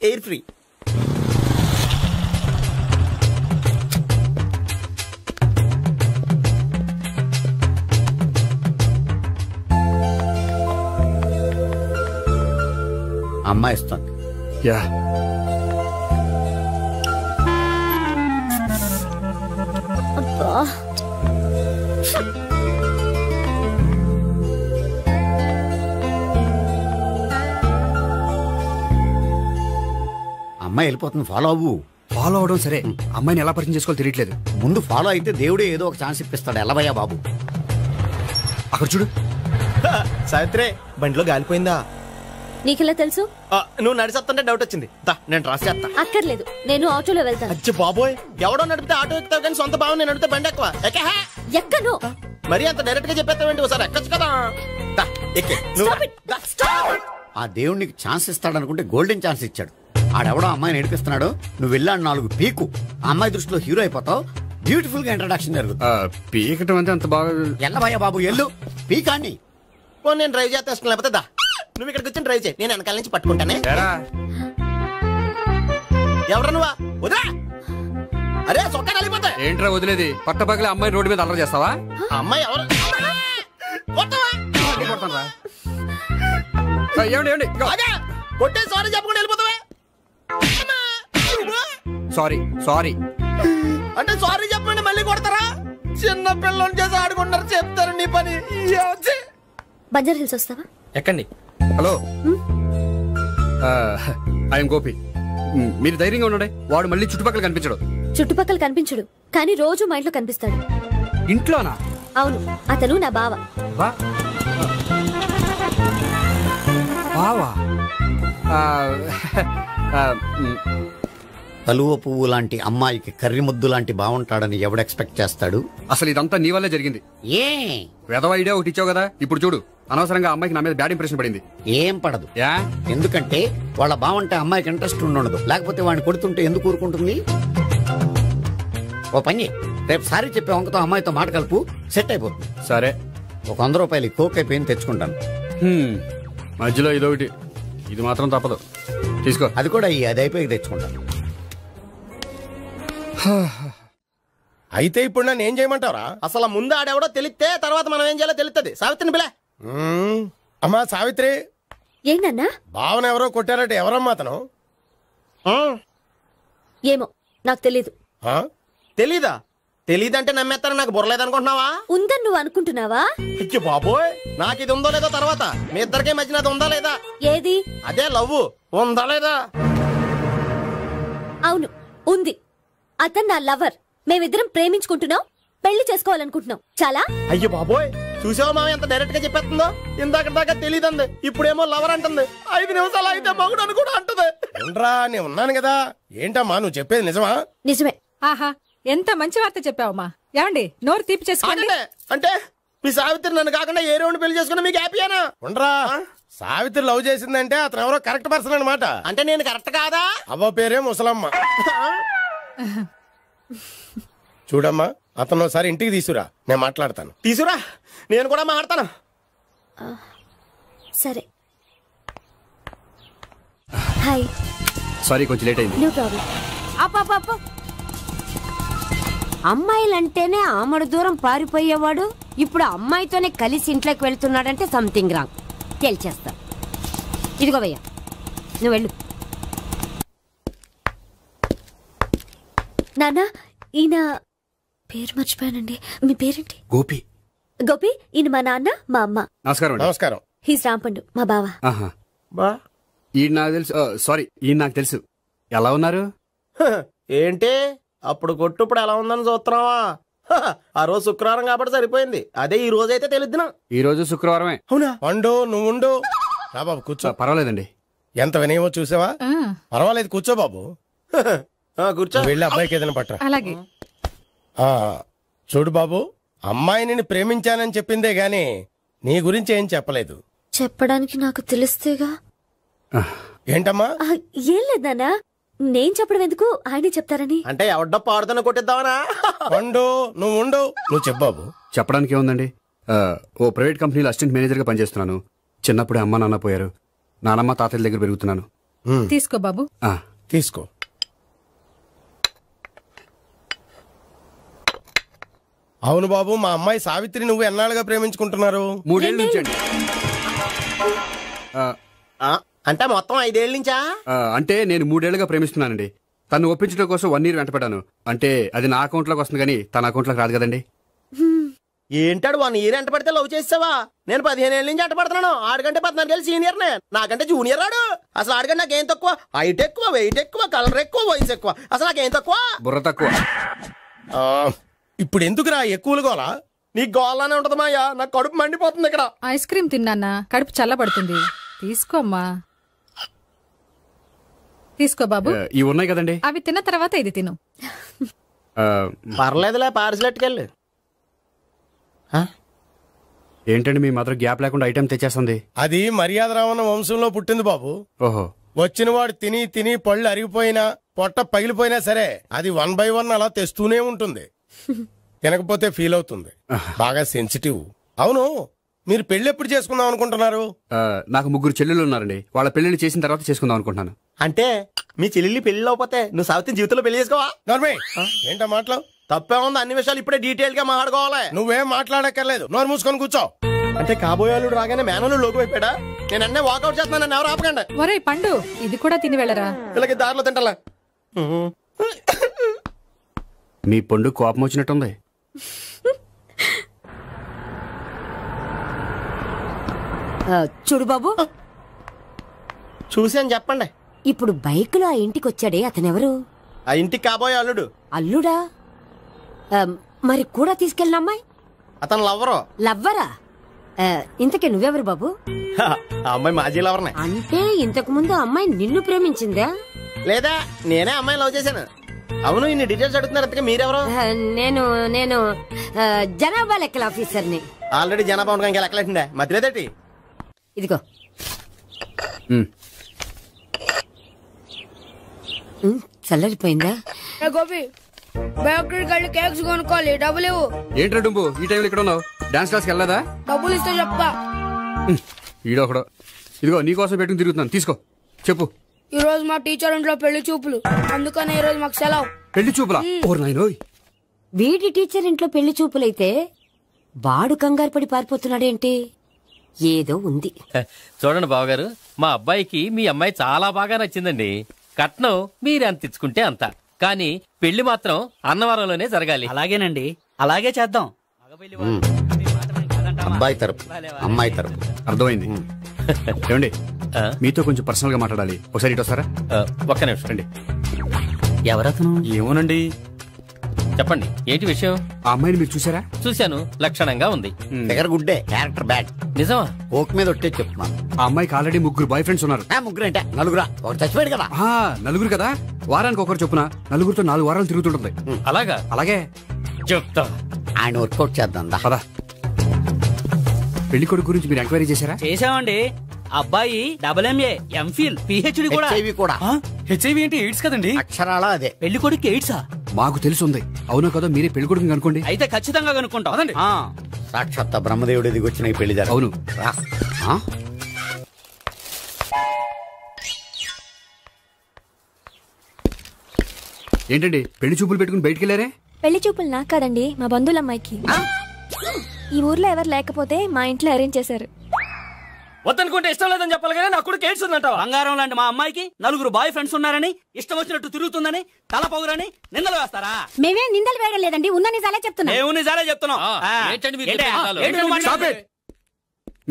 Air free. అమ్మాయి ఇస్తాను. యా అమ్మాయి వెళ్ళిపోతుంది, ఫాలో అవ్వు. ఫాలో అవడం సరే, అమ్మాయిని ఎలా పరిచయం చేసుకోవాలో తెలియట్లేదు. ముందు ఫాలో అయితే దేవుడే ఏదో ఒక ఛాన్స్ ఇప్పిస్తాడు. ఎలవయ్యా బాబు. అక్కడ చూడు. సావిత్రి, బండిలో గాలిపోయిందా? నీకెలా తెలుసు? నువ్వు నడిచేస్తుంటే డౌట్ వచ్చింది. నేను రాసి చేస్తా. అక్కర్లేదు, నేను ఆటోలో వెళ్తాను. అచ్చి బాబోయ్, ఎవడో నడిపితే ఆటో ఎక్కుతావు కానీ సొంత భావం నేను నడిపితే బండి ఎక్కువ. ఎక్కను. మరి అంత డైరెక్ట్ గా చెప్పేస్తావేంటి? ఒకసారి ఎక్కొచ్చు కదా. ఎక్కే. ఆ దేవుడు నీకు ఛాన్స్ ఇస్తాడు అనుకుంటే గోల్డెన్ ఛాన్స్ ఇచ్చాడు. ఆడెవడో అమ్మాయిని నడిపిస్తున్నాడు, నువ్వు వెళ్ళాడు 4 పీకు. ఆ అమ్మాయి దృష్టిలో హీరో అయిపోతావు. బ్యూటిఫుల్ గా ఇంట్రడక్షన్ జరుగుతుంది. పీకటం అంటే అంత బాగా ఎల్లబయ్య బాబు, ఎల్లు పీకాన్ని. నేను డ్రైవ్ చేస్తాను, లేకపోతే దా నువ్వు ఇక్కడికి వచ్చి డ్రైవ్ చేయి, నేను వెనకాల నుంచి పట్టుకుంటానే. ఎవరు నువ్వా? వదిలా. అరే చొక్కా కలిపోతా. ఏంట్రా వదిలేది? పట్టపగలే అమ్మాయి రోడ్డు మీద అల్లరి చేస్తావా? అమ్మాయి ఎవరు? కొట్టే సారీ చెప్పకుండా వెళ్ళిపోతావా? సారీ సారీ అంటే సారీ చెప్పండి మళ్ళీ కొడతారా? చిన్న పిల్లలు చేసి ఆడుకుంటారు, చెప్తారు నీ పని. బంజారా హిల్స్ వస్తావా? ఎక్కండి. Hello, I'm Gopi. మీరు ధైర్యంగా ఉండండి. వాడు మళ్ళీ చుట్టుపక్కల కనిపించడు. చుట్టుపక్కల కనిపించడు, కానీ రోజు మా ఇంట్లో కనిపిస్తాడు. ఇంట్లోనా? అవును, అతను నా బావ. బావా? కలువ పువ్వు లాంటి అమ్మాయికి కర్రి ముద్దు లాంటి బాగుంటాడని ఎవడు ఎక్స్పెక్ట్ చేస్తాడు? అసలు ఇదంతా నీ వల్లే జరిగింది. ఏ వెధవ ఐడియా ఒకటి ఇచ్చావు కదా, ఇప్పుడు చూడు అనవసరంగా అమ్మాయికి నా మీద బ్యాడ్ ఇంప్రెషన్ పడింది. ఏం పడదు. ఎందుకంటే వాళ్ళ బాగుంటే అమ్మాయికి ఇంట్రెస్ట్ ఉండదు. లేకపోతే వాడిని కొడుతుంటే ఎందుకు ఊరుకుంటుంది? ఓ పని, రేపు సారీ చెప్పే వంకతో అమ్మాయితో మాట కలుపు, సెట్ అయిపోతుంది. సరే, ఒక 100 రూపాయలు కోక్ అయిపోయింది తెచ్చుకుంటాను. మధ్యలో ఇదొకటి, ఇది మాత్రం తప్పదు, తీసుకో. అది కూడా అది అయిపోయి తెచ్చుకుంటాను. అయితే ఇప్పుడు నన్ను ఏం చేయమంటావరా? అసలు ముందు ఆడెవడో తెలిస్తే తర్వాత మనం ఏం చేయాలో తెలుస్తుంది. సావిత్రిని పిల్ల. అమ్మా సావిత్రి, ఏంటన్నా? భావన ఎవరో కొట్టారట, ఎవరమ్మా అతను? ఏమో నాకు తెలీదు. తెలీదా? తెలీదంటే నమ్మేస్తారని నాకు బుర్రలేదనుకుంటున్నావా? ఉందని నువ్వు అనుకుంటున్నావా? అయ్యో బాబోయ్, నాకు ఇది ఉందో లేదో తర్వాత. మీ ఇద్దరికే మధ్యన అది ఉందా లేదా? ఏది? అదే లవ్ ఉందా లేదా? అవును, ఉంది. అతను నా లవర్. మేమిద్దరం ప్రేమించుకుంటున్నాం, పెళ్లి చేసుకోవాలనుకుంటున్నాం. చాలా. అయ్యో బాబోయ్, చూసావా మామ ఎంత డైరెక్ట్ గా చెప్పేస్తుందో? ఇందాక దాకా తెలియదండి, ఇప్పుడేమో లవర్ అంటుంది. 5 నిమిషాలు అయితే మగుడు అని కూడా అంటుంది. ఏంట్రా, నేను ఉన్నాను కదా. ఏంటమ్మా నువ్వు చెప్పేది నిజమా? నిజమే. ఆహా, ఎంత మంచి వార్త చెప్పావమ్మా. ఏమండి, నోరు తీపి చేసుకోండి. అంటే మీ సావిత్రి నన్ను కాకుండా ఏ రౌండ్ పెళ్లి చేసుకున్నా మీకు హ్యాపీయేనా? ఉండరా, సావిత్రి లవ్ చేసిందంటే అతను ఎవరో కరెక్ట్ పర్సన్ అనమాట. అంటే నేను కరెక్ట్ కాదా? అవ్వ పేరే ముసలమ్మ. చూడమ్మా, అతను ఒకసారి ఇంటికి తీసుకురా, నేను మాట్లాడతాను. తీసుకురా, నేను కూడా మాట్లాడతాను. సరే. హాయ్. సారీ, కొంచెం లేట్ అయింది. No problem. అప్ప అమ్మాయిలంటేనే ఆమడు దూరం పారిపోయేవాడు ఇప్పుడు అమ్మాయితోనే కలిసి ఇంట్లోకి వెళ్తున్నాడంటే సంథింగ్ రాంగ్. తేల్చేస్తా. ఇదిగో భయ్యా, నువ్వు వెళ్ళు. నాన్న, ఈయన పేరు మర్చిపోయానండి. మీ పేరేంటి? గోపి. గోపి, ఈయన మా నాన్న, మా అమ్మ. నమస్కారం. నమస్కారం. హీస్ రాంపండు, మా బావ. ఈయన నాకు తెలుసు. సారీ, ఈయన నాకు తెలుసు. ఎలా ఉన్నారు? ఏంటి అప్పుడు కొట్టు ఇప్పుడు ఎలా ఉందని చూస్తున్నావా? ఆ రోజు శుక్రవారం కాబట్టి సరిపోయింది. అదే ఈ రోజు అయితే తెలుద్దునా. ఈ రోజు శుక్రవారమే. అవునా? వండు, నువ్వు ఉండు. రా బాబు కూర్చో. పర్వాలేదండి. ఎంత వినయమో చూసావా? పర్వాలేదు, కూర్చో బాబు. కూర్చో. వెళ్ళి అబ్బాయికి ఏదైనా పట్టరా. అలాగే. చూడు బాబు, అమ్మాయిని ప్రేమించానని చెప్పిందే గాని నీ గురించి ఏం చెప్పలేదు. చెప్పడానికి నాకు తెలిస్తేగా. ఏంటమ్మా? ఏం లేదు నాన్న, నేను చెప్పడం ఎందుకు, ఆయనే చెప్తారని. అంటే ఎవడ్డో పాడుతున్నా కొట్టిద్దామనా? వండు, నువ్వు ఉండు. నువ్వు చెప్పు బాబు. చెప్పడానికి ఏముందండి, ఓ ప్రైవేట్ కంపెనీలో అసిస్టెంట్ మేనేజర్ గా పనిచేస్తున్నాను. చిన్నప్పుడే అమ్మ నాన్న పోయారు. నానమ్మ తాతయ్య దగ్గర పెరుగుతున్నాను. తీసుకో బాబు. తీసుకో. అవును బాబు, మా అమ్మాయి సావిత్రి నువ్వు ఎన్నాళ్ళుగా ప్రేమించుకుంటున్నారు? 3 ఏళ్ళ నుంచి అండి. అంటే మొత్తం 5 ఏళ్ళ నుంచా? అంటే నేను 3 ఏళ్లుగా ప్రేమిస్తున్నానండి. తను ఒప్పించడం కోసం 1 year వెంటపడ్డాను. అంటే అది నా అకౌంట్ లోకి వస్తుంది కానీ తన అకౌంట్ లోకి రాదు కదండి. ఏంటాడు 1 year ఎంట పడితే లవ్ చేసావా? నేను 15 ఏళ్ళ నుంచి ఎంట పడుతున్నాను. ఆడికంటే 14 ఏళ్ళు సీనియర్ నే, నాకంటే జూనియర్ రాడు. అసలు ఆడికంటే నాకేం తక్కువ? హైట్ ఎక్కువ, వెయిట్ ఎక్కువ, కలర్ ఎక్కువ, వయసు ఎక్కువ. అసలు నాకేం తక్కువ? బుర్ర తక్కువ. ఇప్పుడు ఎందుకురా ఎక్కువలు గోలా? నీకు గోలానే ఉంటది మాయా, నాకు కడుపు మండిపోతుంది ఇక్కడ. ఐస్ క్రీమ్ తిన్నానా, కడుపు చల్లబడుతుంది. తీసుకోమ్మా. తీసుకో బాబు. ఇవి ఉన్నాయి కదండి, అవి తిన్న తర్వాత ఇది తిను. పర్లేదులే, పార్సిలెట్కెళ్ళి. ఏంటండి మీ మాత్రం గ్యాప్ లేకుండా ఐటెం తెచ్చేస్తుంది? అది మర్యాద రావణ వంశంలో పుట్టింది బాబు. ఓహో. వచ్చిన వాడు తిని తిని పళ్ళు అరిగిపోయినా పొట్ట పగిలిపోయినా సరే అది 1 by 1 అలా తెస్తూనే ఉంటుంది. తినకపోతే ఫీల్ అవుతుంది. బాగా సెన్సిటివ్. అవును, మీరు పెళ్లి ఎప్పుడు చేసుకుందాం అనుకుంటున్నారు? నాకు 3 చెల్లెళ్ళు ఉన్నారండి. వాళ్ళ పెళ్లిని చేసిన తర్వాత చేసుకుందాం అనుకుంటున్నాను. అంటే మీ చెల్లెల్ని పెళ్లి లేకపోతే నువ్వు సావిత్రి జీవితంలో పెళ్లి చేసుకోవా? ఏంటో మాటలు? తప్పే ఉంది, అన్ని విషయాలు ఇప్పుడే డీటెయిల్ గా మాట్లాడుకోవాలి. నువ్వేం మాట్లాడక్కర్లేదు, నోరు మూసుకొని కూర్చో. అంటే కాబోయేవాళ్ళు రాగానే మేనలు లోకి అయిపోయాడా? నేను అన్నీ వాకౌట్ చేస్తున్నాను, నన్ను ఎవరు ఆపకండి. ఒరే పండు, ఇది కూడా తిని వెళ్ళరా. వీళ్ళకి దారిలో తింటలా. మీ పండు కోపం వచ్చినట్టుంది. చూడు బాబు, చూసి అని చెప్పండి. ఇప్పుడు బైక్ లో ఆ ఇంటికి వచ్చాడే అతనెవరు? ఆ ఇంటికి కాబోయే అల్లుడు. అల్లుడా? మరి కూడా తీసుకెళ్ళిన అమ్మాయి? అతను లవ్వరు. లవ్వరా? ఇంతకే నువ్వెవరు బాబు? ఆ అమ్మాయి మాజీ లవర్నే. అంటే ఇంతకు ముందు అమ్మాయి నిన్ను ప్రేమించిందా? లేదా నేనే అమ్మాయిని లవ్ చేశాను. అవును, ఇన్ని డీటెయిల్స్ అడుగుతున్నారు. మీరెవరు? నేను నేను జనాభా లెక్కల ఆఫీసర్ని. ఆల్రెడీ జనాభా ఉండగా ఇంకా లెక్కలేండే మధ్యలేదేటి. ఇదిగో చల్లరిపోయిందా? గోపి బయోక్రెడిట్ కార్డు కేక్స్ కొనుక్కోవాలి, డబ్బులు ఇవ్వు. ఏంట్రా డుంబు ఈ టైంలో ఇక్కడ ఉన్నావు? డాన్స్ క్లాస్కి వెళ్ళదా? డబ్బులు ఇస్తే చెప్తా. ఈడొకడు. ఇదిగో నీకోసం పెట్టుకుని తిరుగుతున్నాను, తీసుకో. చెప్పు. ఈ రోజు మా టీచర్ ఇంట్లో పెళ్లి చూపులు, అందుకనే ఈ రోజు మాకు సెలవు. పెళ్లి చూపులా? ఓర్ నాయనోయ్. వీడి టీచర్ ఇంట్లో పెళ్లి చూపులైతే వాడు కంగారు పడి పారిపోతున్నాడేంటి? ఏదో ఉంది. చూడండి బావగారు, మా అబ్బాయికి మీ అమ్మాయి చాలా బాగా నచ్చిందండి. కట్నం మీరు ఎంత ఇచ్చుకుంటే అంత, కానీ పెళ్లి మాత్రం అన్నవరంలోనే జరగాలి. అలాగేనండి, అలాగే చేద్దాం. అబ్బాయి తరపు అమ్మాయి తరపు. అర్థమైంది. ఏమండి మీతో కొంచెం పర్సనల్ గా మాట్లాడాలి, ఒకసారి ఇటు వస్తారా? ఒక్క నిమిషం రండి. ఎవరతను? ఏమోనండి. చెప్పండి, ఏంటి విషయం? ఆ అమ్మాయిని మీరు చూసారా? చూశాను, లక్షణంగా ఉంది. దగ్గర గుడ్డే, క్యారెక్టర్ బ్యాడ్. నిజమా? ఓక్ మీద ఒట్టే చెప్తున్నాను. ఆ అమ్మాయికి ఆల్రెడీ 3 బాయ్ ఫ్రెండ్స్ ఉన్నారు. 3 అంటే 4 ఒకటి చచ్చిపోయాడు కదా. 4 కదా, వారానికి ఒకరు చొప్పున 4తో 4 వారాలు తిరుగుతుంటుంది. అలాగా? అలాగే చెప్తా. ఆయన వర్కౌట్ చేద్దాం పదా. పెళ్లి కొడుకు గురించి మీరు ఎంక్వైరీ చేశారా? చేసామండి. అబ్బాయి MA, MPhil, PhD కూడా. హెచ్ఐవి కూడా. హెచ్ఐవి అంటే ఎయిడ్స్ కదండి? అక్షరాల అదే. పెళ్లి కొడుకు ఎయిడ్సా? మాకు తెలుసుంది. అవునో కదా, మీరే పెళ్లి కొడుకు కనుకోండి. అయితే ఖచ్చితంగా కనుక్కుంటాం. అదండి. సాక్షాత్ బ్రహ్మదేవుడి దిగి వచ్చిన ఈ పెళ్లి. అవును. ఏంటండి పెళ్లి చూపులు పెట్టుకుని బయటికి వెళ్ళారే? పెళ్లి చూపులు నాకు కాదండి, మా బంధువుల అమ్మాయికి. ఈ ఊర్లో ఎవరు లేకపోతే మా ఇంట్లో అరేంజ్ చేశారు. వద్దనుకుంటే ఇష్టం లేదని చెప్పాలి కానీ నా కొడుకు ఎయిడ్స్ ఉందంటావా? బంగారం లాంటి మా అమ్మాయికి 4 బాయ్ ఫ్రెండ్స్ ఉన్నారని, ఇష్టం వచ్చినట్టు తిరుగుతుందని, తల పొగరని నిందలు వేస్తారా? మేమే నిందలు వేయడం లేదండి, ఉన్న నిజాలే చెప్తున్నాం. మేము నిజాలే చెప్తున్నాం.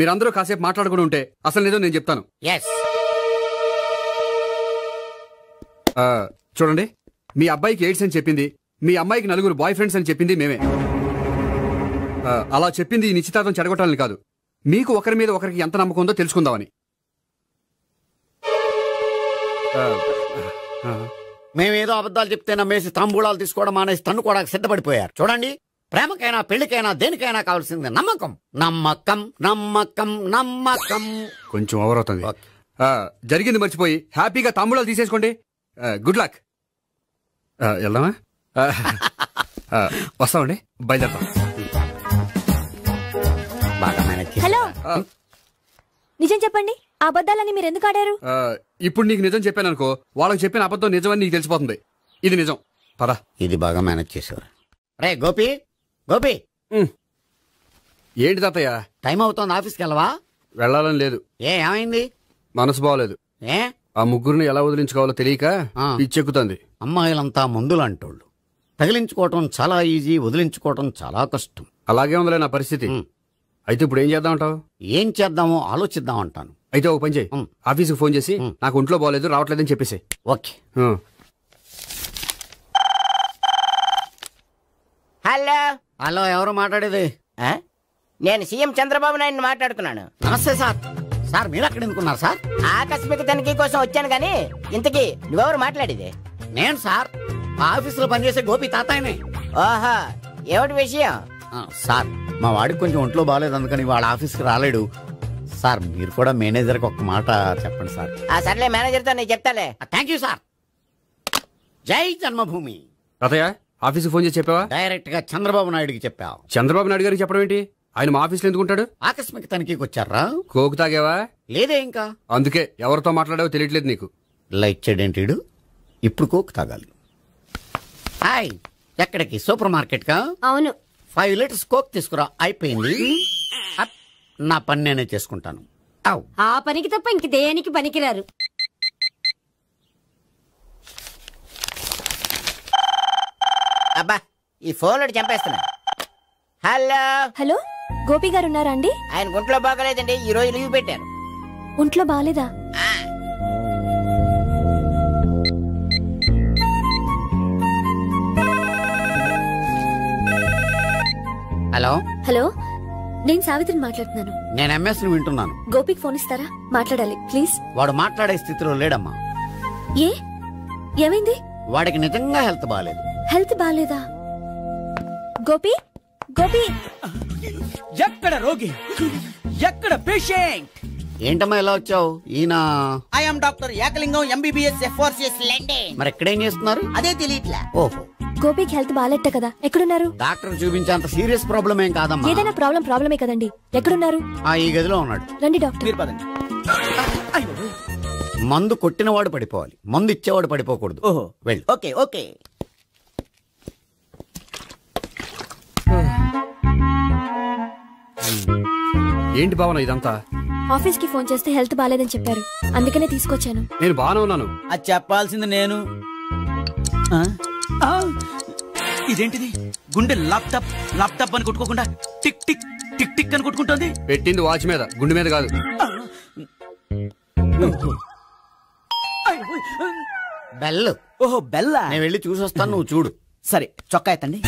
మీరందరూ కాసేపు మాట్లాడుకుని ఉంటే అసలు నిజం నేను చెప్తాను. చూడండి, మీ అబ్బాయికి ఎయిడ్స్ అని చెప్పింది, మీ అమ్మాయికి 4 బాయ్ ఫ్రెండ్స్ అని చెప్పింది మేమే. అలా చెప్పింది ఈ నిశ్చితార్థం చెడగొట్టాలని కాదు, మీకు ఒకరి మీద ఒకరికి ఎంత నమ్మకం ఉందో తెలుసుకుందామని. మేమేదో అబద్ధాలు చెప్తే నమ్మేసి తాంబూలాలు తీసుకోవడం మానేసి తన్నుకోవడానికి సిద్ధపడిపోయారు. చూడండి, ప్రేమకైనా పెళ్లికైనా దేనికైనా కావాల్సింది నమ్మకం. నమ్మకం నమ్మకం నమ్మకం. కొంచెం ఓవర్ అవుతుంది. జరిగింది మర్చిపోయి హ్యాపీగా తాంబూలాలు తీసేసుకోండి. Good luck. వెళ్దామా? వస్తామండి, బయలుదేరతాం. హలో, నిజం చెప్పండి, ఆ అబద్ధాలని మీరు ఎందుకు ఆడారు? ఇప్పుడు నీకు నిజం చెప్పాను అనుకో, వాళ్ళకి చెప్పిన అబద్ధం నిజమని నీకు తెలిసిపోతుంది. ఇది నిజం. పదా. ఇది బాగా మేనేజ్ చేసేవారు. రే గోపి, గోపి. ఏంటి తాతయ్య? టైం అవుతోంది, ఆఫీస్కి వెళ్ళవా? వెళ్ళాలని లేదు. ఏమైంది? మనసు బాగోలేదు. ఆ ముగ్గురిని ఎలా వదిలించుకోవాలో తెలియక పిచ్చెక్కుతుంది. అమ్మాయిలంతా మందులంటోళ్ళు. తగిలించుకోవటం చాలా ఈజీ, వదిలించుకోవటం చాలా కష్టం. అలాగే ఉందిలే నా పరిస్థితి. అయితే ఇప్పుడు ఏం చేద్దామంటావు? ఏం చేద్దామో ఆలోచిద్దాం అంటాను. అయితే ఒక పని చేయి, ఆఫీస్కి ఫోన్ చేసి నాకు ఒంట్లో బాగోలేదు రావట్లేదని చెప్పేసి. ఓకే. హలో హలో, ఎవరు మాట్లాడేది? నేను సీఎం చంద్రబాబు నాయుడు మాట్లాడుతున్నాను. నమస్తే సార్. సార్ మీరు అక్కడ ఎందుకున్నారు సార్? ఆకస్మిక తనిఖీ కోసం వచ్చాను గానీ ఇంతకీ నువ్వెవరు మాట్లాడేది? నేను సార్, ఆఫీసులో పనిచేసే గోపి తాతాయనే. ఓహా, ఏమిటి విషయం? సార్, మా వాడికి కొంచెం ఒంట్లో బాగాలేదు, అందుకని వాళ్ళ ఆఫీస్కి రాలేడు. సార్ మీరు కూడా మేనేజర్కి ఒక మాట చెప్పండి సార్. సర్లే, మేనేజర్తో నేను చెప్తాలే. Thank you sir. జై జన్మభూమి. తాతయ్య, ఆఫీస్కి ఫోన్ చేసి చెప్పావా? డైరెక్ట్ గా చంద్రబాబు నాయుడుకి చెప్పావు. చంద్రబాబు నాయుడు గారికి చెప్పడం ఏంటి? ఆయన మా ఆఫీస్లో ఎందుకుంటాడు? ఆకస్మిక తనిఖీకి వచ్చారా? కోకు తాగావా? లేదే ఇంకా. అందుకే ఎవరితో మాట్లాడావో తెలియట్లేదు నీకు. లైక్ చేయడేంటిడు? ఇప్పుడు కోక్ తాగాలి. హాయ్, ఎక్కడికి? సూపర్ మార్కెట్ కా? అవును. 5 లీటర్స్ కోక్ తీసుకురా. అయిపోయింది. నా పని నేనే చేసుకుంటాను. ఆ పనికి తప్ప ఇంక దేనికి పనికిరారు. అబ్బా, ఈ ఫోన్ చంపేస్తున్నా. హలో హలో, గోపి గారు ఉన్నారా అండి? ఆయన ఒంట్లో బాగలేదండి, ఈ రోజు లీవ్ పెట్టారు. ఒంట్లో బాగాలేదా? హలో హలో, నేను సావిత్రిని మాట్లాడుతున్నాను. నేను ఎంఎస్ని వింటున్నాను. గోపికి ఫోన్ ఇస్తారా? మాట్లాడాలి ప్లీజ్. వాడు మాట్లాడే స్థితిలో లేడమ్మా. ఏ ఏమైంది? వాడికి నిజంగా హెల్త్ బాగాలేదు. హెల్త్ బాలేదా? గోపి గోపి, ఎక్కడ రోగి, ఎక్కడ పేషెంట్? ఏంటమ్మా ఇలా వచ్చావు? ఈయన I'm doctor Ekalingam MBBS FRCS London. మరి ఎక్కడేం చేస్తున్నారు? అదే తెలియట్లా. ఓహో, గోపికి హెల్త్ బాలేట కదా, ఎక్కడున్నారు? డాక్టర్ చూపించేంత సీరియస్ ప్రాబ్లం ఏం కాదమ్మా. ఏదైనా ప్రాబ్లమే కదండి. ఎక్కడున్నారు? ఈ గదిలో ఉన్నాడు. రండి డాక్టర్. మీరు పదండి. మందు కొట్టినవాడు పడిపోవాలి, మందు ఇచ్చేవాడు పడిపోకూడదు. ఓహో, వెళ్ళు. Okay okay. ఏంటి భావన ఇదంతా? ఆఫీస్ కి ఫోన్ చేస్తే హెల్త్ బాలేదని చెప్పారు, అందుకనే తీసుకొచ్చాను. నేను బాగానే ఉన్నాను. అది చెప్పాల్సింది నేను. ఇదేంటిది? గుండె ల్యాప్టాప్ ల్యాప్టాప్ అని కొట్టుకోకుండా టిక్ టిక్ టిక్ టిక్ అని కొట్టుకుంటుంది. పెట్టింది వాచ్ మీద, గుండె మీద కాదు. బెల్. ఓహో, బెల్లా. నేను వెళ్ళి చూసొస్తాను, నువ్వు చూడు. సరే, చొక్కా ఎత్తండి.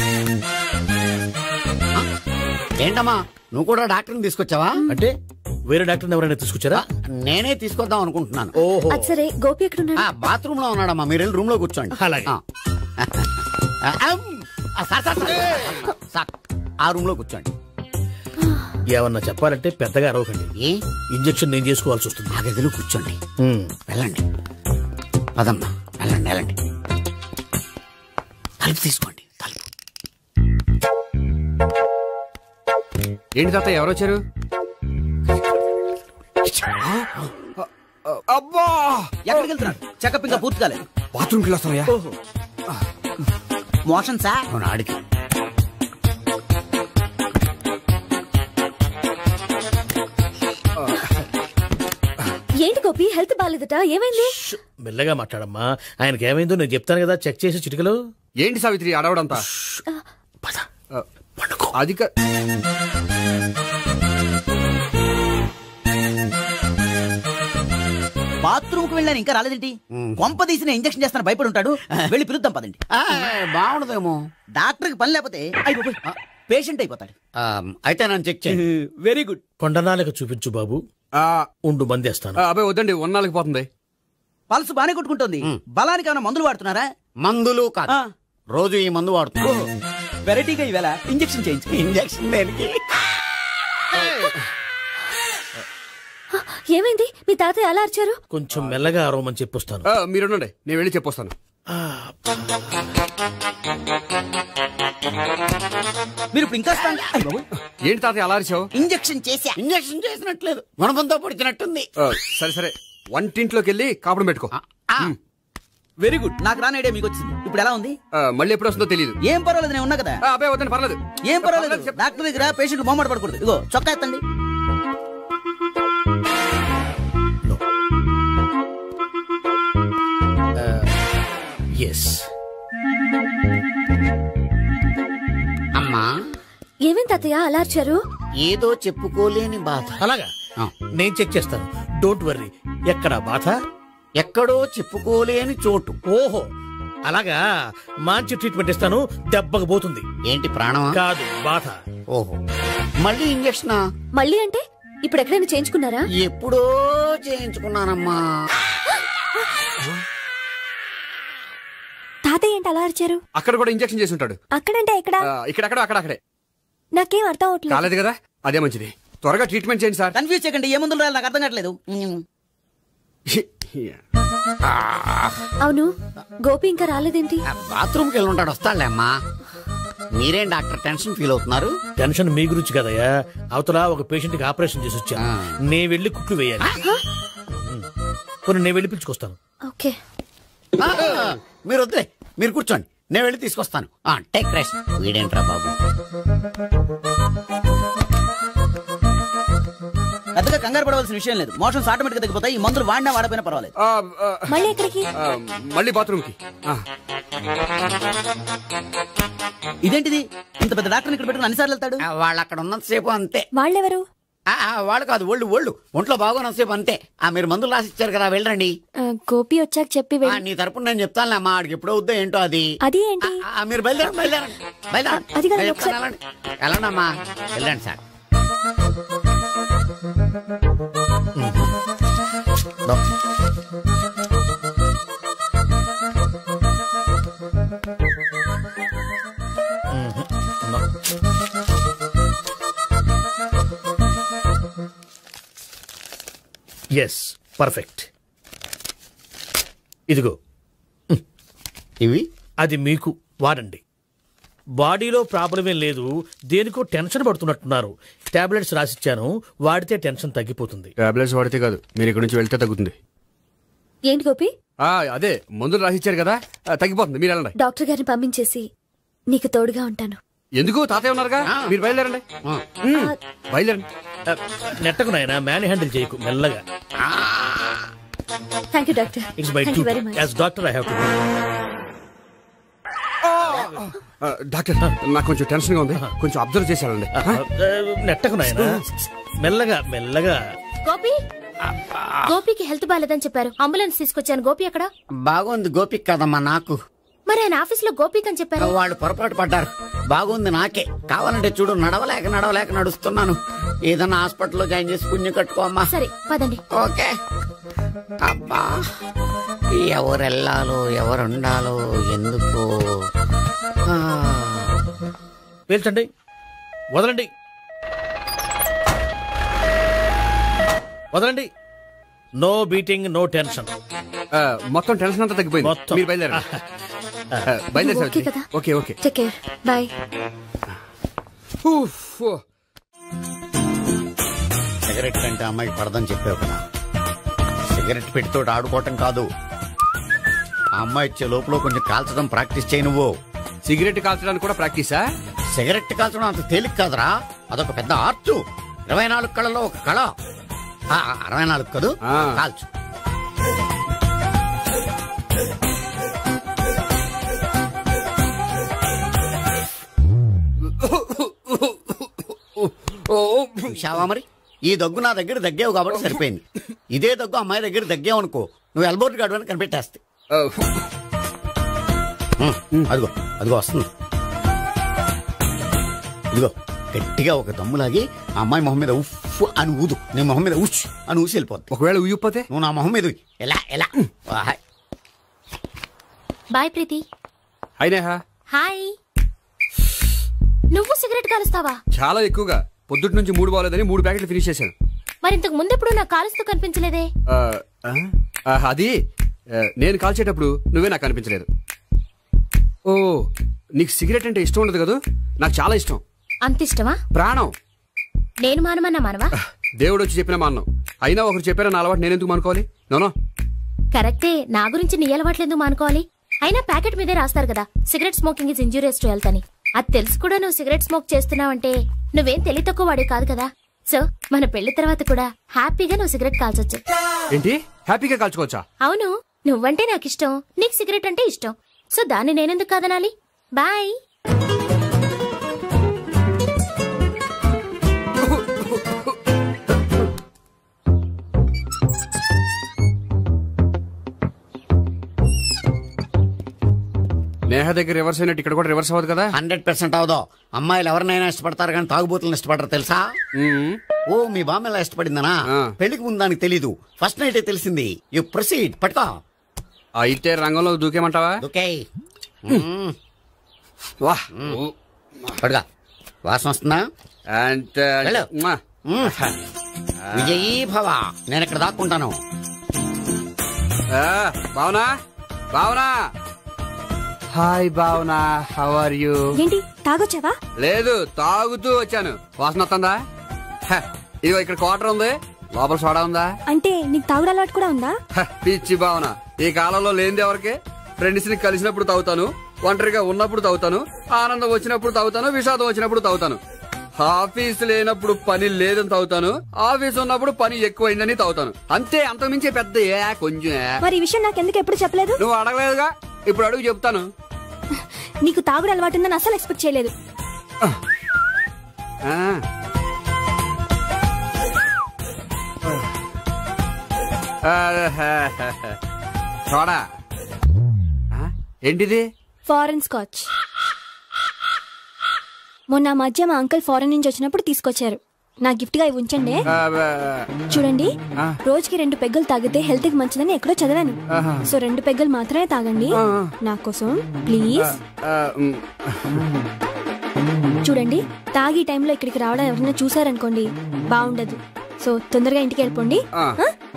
ఏంటమ్మా, నువ్వు కూడా డాక్టర్ని తీసుకొచ్చావా? అంటే వేరే డాక్టర్ ఎవరైనా తీసుకొచ్చారా? నేనే తీసుకొద్దాం అనుకుంటున్నాను. ఓహో, సరే. గోపి ఎక్కడున్నాడు? బాత్రూమ్ లో ఉన్నాడమ్మా, మీరు వెళ్ళి రూమ్ లో కూర్చోండి. అలాగే. ఆ రూమ్ లో కూర్చోండి. ఏమన్నా చెప్పాలంటే పెద్దగా అరవకండి. ఇంజెక్షన్ నేను చేసుకోవాల్సి వస్తుంది. ఆ గదిలో కూర్చోండి. వెళ్ళండి, పదమ్మా, వెళ్ళండి వెళ్ళండి. తలుపు తీసుకోండి, తలుపు. ఏంటి తాత, ఎవరు వచ్చారు? అబ్బా, ఎక్కడికి వెళ్తున్నాడు? చెకప్ ఇంకా పూర్తి కాలేదు. బాత్రూమ్కి వెళ్ళొస్తానయ్యా. Motion sir. అవును, ఆడికి. ఏంటి గోపి, హెల్త్ బాలేదట, ఏమైంది? మెల్లగా మాట్లాడమ్మా. ఆయనకి ఏమైందో నేను చెప్తాను కదా, చెక్ చేసి చిటికలు. ఏంటి సావిత్రి అడవడంతా? అది బాత్రూమ్ కు వెళ్ళాను, ఇంకా రాలేదేంటి? కొంప తీసిన ఇంజక్షన్ చేస్తాను భయపడి ఉంటాడు. వెళ్ళి పిలుద్దాం పదండి. బాగుండదేమో. డాక్టర్ కి పని లేకపోతే పేషెంట్ అయిపోతాడు. అయితే నన్ను చెక్ చేయండి. Very good. కొండనాలకు చూపించు బాబు. ఉండు, మందేస్తాను. అబ్బాయి వద్దండి, ఉన్నాళ్ళకి పోతుంది. పల్స్ బానే కొట్టుకుంటుంది. బలానికి ఏమైనా మందులు వాడుతున్నారా? మందులు కాదు, రోజు ఈ మందు వాడుతున్నా. వెరైటీగా ఈవేళ ఇంజక్షన్ చేయించు. ఇంజక్షన్ దేనికి? ఏమైంది? మీ తాతయ్య అలా అరిచారు? కొంచెం మెల్లగా అరవమని చెప్పొస్తాను. మీరుండండి, నేను వెళ్ళి చెప్పొస్తాను. మీరు ఇప్పుడు ఇంకా ఏంటి తాతయ్య అలా అరిచావు? ఇంజక్షన్ చేసా. ఇంజక్షన్ చేసినట్లేదు, గుణబంతో పొడిచినట్టుంది. సరే సరే, వంటింట్లోకి వెళ్ళి కాపురం పెట్టుకో. Very good. నాకు రాని ఐడియా మీకు వచ్చింది. ఇప్పుడు ఎలా ఉంది? మళ్ళీ ఎప్పుడు వస్తుందో తెలియదు. ఏం పర్వాలేదు, నేను ఉన్నా కదా. అబ్బాయి వద్దండి, పర్లేదు. ఏం పర్వాలేదు. డాక్టర్ దగ్గర పేషెంట్ మొహమాట పడకూడదు. ఇగో చొక్కా ఎత్తండి. అమ్మా, ఏమేం తాతయ్య అలా అరిచారు? ఏదో చెప్పుకోలేని బాధ. అలాగా, నేను చెక్ చేస్తాను. Don't worry. ఎక్కడ బాధ? ఎక్కడో చెప్పుకోలేని చోటు. ఓహో, అలాగా. మంచి ట్రీట్మెంట్ ఇస్తాను, దెబ్బకు పోతుంది. ఏంటి, ప్రాణమా? కాదు, బాధ. ఓహో, మళ్ళీ ఇంజక్షనా? మళ్ళీ అంటే ఇప్పుడు ఎక్కడైనా చేయించుకున్నారా? ఎప్పుడో చేయించుకున్నానమ్మా. తాతయ్య ఏంటి అలా అరిచారు? అక్కడ కూడా ఇంజక్షన్ చేసి ఉంటాడు. అక్కడంటే ఎక్కడ? ఇక్కడ అక్కడే. నాకేం అర్థం అవట్లేదు. కాలేదు కదా, అదే మంచిది. త్వరగా ట్రీట్మెంట్ చేయండి సార్. కన్ఫ్యూజ్ చేయకండి. ఏ మందులు రాయాలి నాకు అర్థం కావట్లేదు. అవును, గోపి ఇంకా రాలేదేంటి? బాత్రూమ్కి వెళ్ళి ఉంటాడు, వస్తాడులే అమ్మా. మీరేం డాక్టర్ టెన్షన్ ఫీల్ అవుతున్నారు? టెన్షన్ మీ గురించి కదయ్యా. అవతల ఒక పేషెంట్ కి ఆపరేషన్ చేసి వచ్చా, నే వెళ్ళి కుట్లు వేయాలి. కొన్ని నేను వెళ్ళి పిలుచుకొస్తాను. ఓకే, మీరు వద్దులే, మీరు కూర్చోండి, నేను వెళ్ళి తీసుకొస్తాను. Take rest. వీడేంట్రా బాబు, పెద్దగా కంగారు పడవలసిన విషయం లేదు. మోషన్స్ ఆటోమేటిక్ గా తగ్గిపోతాయి. ఈ మందులు వాడినా వాడపోయినా పర్వాలేదు. మళ్ళీ ఎక్కడికి? మళ్ళీ బాత్రూమ్ కి. ఇదేంటిది? ఇంత పెద్ద డాక్టర్ ఇక్కడ పెట్టుకుని అన్నిసార్లు వెళ్తాడు? వాళ్ళు అక్కడ ఉన్నంతసేపు అంతే. వాళ్ళెవరు? వాళ్ళు కాదు, ఒళ్ళు ఒంట్లో బాగోనంతసేపు అంతే. మీరు మందులు రాసి ఇచ్చారు కదా, వెళ్ళండి. గోపి వచ్చాక చెప్పి నీ తరపున నేను చెప్తానులే అమ్మా. ఆడికి ఎప్పుడు అవుద్దో ఏంటో అది. అది ఏంటి? మీరు బయలుదేరండి. వెళ్ళండి అమ్మా, వెళ్ళండి సార్. Yes perfect. ఇదిగో ఇవి అది మీకు వాడండి. బాడీలో ప్రాబ్లం ఏం లేదు, దేనికో టెన్షన్ పడుతున్నట్టున్నారు. టాబ్లెట్స్ రాసిచ్చాను, వాడితే టెన్షన్ తగ్గిపోతుంది. టాబ్లెట్స్ వాడితే కాదు, మీరు ఇక్కడ నుంచి వెళ్తే తగ్గుతుంది. ఏంటి గోపి? అదే మందులు రాసిచ్చారు కదా, తగ్గిపోతుంది. మీరు వెళ్ళండి. డాక్టర్ గారిని పంపించేసి నీకు తోడుగా ఉంటాను. ఎందుకు? తాతయ్య ఉన్నారుగా, మీరు బయలుదేరండి. బయలుదేరండి. నెట్టకు నాయనా, మ్యాన్ హ్యాండిల్ చేయకు, మెల్లగా. Thank you doctor. It's my duty as doctor. I have to. Doctor, నాకు కొంచెం టెన్షన్ గా ఉంది, కొంచెం అబ్జర్వ్ చేసేయాలండి. నెట్టకు నాయనా, మెల్లగా మెల్లగా. గోపి, గోపికి హెల్త్ బాలేదని చెప్పారు, అంబులెన్స్ తీసుకొచ్చాను. గోపి ఎక్కడ? బాగుంది గోపిక్ కదమ్మా నాకు. మరి ఆయన ఆఫీస్ లో గోపిక్ అని చెప్పారు. వాళ్ళు పొరపాటు పడ్డారు. బాగుంది నాకే. కావాలంటే చూడు, నడవలేక నడుస్తున్నాను. ఏదన్నా హాస్పిటల్లో జాయిన్ చేసి పుణ్యం కట్టుకోమ్మా. సరే పదండి. ఓకే. అబ్బా, ఎవరెళ్ళాలో ఎవరుండాలో ఎందుకు. పేల్చండి, వదలండి, వదలండి. No beating, no tension. మొత్తం టెన్షన్ అంతా తగ్గిపోయింది. మీరు బయలుదేరండి. బయలుదేరి. Okay okay, take care, bye. Cigarette కంటే అమ్మాయికి పడదని చెప్పావు కదా. సిగరెట్ పెట్టితో ఆడుకోవటం కాదు, ఆ అమ్మాయి ఇచ్చే లోపల కొంచెం కాల్చడం ప్రాక్టీస్ చేయి. నువ్వు సిగరెట్ కాల్చడానికి కూడా ప్రాక్టీసా? సిగరెట్ కాల్చడం అంత తేలిక కాదురా, అదొక పెద్ద ఆర్ట్. 24 కళలో ఒక కళ. 64 కదూ, కాల్చు. చూశావా మరి, ఈ దగ్గు నా దగ్గర దగ్గేవు కాబట్టి సరిపోయింది. ఇదే దగ్గు అమ్మాయి దగ్గర దగ్గేవు అనుకో, నువ్వు ఎల్బోర్డ్ గార్డు అని కనిపెట్టేస్తే. అదిగో అదిగో వస్తుంది. ఇదిగో గట్టిగా ఒక దమ్ములాగి ఆ అమ్మాయి మొహం మీద ఉఫ్ అని ఊదు. నీ మొహం మీద ఉచ్ అని ఊసి వెళ్ళిపోద్ది. ఒకవేళ ఊయకపోతే నువ్వు నా మొహం మీద ఎలా ఎలా. బాయ్ ప్రీతి. హాయ్. నువ్వు సిగరెట్ కాలుస్తావా? చాలా ఎక్కువగా. పొద్దుటి నుంచి 3 బాలేదని 3 ప్యాకెట్లు ఫినిష్ చేశాను. మరి ఇంతకు ముందెప్పుడు నాకు కాలుస్తూ కనిపించలేదే? అది నేను కాల్చేటప్పుడు నువ్వే నాకు కనిపించలేదు. ఓ, నీకు సిగరెట్ అంటే ఇష్టం ఉండదు కదా? నాకు చాలా ఇష్టం. అంత ఇష్టమా? ప్రాణం. నేను మానమన్నా మానవా? దేవుడు వచ్చి చెప్పిన మానం. అయినా ఒకరు చెప్పారా నా అలవాటు నేనెందుకు మానుకోవాలి? నోనో. కరెక్టే, నా గురించి నీ అలవాట్లు ఎందుకు మానుకోవాలి? అయినా ప్యాకెట్ మీదే రాస్తారు కదా, cigarette smoking is injurious to health అని. అది తెలుసు కూడా నువ్వు సిగరెట్ స్మోక్ చేస్తున్నావంటే నువ్వేం తెలివి తక్కువ వాడే కాదు కదా. సో మన పెళ్లి తర్వాత కూడా హ్యాపీగా నువ్వు సిగరెట్ కాల్చొచ్చు. ఏంటి? హ్యాపీగా కాల్చుకోవచ్చా? అవును, నువ్వంటే నాకు ఇష్టం, నీకు సిగరెట్ అంటే ఇష్టం. సో దాన్ని నేనెందుకు కాదనాలి? బాయ్. నేహ దగ్గర రివర్స్ అయినట్టు ఇక్కడ కూడా రివర్స్ అవ్వదు కదా? 100% అవదో. అమ్మాయిలు ఎవరినైనా ఇష్టపడతారు కానీ తాగుబోతులను ఇష్టపడరు తెలుసా? ఓ, మీ బామ్మ ఎలా ఇష్టపడిందనా? పెళ్లికి ముందు దానికి తెలీదు, ఫస్ట్ నైటే తెలిసింది. You proceed. పట్టుకో. అయితే రంగంలో దూకేమంటావా? దూకేయ్. పడుగా. వాసన వస్తుందా? విజయీ భవ. నేను ఇక్కడ దాక్కుంటాను. Bhavana, Bhavana. Hi Bhavana, how are you? ఏంటి తాగొచ్చావా? లేదు, తాగుతూ వచ్చాను. వాసన వస్తుందా? ఇదిగో ఇక్కడ క్వార్టర్ ఉంది, లోపల సోడా ఉందా? అంటే నీకు తాగుడు అలవాటు కూడా ఉందా? పిచ్చి భావన, ఈ కాలంలో లేనిది ఎవరికి? ఫ్రెండ్స్ ని కలిసినప్పుడు తాగుతాను, ఒంటరిగా ఉన్నప్పుడు తాగుతాను, ఆనందం వచ్చినప్పుడు తాగుతాను, విషాదం వచ్చినప్పుడు తాగుతాను. ఆఫీస్ లేనప్పుడు పని లేదని తాగుతాను, ఆఫీస్ ఉన్నప్పుడు పని ఎక్కువైందని తాగుతాను. అంతే, అంతకుమించే పెద్ద కొంచెం. మరి ఈ విషయం నాకెందుకు ఎప్పుడు చెప్పలేదు? నువ్వు అడగలేదుగా, ఇప్పుడు అడుగు చెప్తాను. నీకు తాగుడు అలవాటు ఉందని అసలు ఎక్స్పెక్ట్ చేయలేదు. సోడా ఏంటిది? Foreign scotch. మొన్న మధ్య మా అంకుల్ ఫారెన్ నుంచి వచ్చినప్పుడు తీసుకొచ్చారు. నా గిఫ్ట్ గా ఇవి ఉంచండి. చూడండి, రోజుకి 2 పెగ్గులు తాగితే హెల్త్ కి మంచిదని ఎక్కడో చదివాను. సో 2 పెగ్గులు మాత్రమే తాగండి నా కోసం ప్లీజ్. చూడండి, తాగి టైంలో ఇక్కడికి రావడం ఎవరైనా చూసారనుకోండి బాగుండదు. సో తొందరగా ఇంటికి వెళ్ళిపోండి.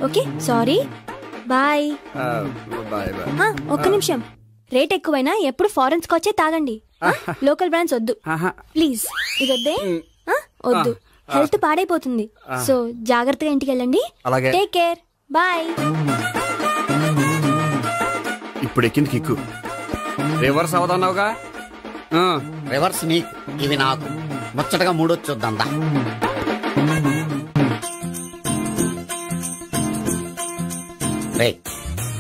Okay sorry bye. Bye bye. ఒక్క నిమిషం, రేట్ ఎక్కువైనా ఎప్పుడు ఫారెన్ స్కాచే తాగండి, లోకల్ బ్రాండ్స్ వద్దు ప్లీజ్. ఇది వద్దే, వద్దు, హెల్త్ పాడైపోతుంది. సో జాగ్రత్తగా ఇంటికి వెళ్ళండి. Take care, bye. ఇప్పుడు ఎక్కింది కిక్కు, రివర్స్ అవదన్నావుగా. రివర్స్ నీకు, ఇవి నాకు. ముచ్చటగా మూడొచ్చొద్దా.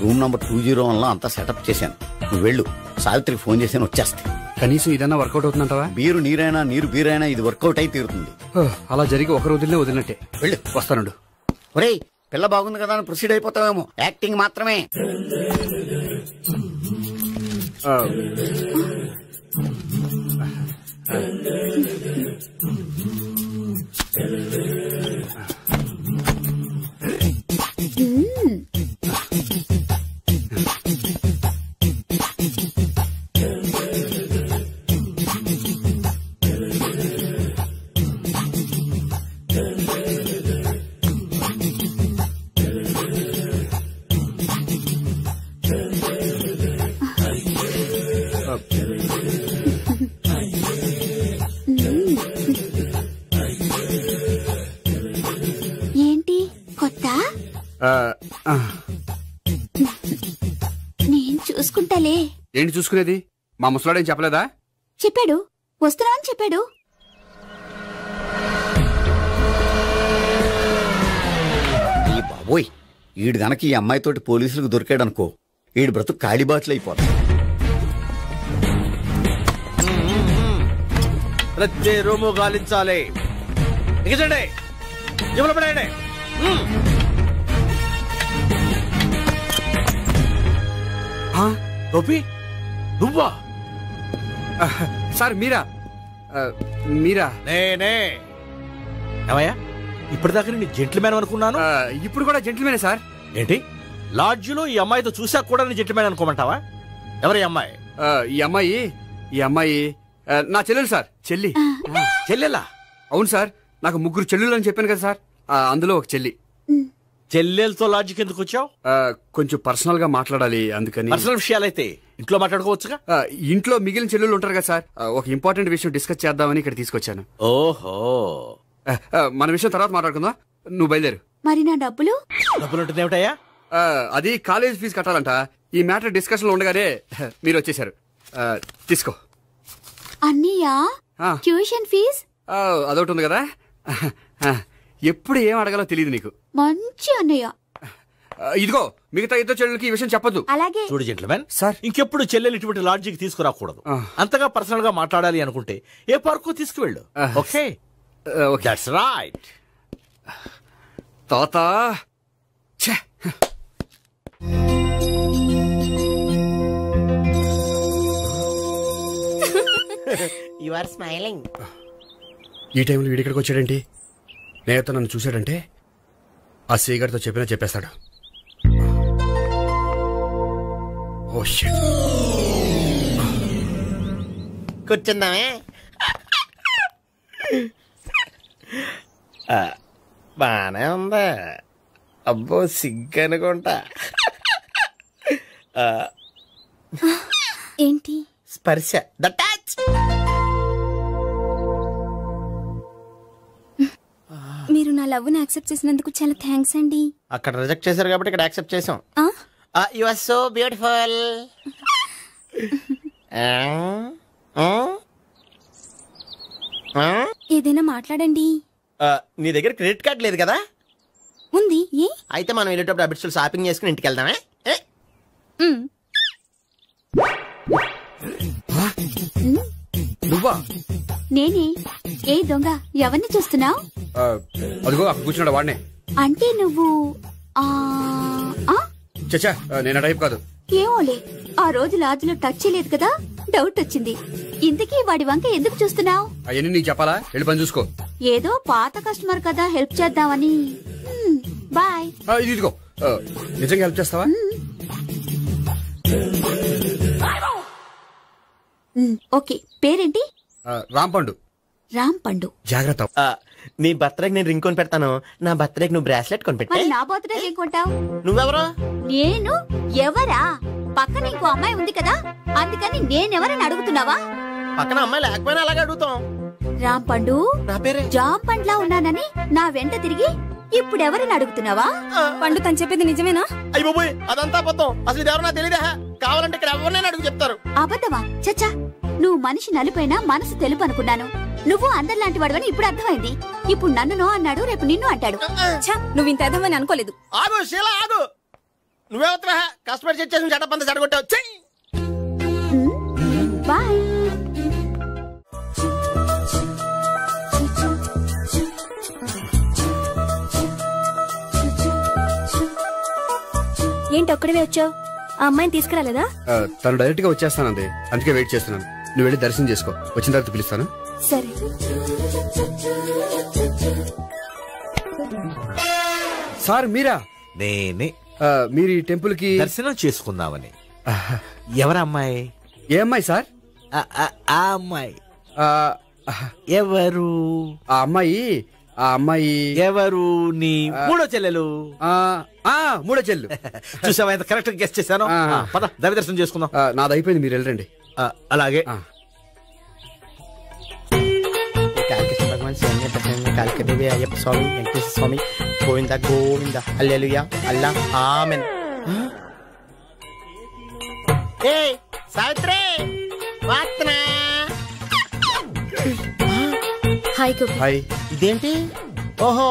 రూమ్ నంబర్ 201 లో అంతా సెటప్ చేశాను. నువ్వు వెళ్ళు, సావిత్రికి ఫోన్ చేశాను, వచ్చేస్తే. కనీసం ఇదన్నా వర్కౌట్ అవుతుందంటావా? బీరు నీరైనా నీరు బీరైనా ఇది వర్కౌట్ అయి తీరుతుంది. అలా జరిగి ఒక రోజులనే వదిలినట్టే. వెళ్ళు, వస్తానుండు. ఒరేయ్, పిల్ల బాగుంది కదా అని ప్రొసీడ్ అయిపోతావేమో. యాక్టింగ్ మాత్రమే. ఏంటి కొత్త? నేను చూసుకుంటాలే. ఏంటి చూసుకునేది? మా ముసలాడేం చెప్పలేదా? చెప్పాడు, వస్తున్నా అని చెప్పాడు. ఈ బాబోయ్, ఈడు గనక ఈ అమ్మాయితోటి పోలీసులకు దొరికాడనుకో, ఈడు బ్రతుకు కాళీబాట్లు అయిపోతాడు. ప్రతి రూము గాలించాలి. ఎగచండి, జబ్బులు పడండి. గోపి, నువ్వా? సార్ మీరా? మీరా? నేనే. ఏమయ్యా, ఇప్పటిదాకా నేను జెంట్లమ్యాన్ అనుకున్నాను. ఇప్పుడు కూడా జెంట్లమ్యానే సార్. ఏంటి, లాడ్జిలో ఈ అమ్మాయితో చూసాక కూడా నేను జెంట్లమ్యాన్ అనుకోమంటావా? ఎవరి అమ్మాయి? ఈ అమ్మాయి నా చెల్లెలు సార్. చెల్లి. చెల్లెలా? అవును సార్, నాకు 3 చెల్లెలు అని చెప్పాను కదా సార్, అందులో ఒక చెల్లి. చెల్లెలతో లాడ్జికి ఎందుకు వచ్చావు? కొంచెం పర్సనల్ గా మాట్లాడాలి, అందుకని. పర్సనల్ విషయాలైతే ఇంట్లో మాట్లాడుకోవచ్చుగా. ఇంట్లో మిగిలిన చెల్లెలు ఉంటారు కదా సార్, ఒక ఇంపార్టెంట్ విషయం డిస్కస్ చేద్దామని ఇక్కడ తీసుకొచ్చాను. ఓహో, మన విషయం తర్వాత మాట్లాడుకుందాం, నువ్వు బయలుదేరు. మరి నా డబ్బులు? డబ్బులు ఉంటుంది ఏమిటయ్యా? అది కాలేజ్ ఫీజు కట్టాలంట. ఈ మ్యాటర్ డిస్కషన్ లో ఉండగానే మీరు వచ్చేసారు. తీసుకో. అన్నయ్యా, ట్యూషన్ ఫీజ్? అదొకటి ఉంది కదా, ఎప్పుడు ఏం అడగాలో తెలియదు నీకు. మంచి అన్నయ్య. ఇదిగో, మిగతా ఇద్దరు చెల్లెలకి ఈ విషయం చెప్పొద్దు. అలాగే. చూడు జెంట్లమెన్ సార్, ఇంకెప్పుడు చెల్లెలు ఇటువంటి లాడ్జికి తీసుకురాకూడదు. అంతగా పర్సనల్ గా మాట్లాడాలి అనుకుంటే ఏ పార్కు తీసుకువెళ్ళు. Okay, that's right. తాత యు ఆర్ స్మైలింగ్. ఈ టైంలో వీడిక్కడికి వచ్చాడేంటి? నేత నన్ను చూశాడంటే ఆ సీగారితో చెప్పినా చెప్పేస్తాడు. Oh shit. కూర్చుందామే. బానే ఉందా? అబ్బో, సిగ్గు అనుకుంటా. ఏంటి? స్పర్శ, ద టచ్. మీరు నా లవ్ ని యాక్సెప్ట్ చేసినందుకు చాలా థ్యాంక్స్ అండి. అక్కడ రిజెక్ట్ చేశారు కాబట్టి ఇక్కడ యాక్సెప్ట్ చేసాం. You are so beautiful. ఏదైనా మాట్లాడండి. నీ దగ్గర క్రెడిట్ కార్డ్ లేదు కదా? ఉంది. ఏ? అయితే మనం వెళ్ళేటప్పుడు అబిట్స్ షాపింగ్ చేసుకుని ఇంటికి వెళ్దామే. నువ్వా? నేనే. ఏ దొంగ, ఎవరిని చూస్తున్నావు? అదిగో అక్కడ కూర్చున్నాడు వాడినే. అంటే నువ్వు చచ్చా, నేను టైప్ కాదు. ఏమోలే, ఆ రోజు లాడ్జ్లో టచ్ చేయలేదు కదా, డౌట్ వచ్చింది. ఇంతకీ వాడి వంక ఎందుకు చూస్తున్నావు? అవన్నీ నీకు చెప్పాలా? వెళ్ళి పని చూసుకో. ఏదో పాత కస్టమర్ కదా, హెల్ప్ చేద్దామని. బాయ్. ఇదిగో, నిజంగా హెల్ప్ చేస్తావా? ఓకే, పేరేంటి? రాంపండు. రాంపండు. జాగ్రత్త. నీ బర్త్డేకి నేను రింగ్ కొని పెడతాను, నా బర్త్డేకి నువ్వు బ్రాస్లెట్ కొని పెట్టే. నా బర్త్డే ఏం కొంటావు? నువ్వెవరో? నేను ఎవరా? పక్కన ఇంకో అమ్మాయి ఉంది కదా, అందుకని నేనెవరని అడుగుతున్నావా? పక్కన అమ్మాయి లేకపోయినా అలాగే అడుగుతాం. రామ్ పండు, నా పేరే జామ్ పండ్లా ఉన్నానని నా వెంట తిరిగి ఇప్పుడెవరని అడుగుతున్నావా? పండు తను చెప్పేది నిజమేనా? అయ్యి బాబోయ్, అదంతా అబద్ధం. అసలు ఇది ఎవరో నాకు తెలియదా? కావాలంటే ఇక్కడ ఎవరినైనా అడుగు చెప్తారు. అబద్ధమా? చచ్చా, నువ్వు మనిషి నలిపైనా మనసు తెలుపు అనుకున్నాను. నువ్వు అందరిలాంటి వాడవని ఇప్పుడు అర్థమైంది. ఇప్పుడు నన్ను నో అన్నాడు, రేపు నిన్ను అంటాడు. నువ్వు ఇంత ఎదవని అనుకోలేదు. ఆగు శీలా, ఆగు. నువ్వేవత్తవా? కష్టపడి సెట్ చేసి చెడ్డ పంత చెడగొట్టావు. బాయ్. ఏంటి ఒక్కడివే వచ్చావు? ఆ అమ్మాయిని తీసుకురాలేదా? తను డైరెక్ట్ గా వచ్చేస్తానండి, అందుకే వెయిట్ చేస్తున్నాను. నువ్వు వెళ్ళి దర్శనం చేసుకో, వచ్చిన తర్వాత పిలుస్తాను. సరే. సార్ మీరా? నేనే. మీరు ఈ టెంపుల్ కి దర్శనం చేసుకుందామని. ఎవరు అమ్మాయి? ఏ అమ్మాయి సార్? ఆ అమ్మాయి ఎవరు? ఆ అమ్మాయి ఎవరు? నీ మూడో చెల్లెలు. మూడో చెల్లు. చూసావా ఎంత కరెక్ట్ గెస్ట్ చేశాను. పద దైవ దర్శనం చేసుకుందాం. నాది అయిపోయింది, మీరు వెళ్ళండి. అలాగే. భగవాన్ కాళికదేవి, అయ్యప్ప స్వామి, వెంకటేశ్వర స్వామి, గోవింద గోవింద, హల్లెలూయా, అల్లా, ఆమెన్. ఏయ్ సావిత్రి, వాత్నా. హాయ్ గోపి. హాయ్. ఇదేంటి? ఓహో,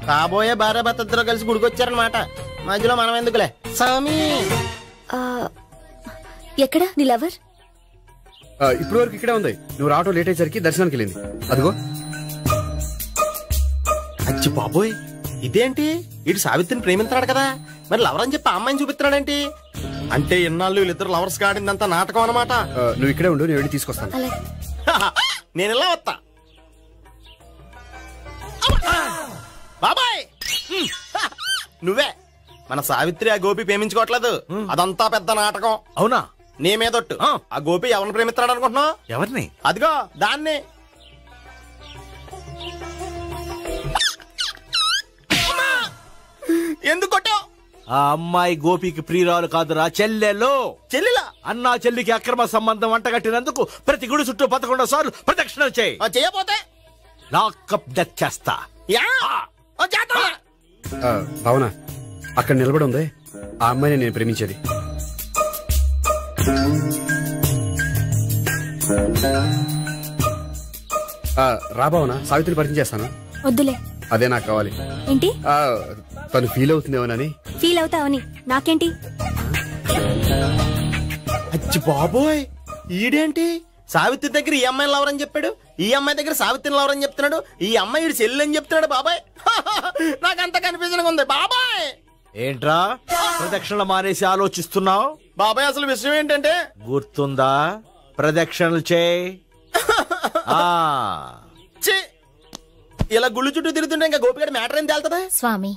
కాబోయే భార్య భర్తతో కలిసి గుడికొచ్చారనమాట. మధ్యలో మనం ఎందుకులే స్వామి. ఎక్కడ నీ లవర్? ఇప్పుడు వరకు ఇక్కడే ఉంది. నువ్వు రావటం లేట్ అయ్యేసరికి దర్శనానికి వెళ్ళింది. అదిగో. అచ్చి బాబోయ్, ఇదేంటి? ఇటు సావిత్రిని ప్రేమిస్తున్నాడు కదా, మరి లవర్ అని చెప్పి అమ్మాయిని చూపిస్తున్నాడేంటి? అంటే ఇన్నాళ్ళు వీళ్ళిద్దరు లవర్స్ కాడిందంతా నాటకం అనమాట. నువ్వు ఇక్కడే ఉండు, నేను వెళ్ళి తీసుకొస్తాను. నేను ఇలా వస్తా. బాబాయ్, నువ్వే మన సావిత్రి ఆ గోపి ప్రేమించుకోవట్లేదు, అదంతా పెద్ద నాటకం. అవునా? నీ మీదొట్టు. ఆ గోపి ఎవరిని ప్రేమిస్తున్నాడు అనుకుంటున్నావు? ఎవరిని? అదిగో దాన్ని. ఎందుకు కొట్టావు? ఆ అమ్మాయి గోపికి ప్రియురాలు కాదురా, చెల్లెలు. చెల్లెలా? అన్నా చెల్లికి అక్రమ సంబంధం వంటగట్టినందుకు ప్రతి గుడి చుట్టూ 11 సార్లు ప్రదక్షిణ చేయి. చేయపోతే లాకప్ డెత్ చేస్తా. భావన, అక్కడ నిలబడి ఉంది ఆ అమ్మాయిని నేను ప్రేమించేది. రా భావన, సావిత్రిని పరిచయం చేస్తాను. వద్దులే. అదే నాకు కావాలి. ఏంటి? తను ఫీల్ అవుతుందేమోనని. ఫీల్ అవుతావని నాకేంటి? అచ్చి బాబోయ్, ఈడేంటి సావిత్రి దగ్గర ఈ అమ్మాయిని లవరని చెప్పాడు, ఈ అమ్మాయి దగ్గర సావిత్రిని లవరని చెప్తున్నాడు, ఈ అమ్మాయి ఇడు చెల్లి అని చెప్తున్నాడు. బాబాయ్, నాకంత కన్ఫ్యూజన్ ఉంది బాబాయ్. ఏంట్రా ప్రదక్షిణలు మానేసి ఆలోచిస్తున్నావు? బాబాయ్, అసలు విషయం ఏంటంటే, గుర్తుందా? ప్రదక్షిణలు చేయి. ఇలా గుళ్ళు చుట్టూ తిరుగుతుంటే ఇంకా గోపిగడ మ్యాటర్ ఏం తేలుతుందా? స్వామి,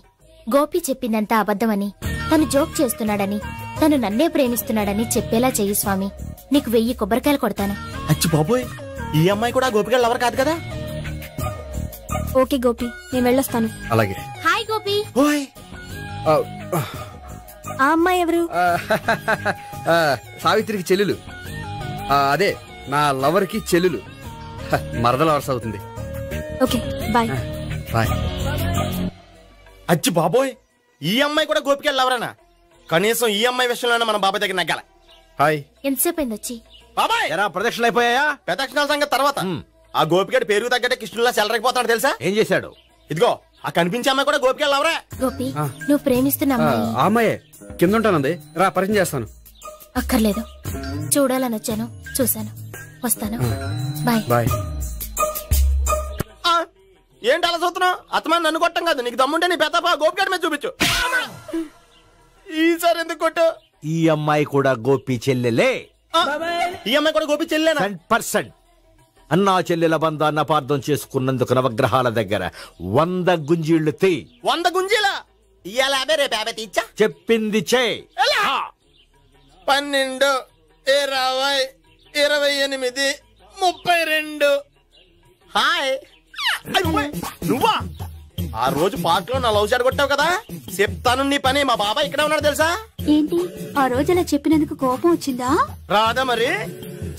గోపి చెప్పిందంతా అబద్ధమని, తను జోక్ చేస్తున్నాడని, తను నన్నే ప్రేమిస్తున్నాడని చెప్పేలా చెయ్యి స్వామి. నీకు 1000 కొబ్బరికాయలు కొడతాను. అచ్చి బాబోయ్, ఈ అమ్మాయి కూడా గోపిగడ లవర్ కాదు కదా? ఓకే గోపి, నేను వెళ్ళొస్తాను. అలాగే. హాయ్ గోపి. ఆ అమ్మాయి ఎవరు? సావిత్రికి చెల్లెలు. అదే నా లవర్ కి చెల్లెలు. మరద లవర్స్ అవుతుంది. Okay, bye. బాయ్. అచ్చి బాబోయ్, ఈ అమ్మాయి కూడా గోపికలు లవరేనా? కనీసం ఈ అమ్మాయి విషయంలోనే మన బాబాయ్ దగ్గర నగ్గాల. హాయ్. ఎంతసేపు అయింది వచ్చి? బాబాయ్, ప్రదక్షిణలు అయిపోయాయా? ప్రదక్షిణాల సంగతి తర్వాత. ఆ గోపిగడ పేరు తగ్గట్టే కృష్ణులా చెలరైపోతాడు తెలుసా? ఏం చేశాడు? ఇదిగో ఆ కనిపించే అమ్మాయి కూడా గోపికలు లవరే. గోపి, నువ్వు ప్రేమిస్తున్న అమ్మాయి ఆ అమ్మాయే కింద ఉంటానంది. రా, పరిచయం చేస్తాను. అక్కర్లేదు, చూడాలని వచ్చాను, చూశాను, వస్తాను. బాయ్. బాయ్. ఏంటి అలా చూస్తున్నావు? అత్తమాని నన్ను కొట్టం కాదు, నీకు దమ్ముంటే నీ పెద్ద గోపిగడ మీద చూపించు. ఈసారి ఎందుకు కొట్టు? ఈ అమ్మాయి కూడా గోపి చెల్లెలే. ఈ అమ్మాయి కూడా గోపి చెల్లెనా? 100%. అన్నా చెల్లెల బంధాన్ని అపార్థం చేసుకున్నందుకు నవగ్రహాల దగ్గర 100 గుంజీళ్లు తీ. 100 గుంజీలా? ఇవాళ 50, రేపు 50 తీచ్చా. చెప్పింది చే. 12, 20, 28, 32. హాయ్. నువ్వా ఆ రోజు పార్క్ లో నా లవ్ షాట్ కొట్టావు కదా, చెప్తాను నీ పని. మా బాబాయ్ ఇక్కడే ఉన్నాడు తెలుసా? ఏంటి ఆ రోజు అలా చెప్పినందుకు కోపం వచ్చిందా? రాదా మరి?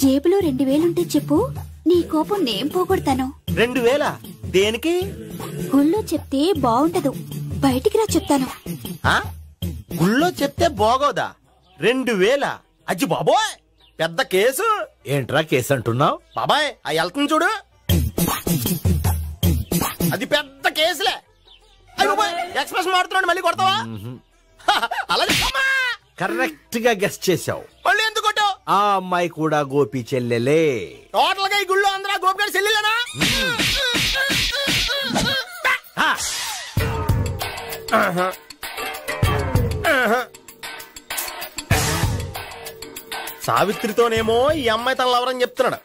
జేబులో 2000 ఉంటే చెప్పు, నీ కోపం నేను పోగొడతాను. 2000 దేనికి? గుళ్ళో చెప్తే బాగుంటదు, బయటికి రా చెప్తాను. గుళ్ళో చెప్తే బాగోదా? 2000? అజ్జి బాబోయ్, పెద్ద కేసు. ఏంట్రా కేసు అంటున్నావు? బాబాయ్ ఆ వెళ్తుంది చూడు, అది పెద్ద కేసులే. ఎక్స్ప్రెస్ మారుతున్నాడు, మళ్ళీ కొడతావా? అలాగే కరెక్ట్ గా గెస్ట్ చేశావు. మళ్ళీ ఎందుకు కొట్టావు? ఆ అమ్మాయి కూడా గోపి చెల్లెలే. టోటల్ గా ఈ గుళ్ళో అందరూ గోపి గారి చెల్లెలేనా? సావిత్రితోనేమో ఈ అమ్మాయి తన లవరని చెప్తున్నాడు,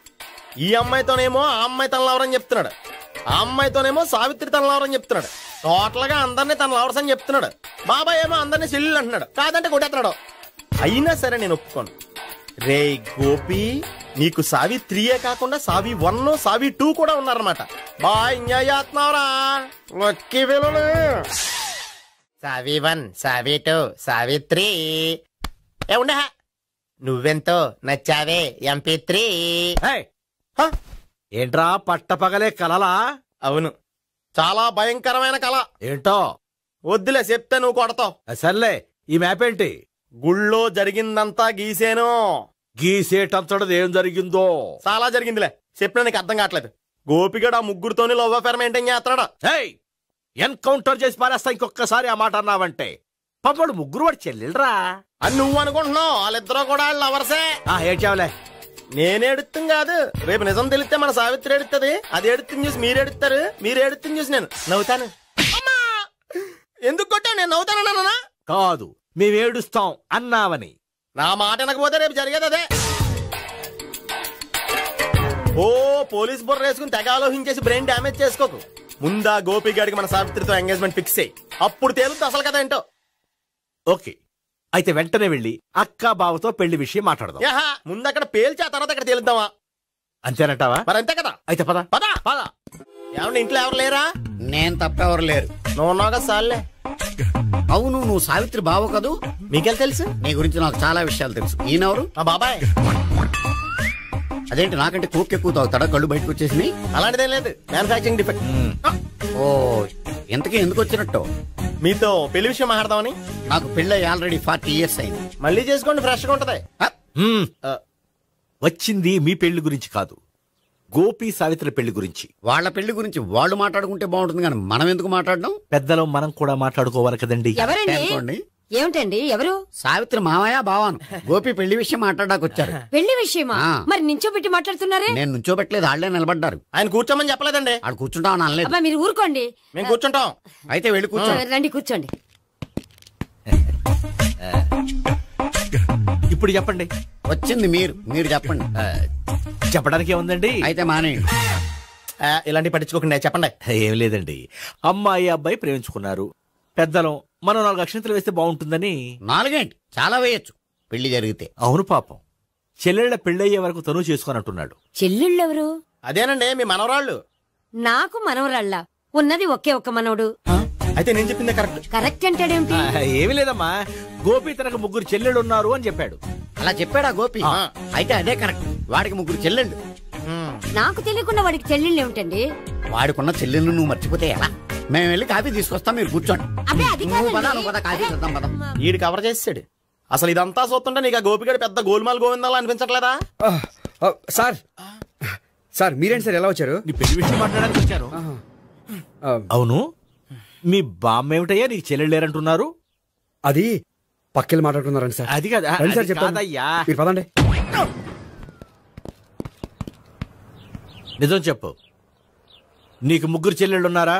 ఈ అమ్మాయితోనేమో ఆ అమ్మాయి తన లవరని చెప్తున్నాడు, ఆ అమ్మాయితోనేమో సావిత్రి తన లవరని చెప్తున్నాడు. టోటల్ గా అందరినీ తన లవర్స్ అని చెప్తున్నాడు. బాబాయ్ ఏమో అందరినీ చెల్లెలు అంటున్నాడు, కాదంటే కొట్టేస్తున్నాడు. అయినా సరే నేను ఒప్పుకోను. రే గోపి, నీకు సావి 3 కాకుండా సావి 1, సావి 2 కూడా ఉన్నారన్నమాట. బాగా ఎంజాయ్ చేస్తున్నావురా. లక్కీ పిల్లలు. సావి 1, సావి 2, సావి 3. ఉండే నువ్వెంతో నచ్చావే MP3. ఏంట్రా పట్టపగలే కలలా? అవును, చాలా భయంకరమైన కళ. ఏంటో వద్దులే, చెప్తే నువ్వు కొడతావు. సర్లే, ఈ మ్యాప్ ఏంటి? గుళ్ళో జరిగిందంతా గీసేను. గీసేటంతటది ఏం జరిగిందో? చాలా జరిగిందిలే, చెప్పినా నీకు అర్థం కావట్లేదు. గోపిగడు ఆ ముగ్గురుతోని లవ్ అఫేర్ మెయింటైన్ చేస్తున్నాడా? ఎన్కౌంటర్ చేసి పారేస్తా ఇంకొకసారి ఆ మాట అన్నావంటే. పాపడు ముగ్గురు వాడు చెల్లెలరా అని నువ్వు అనుకుంటున్నావు, వాళ్ళిద్దరూ కూడా లవర్సే. ఏడ్చావులే. నేనేడుతుంది కాదు, రేపు నిజం తెలిస్తే మన సావిత్రి ఎడుతుంది. అది ఎడుతుంది చూసి మీరు ఎడుతారు, మీరు ఎడుతుంది చూసి నేను నవ్వుతాను. ఎందుకు కొట్టావు? నేను నవ్వుతానన్నా? కాదు, మేమేడుస్తాం అన్నావని. నా మాట వినకపోతే రేపు జరిగేది అదే. ఓ పోలీస్ బుర్ర వేసుకుని తెగ ఆలోచించేసి బ్రెయిన్ డ్యామేజ్ చేసుకోకు. ముందా గోపి గారికి మన సావిత్రితో ఎంగేజ్మెంట్ ఫిక్స్ అయ్యి అప్పుడు తేలుతుంది అసలు కదా ఏంటో. ఓకే, అయితే వెంటనే వెళ్ళి అక్క బావతో పెళ్లి విషయం మాట్లాడదాం. ముందు అక్కడ పేల్చి ఆ తర్వాత అక్కడ తేలుద్దామా? అంతేనంటావా? మరి అంతే కదా. అయితే పద పద పద. ఏమన్నా ఇంట్లో ఎవరు లేరా? నేను తప్పెవరు లేరు. నువ్వు ఉన్నావు కదా సార్లే. అవును, నువ్వు సావిత్రి బావ కదూ? మీకెళ్ళి తెలుసు? నీ గురించి నాకు చాలా విషయాలు తెలుసు. ఈయనెవరు? మా బాబాయ్. అదేంటి నాకంటే కోక్ ఎక్కువ తాగుతాడా? కళ్ళు బయటకు వచ్చేసినాయి. అలాంటిదేం లేదు, మ్యానుఫాక్చరింగ్ డిఫెక్ట్. ఓ, ఎంతకీ ఎందుకు వచ్చినట్టు? మీతో పెళ్లి విషయం మాట్లాడదామని. నాకు పెళ్ళి ఆల్రెడీ 40 years అయింది. మళ్ళీ చేసుకోండి, ఫ్రెష్ గా ఉంటది. వచ్చింది మీ పెళ్లి గురించి కాదు, గోపి సావిత్రి పెళ్లి గురించి. వాళ్ళ పెళ్లి గురించి వాళ్ళు మాట్లాడుకుంటే బాగుంటుంది, కానీ మనం ఎందుకు మాట్లాడడం? పెద్దలో మనం కూడా మాట్లాడుకోవాలి కదండి. ఎవరండి? ఏమిటండి? ఎవరు? సావిత్రి మామయ్య బావాను. గోపి పెళ్లి విషయం మాట్లాడడానికి వచ్చారు. పెళ్లి విషయమా? మరి నించోబెట్టి మాట్లాడుతున్నారే? నేను నుంచోబెట్టలేదు, వాళ్ళే నిలబడ్డారు. ఆయన కూర్చోమని చెప్పలేదండి. వాళ్ళు కూర్చుంటామని అనలేదు. అబ్బా మీరు ఊరుకోండి. మేము కూర్చుంటాం. అయితే వెళ్ళి కూర్చోండి. రండి కూర్చోండి. ఇప్పుడు చెప్పండి. వచ్చింది మీరు చెప్పండి. చెప్పడానికి ఏముందండి? అయితే మానేయండి. ఇలాంటి పట్టించుకోకుండా చెప్పండి. ఏం లేదండి, అమ్మాయి అబ్బాయి ప్రేమించుకున్నారు. పెద్దలం మనం 4 అక్షంతలు వేస్తే బాగుంటుందని. 4 చాలా వేయచ్చు పెళ్లి జరిగితే. అవును పాపం, చెల్లెళ్ళ పెళ్ళయ్యే వరకు తను చేసుకోనంటున్నాడు. చెల్లెళ్ళెవరు? అదేనండి మీ మనవరాళ్ళు. నాకు మనవరాళ్ళ ఉన్నది ఒకే ఒక్క మనవడు. అయితే నేను చెప్పిందే కరెక్ట్. కరెక్ట్ అంటాడేమిటి? ఏమి లేదమ్మా, గోపి తనకు 3 చెల్లెళ్ళు ఉన్నారు అని చెప్పాడు. అలా చెప్పాడా గోపి? అయితే అదే కరెక్ట్. వాడికి 3 చెల్లెళ్ళు. నాకు తెలియకుండా వాడికి చెల్లెళ్ళు ఏమిటండి? వాడికున్న చెల్లెళ్ళు నువ్వు మర్చిపోతే ఎలా? మేము వెళ్ళి కాఫీ తీసుకొస్తాం, మీరు కూర్చోండి. ఈడు కవర్ చేసాడు. అసలు ఇదంతా చూస్తుంటే నీకు ఆ గోపిగడు పెద్ద గోల్మాల్ గోవిందాలు అనిపించట్లేదా? సార్ మీరేంటి సార్ ఎలా వచ్చారు? నీ పెళ్లి విషయం మాట్లాడడానికి వచ్చాను. అవును, మీ బామ్మ ఏమిటయ్యా నీకు చెల్లెళ్ళు లేరంటున్నారు? అది పక్కెళ్ళి మాట్లాడుకున్నారండి సార్. అది కదా సార్ చెప్తాను, మీరు పదండి. నిజం చెప్పు, నీకు 3 చెల్లెళ్ళు ఉన్నారా?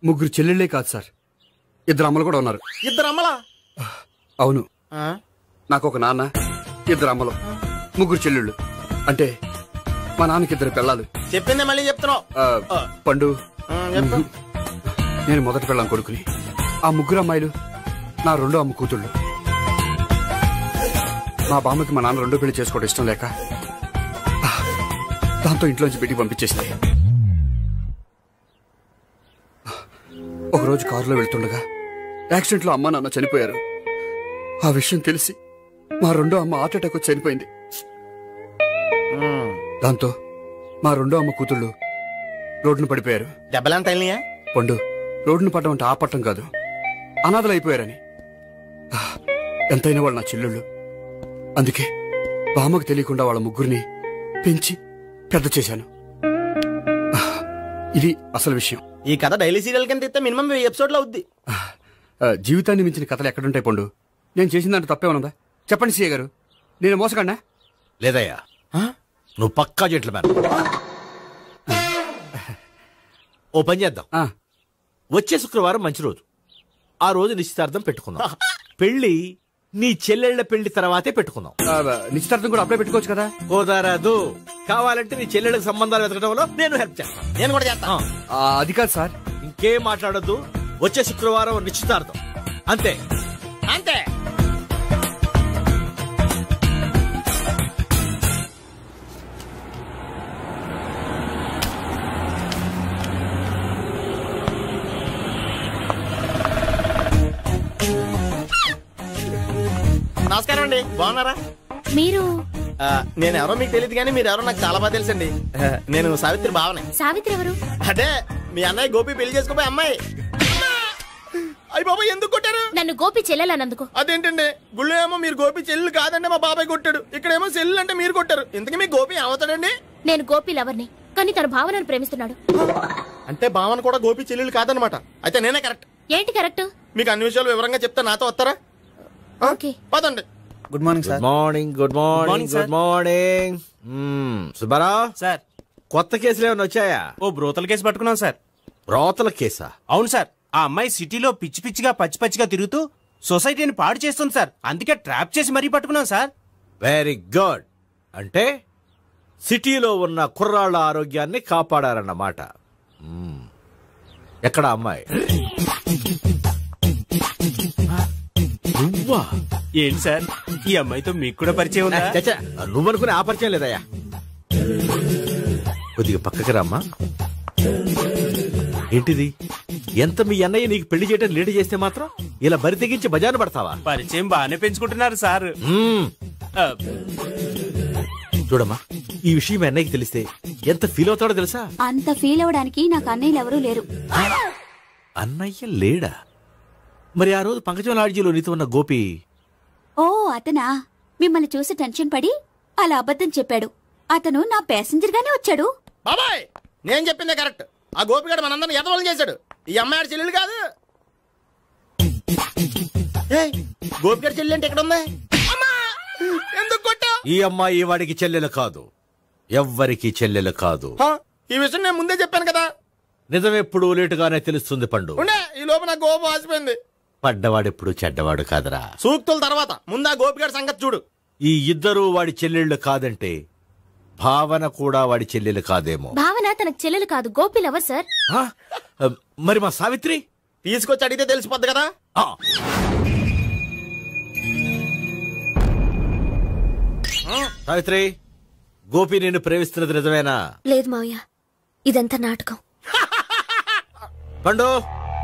3 చెల్లెళ్ళే కాదు సార్, 2 అమ్మలు కూడా ఉన్నారు. 2 అమ్మలా? అవును, నాకు ఒక నాన్న, 2 అమ్మలు, 3 చెల్లెళ్ళు. అంటే మా నాన్నకి 2 పిల్లలు. చెప్పిందే మళ్ళీ చెప్తున్నావు. పండు, నేను మొదటి పిల్లం కొడుకుని. ఆ 3 అమ్మాయిలు నా 2వ అమ్మ కూతుళ్ళు. మా బామ్మకి మా నాన్న 2 పెళ్లి చేసుకోవడం ఇష్టం లేక దాంతో ఇంట్లోంచి పెట్టి పంపించేసింది. ఒకరోజు కారులో వెళ్తుండగా యాక్సిడెంట్లో అమ్మా నాన్న చనిపోయారు. ఆ విషయం తెలిసి మా రెండో అమ్మ హార్ట్ అటాక్ వచ్చి చనిపోయింది. దాంతో మా రెండో అమ్మ కూతుళ్ళు రోడ్డును పడిపోయారు. దెబ్బలంత అయినాయా? పండు, రోడ్డును పడ్డం అంటే ఆపట్టం కాదు, అనాథలు అయిపోయారని. ఎంతైనా వాళ్ళు నా చెల్లెళ్ళు. అందుకే బామ్మకు తెలియకుండా వాళ్ళ ముగ్గురిని పెంచి పెద్ద చేశాను. ఇది అసలు విషయం. ఈ కథ డైలీ సీరియల్ కింద ఇస్తే మినిమం 1000 ఎపిసోడ్లు అవుద్ది. జీవితాన్ని మించిన కథలు ఎక్కడుంటాయి పండు? నేను చేసిన దాంట్లో తప్పేమనుందా? చెప్పండి సీఏ గారు, నేను మోసగండా? లేదయ్యా, నువ్వు పక్కా చెట్లు మేన. ఓ పని చేద్దాం, వచ్చే శుక్రవారం మంచి రోజు, ఆ రోజు నిశ్చితార్థం పెట్టుకుందాం. పెళ్లి నీ చెల్లెళ్ల పెళ్లి తర్వాతే పెట్టుకుందాం. నిశ్చితార్థం కూడా అప్పుడే పెట్టుకోవచ్చు కదా? కుదరదు. కావాలంటే నీ చెల్లెళ్ళకి సంబంధాలు వెతకడంలో నేను హెల్ప్ చేస్తాను. నేను కూడా చేస్తాను. అది కాదు సార్. ఇంకేం మాట్లాడొద్దు, వచ్చే శుక్రవారం నిశ్చితార్థం, అంతే అంతే. నమస్కారం అండి, బాగున్నారా? మీరు నేను ఎవరో మీకు తెలియదు కానీ మీరు ఎవరో నాకు చాలా బాగా తెలుసండి. నేను సావిత్రి బావనే. సావిత్రి ఎవరు? అదే మీ అన్నయ్య గోపి పెళ్లి చేసుకోపోయి అమ్మాయి. అయ్యి బాబాయ్, ఎందుకు కొట్టారు? నన్ను గోపి చెల్లెలన్నందుకు. అదేంటండి, గుళ్ళు ఏమో మీరు గోపి చెల్లు కాదంటే మా బాబాయ్ కొట్టాడు, ఇక్కడేమో చెల్లు అంటే మీరు కొట్టారు. ఇంతకీ మీ గోపి ఏమవుతాడండి? నేను గోపి లవర్ని, కానీ తన భావనను ప్రేమిస్తున్నాడు. అంటే భావన కూడా గోపి చెల్లెలు కాదనమాట. అయితే నేనే కరెక్ట్. ఏంటి కరెక్ట్? మీకు అన్ని విషయాలు వివరంగా చెప్తే నాతో వస్తారా? ఓకే, పదండి. Good morning sir. Good morning. Good morning. Good morning. Subbarao sir, కొత్త కేసులు ఏమైనా వచ్చాయా? ఓ బ్రోతల కేసు పట్టుకున్నాం సార్. బ్రోతల కేసా? అవును సార్. ఆ అమ్మాయి సిటీలో పిచ్చి పిచ్చిగా పచ్చి పచ్చిగా తిరుగుతూ సొసైటీని పాడు చేస్తుంది సార్. అందుకే ట్రాప్ చేసి మరీ పట్టుకున్నాం సార్. Very good. అంటే సిటీలో ఉన్న కుర్రాళ్ళ ఆరోగ్యాన్ని కాపాడారన్నమాట. ఎక్కడ అమ్మాయి? నువ్వా? ఏంటి సార్, ఈ అమ్మాయితో మీకు కూడా పరిచయం ఉందా? నువ్వనుకునే ఆ పరిచయం లేదయ్యా. కొద్దిగా పక్కకి రామ్మా. ఏంటిది? ఎంత మీ అన్నయ్య నీకు పెళ్లి చేయడం లేట్ చేస్తే మాత్రం ఇలా బరి తెగించి బజారు పడతావా? పరిచయం బాగానే పెంచుకుంటున్నారు సార్. చూడమ్మా, ఈ విషయం మీ అన్నయ్యకి తెలిస్తే ఎంత ఫీల్ అవుతాడో తెలుసా? అంత ఫీల్ అవడానికి నాకు అన్నయ్యలు ఎవరూ లేరు. అన్నయ్య లేడా? మరి ఆ రోజు పంకజం లాడ్జీలో నీతో ఉన్న గోపి? ఓ అతనా? మిమ్మల్ని చూసి టెన్షన్ పడి అలా అబద్ధం చెప్పాడు. అతను నా ప్యాసింజర్ గానే వచ్చాడు. బాబాయ్, నేను చెప్పిందే కరెక్ట్. ఆ గోపిగాడు మనందరిని ఎదవలు చేశాడు. ఈ అమ్మాయి చెల్లెలు కాదు. గోపిగాడి చెల్లెలు అంటే ఎక్కడ ఉంది? ఎందుకు కొట్టా? ఈ అమ్మాయి వాడికి చెల్లెలు కాదు, ఎవ్వరికి చెల్లెలు కాదు. ఈ విషయం నేను ముందే చెప్పాను కదా. నిజమెప్పుడు లేటుగానే తెలుస్తుంది పండు. ఈ లోపు నా గోపు ఆసిపోయింది. పడ్డవాడెప్పుడు చెడ్డవాడు కాదురా. సూక్తుల తర్వాత ముందు ఆ గోపిగాడి సంగతి చూడు. ఈ ఇద్దరు వాడి చెల్లెళ్ళు కాదంటే భావన కూడా వాడి చెల్లెలు కాదేమో. భావన తనకు చెల్లెలు కాదు, గోపి లవర్ సార్. మరి మా సావిత్రి? తీసుకొచ్చి అడిగితే తెలిసిపోద్ది కదా. సావిత్రి, గోపి నేను ప్రేమిస్తున్నది నిజమేనా? లేదు మావయ్య, ఇదంతా నాటకం. పండు,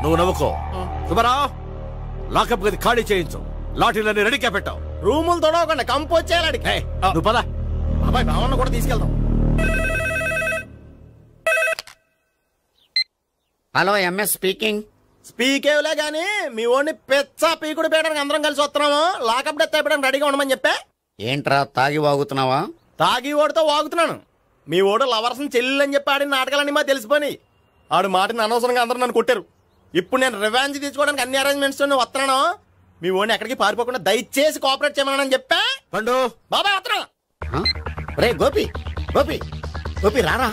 నువ్వు నవ్వుకో. సుబ్బారావు, లాకప్ గది ఖాళీ చేయించు. లాఠీలన్నీ రెడీగా పెట్టావు. రూములు తొడవకుండా కంపోజ్ చేయాలి. నువ్వు పద. అబ్బాయి, భావన కూడా తీసుకెళ్దాం. Hello, MS speaking. స్పీకేవ్లే గానీ మీ ఓడిని పెచ్చ పీకుడు పేయడానికి అందరం కలిసి వస్తున్నాము. లాకప్ డెత్ అయిపోయడానికి రెడీగా ఉండమని చెప్పే. ఏంట్రా తాగి వాగుతున్నావా? తాగి ఓడితో వాగుతున్నాను. మీ ఓడు లవర్స్ చెల్లెలు అని చెప్పి ఆడిన నాటకాలన్నీ మా తెలిసిపోయి ఆడు మాటని అనవసరంగా అందరూ నన్ను కొట్టారు. ఇప్పుడు నేను రివెంజ్ తీసుకోవడానికి అన్ని అరేంజ్మెంట్స్ వస్తున్నాను. మీ ఓడిని ఎక్కడికి పారిపోకుండా దయచేసి కోఆపరేట్ చేయమని చెప్పా. పండు, బాబాయ్ వస్తున్నా. రే గోపి, గోపి, గోపి రారా.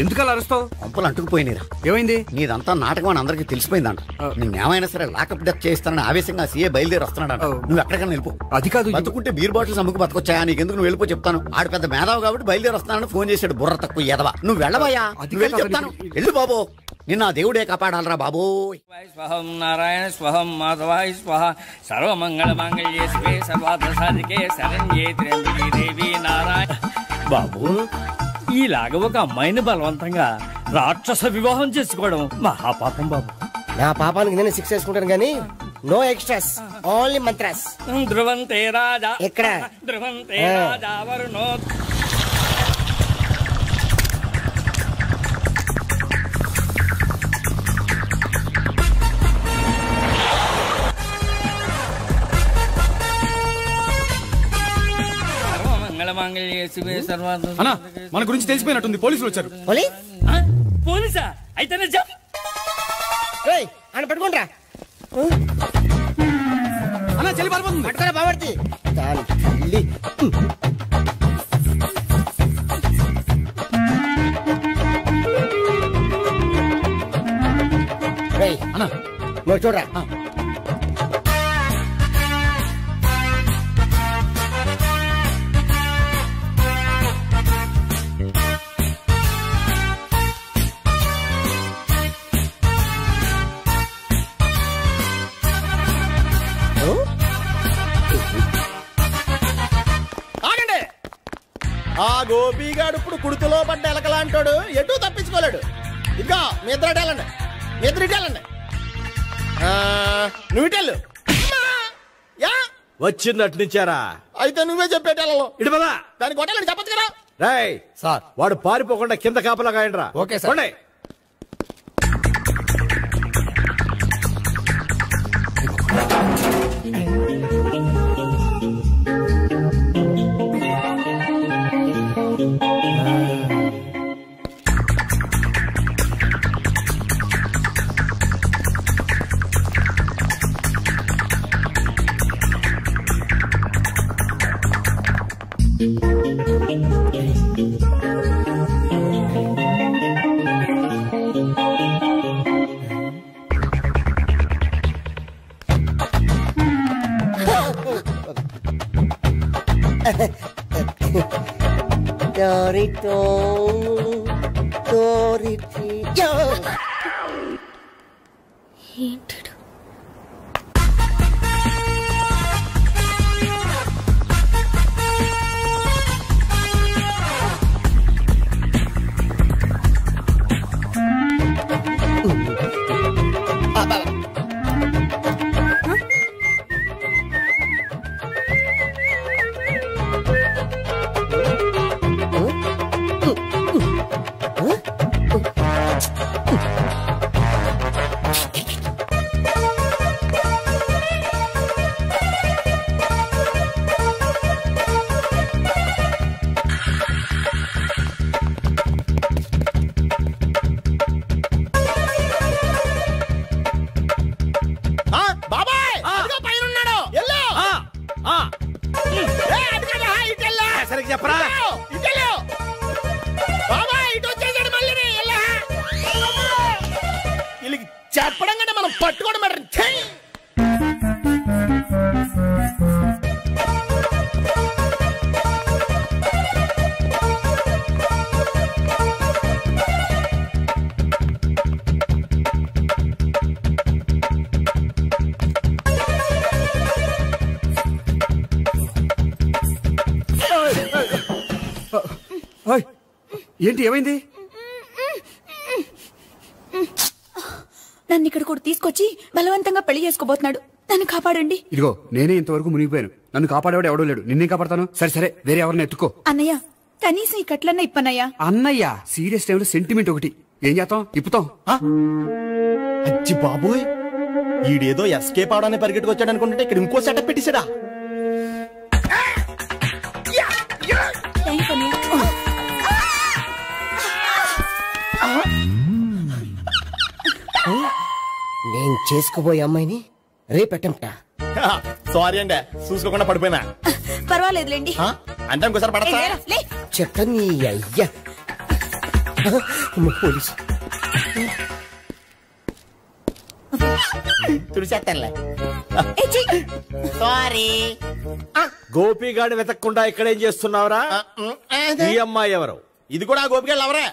ఎందుకు అలా అరుస్తావు? పంపులు అంటుకుపోయినరా. ఏమైంది? నీదంతా నాటకం అని అందరికి తెలిసిపోయిందంట. నిన్నేమైనా సరే లాకప్ డెత్ చేస్తానని ఆవేశంగా సీఏ బయలుదేరి వస్తున్నాడు. నువ్వు ఎక్కడికైనా వెళ్ళిపో. అది కాదు, బతుకుంటే బీర్ బాటిల్స్ అమ్ముకు బతకొచ్చాయా? నీకెందుకు? నువ్వు వెళ్ళిపో చెప్తాను. ఆడు పెద్ద మేధావు కాబట్టి బయలుదేరి వస్తున్నానని ఫోన్ చేశాడు. బుర్ర తక్కువ ఎదవా. నువ్వు వెళ్ళబోయా? చెప్తాను, వెళ్ళు బాబో. నిన్న దేవుడే కాపాడాలరా బాబో. స్వహం నారాయణ స్వహం మాధవాయ స్వహ సర్వమంగళ మాంగళ్యే శివే సర్వార్థ సాధికే శరణ్యే త్ర్యంబకే దేవి నారాయణ. బాబు, ఈలాగ ఒక అమ్మాయిని బలవంతంగా రాక్షస వివాహం చేసుకోవడం మహాపాపం బాబు. నా పాపానికి నేను 6 వేసుకుంటాను కానీ నో ఎక్స్ట్రాస్, ఓన్లీ మంత్రాస్. ధ్రువంతే రాజా ఎక్కడ? ధ్రువంతే రాజా వరుణో. అన్నా మన గురించి తెలిసిపోయినట్టుంది, పోలీసులు వచ్చారు. పోలీసా? అయితేనే జప్. అని పట్టుకుంటా అన్నా చెల్లి పారిపోతుంది. పట్టుకోరా బావర్తి. దాని తల్లి. అన్నా నువ్వు చూడరా. ఆ గోపిగాడు ఇప్పుడు కుడుతులో పడ్డ ఎలకలాంటాడు, ఎటు తప్పించుకోలేడు. ఇదిగో మీ ఇద్దరు ఇటెళ్ళండి, మీ ఇద్దరు ఇటెళ్ళండి. నువ్వు ఇటెళ్ళు. వచ్చింది అటు నుంచారా? అయితే నువ్వే చెప్పేటెళ్ళలో ఇటు పదా. దానికి కొట్టాలని చెప్పచ్చు కదా. రాయ్ సార్, వాడు పారిపోకుండా కింద కాపలా కాయండి రా. Okay sir. ఏంటడు? చెప్పడం కంటే మనం పట్టుకోవడం బెటర్. ఏంటి ఏమైంది? నన్ను ఇక్కడ కూడా తీసుకొచ్చి బలవంతంగా పెళ్లి చేసుకోబోతున్నాడు. నన్ను కాపాడండి. ఇదిగో నేనే ఇంతవరకు మునిగిపోయాను, నన్ను కాపాడేవాడు ఎవడో లేడు, నిన్నే కాపాడతాను. సరే సరే, వేరే ఎవరిని ఎత్తుకో. అన్నయ్య కనీసం ఈ కట్లన్నా ఇప్పనయ్యా. అన్నయ్య సీరియస్ టైంలో సెంటిమెంట్ ఒకటి ఏం చేస్తాం, ఇప్పుతాం. అచ్చి బాబోయ్, ఈడేదో ఎస్కేప్ అవడానికి పరిగెట్టుకొచ్చాడు అనుకుంటే ఇక్కడ ఇంకో సెటప్ పెట్టేశాడా? నేను చేసుకోబోయే అమ్మాయిని రేపెట్టంటా. సారీ అండి, చూసుకోకుండా పడిపోయినా. పర్వాలేదులేండి. అంటే ఇంకోసారి పడతా. చెట్టని అయ్యా పోలీసు తుడిచేస్తానులే. సారీ. గోపిగాడిని వెతకకుండా ఇక్కడ ఏం చేస్తున్నావురా? ఈ అమ్మాయి ఎవరు? ఇది కూడా గోపిగాడు ఎవరే?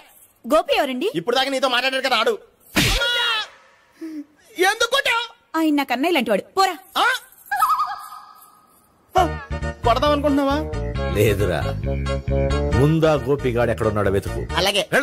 గోపి ఎవరండి? ఇప్పుడు దాకా నీతో మాట్లాడాడు కదా ఆడు. ఎందుకు ఆయన నాకు అన్నయ్య లాంటి వాడు. పోరా. కొడదాం అనుకుంటున్నావా? లేదురా, ముందా గోపిగాడు ఎక్కడున్నాడో వెతుకు. అలాగే.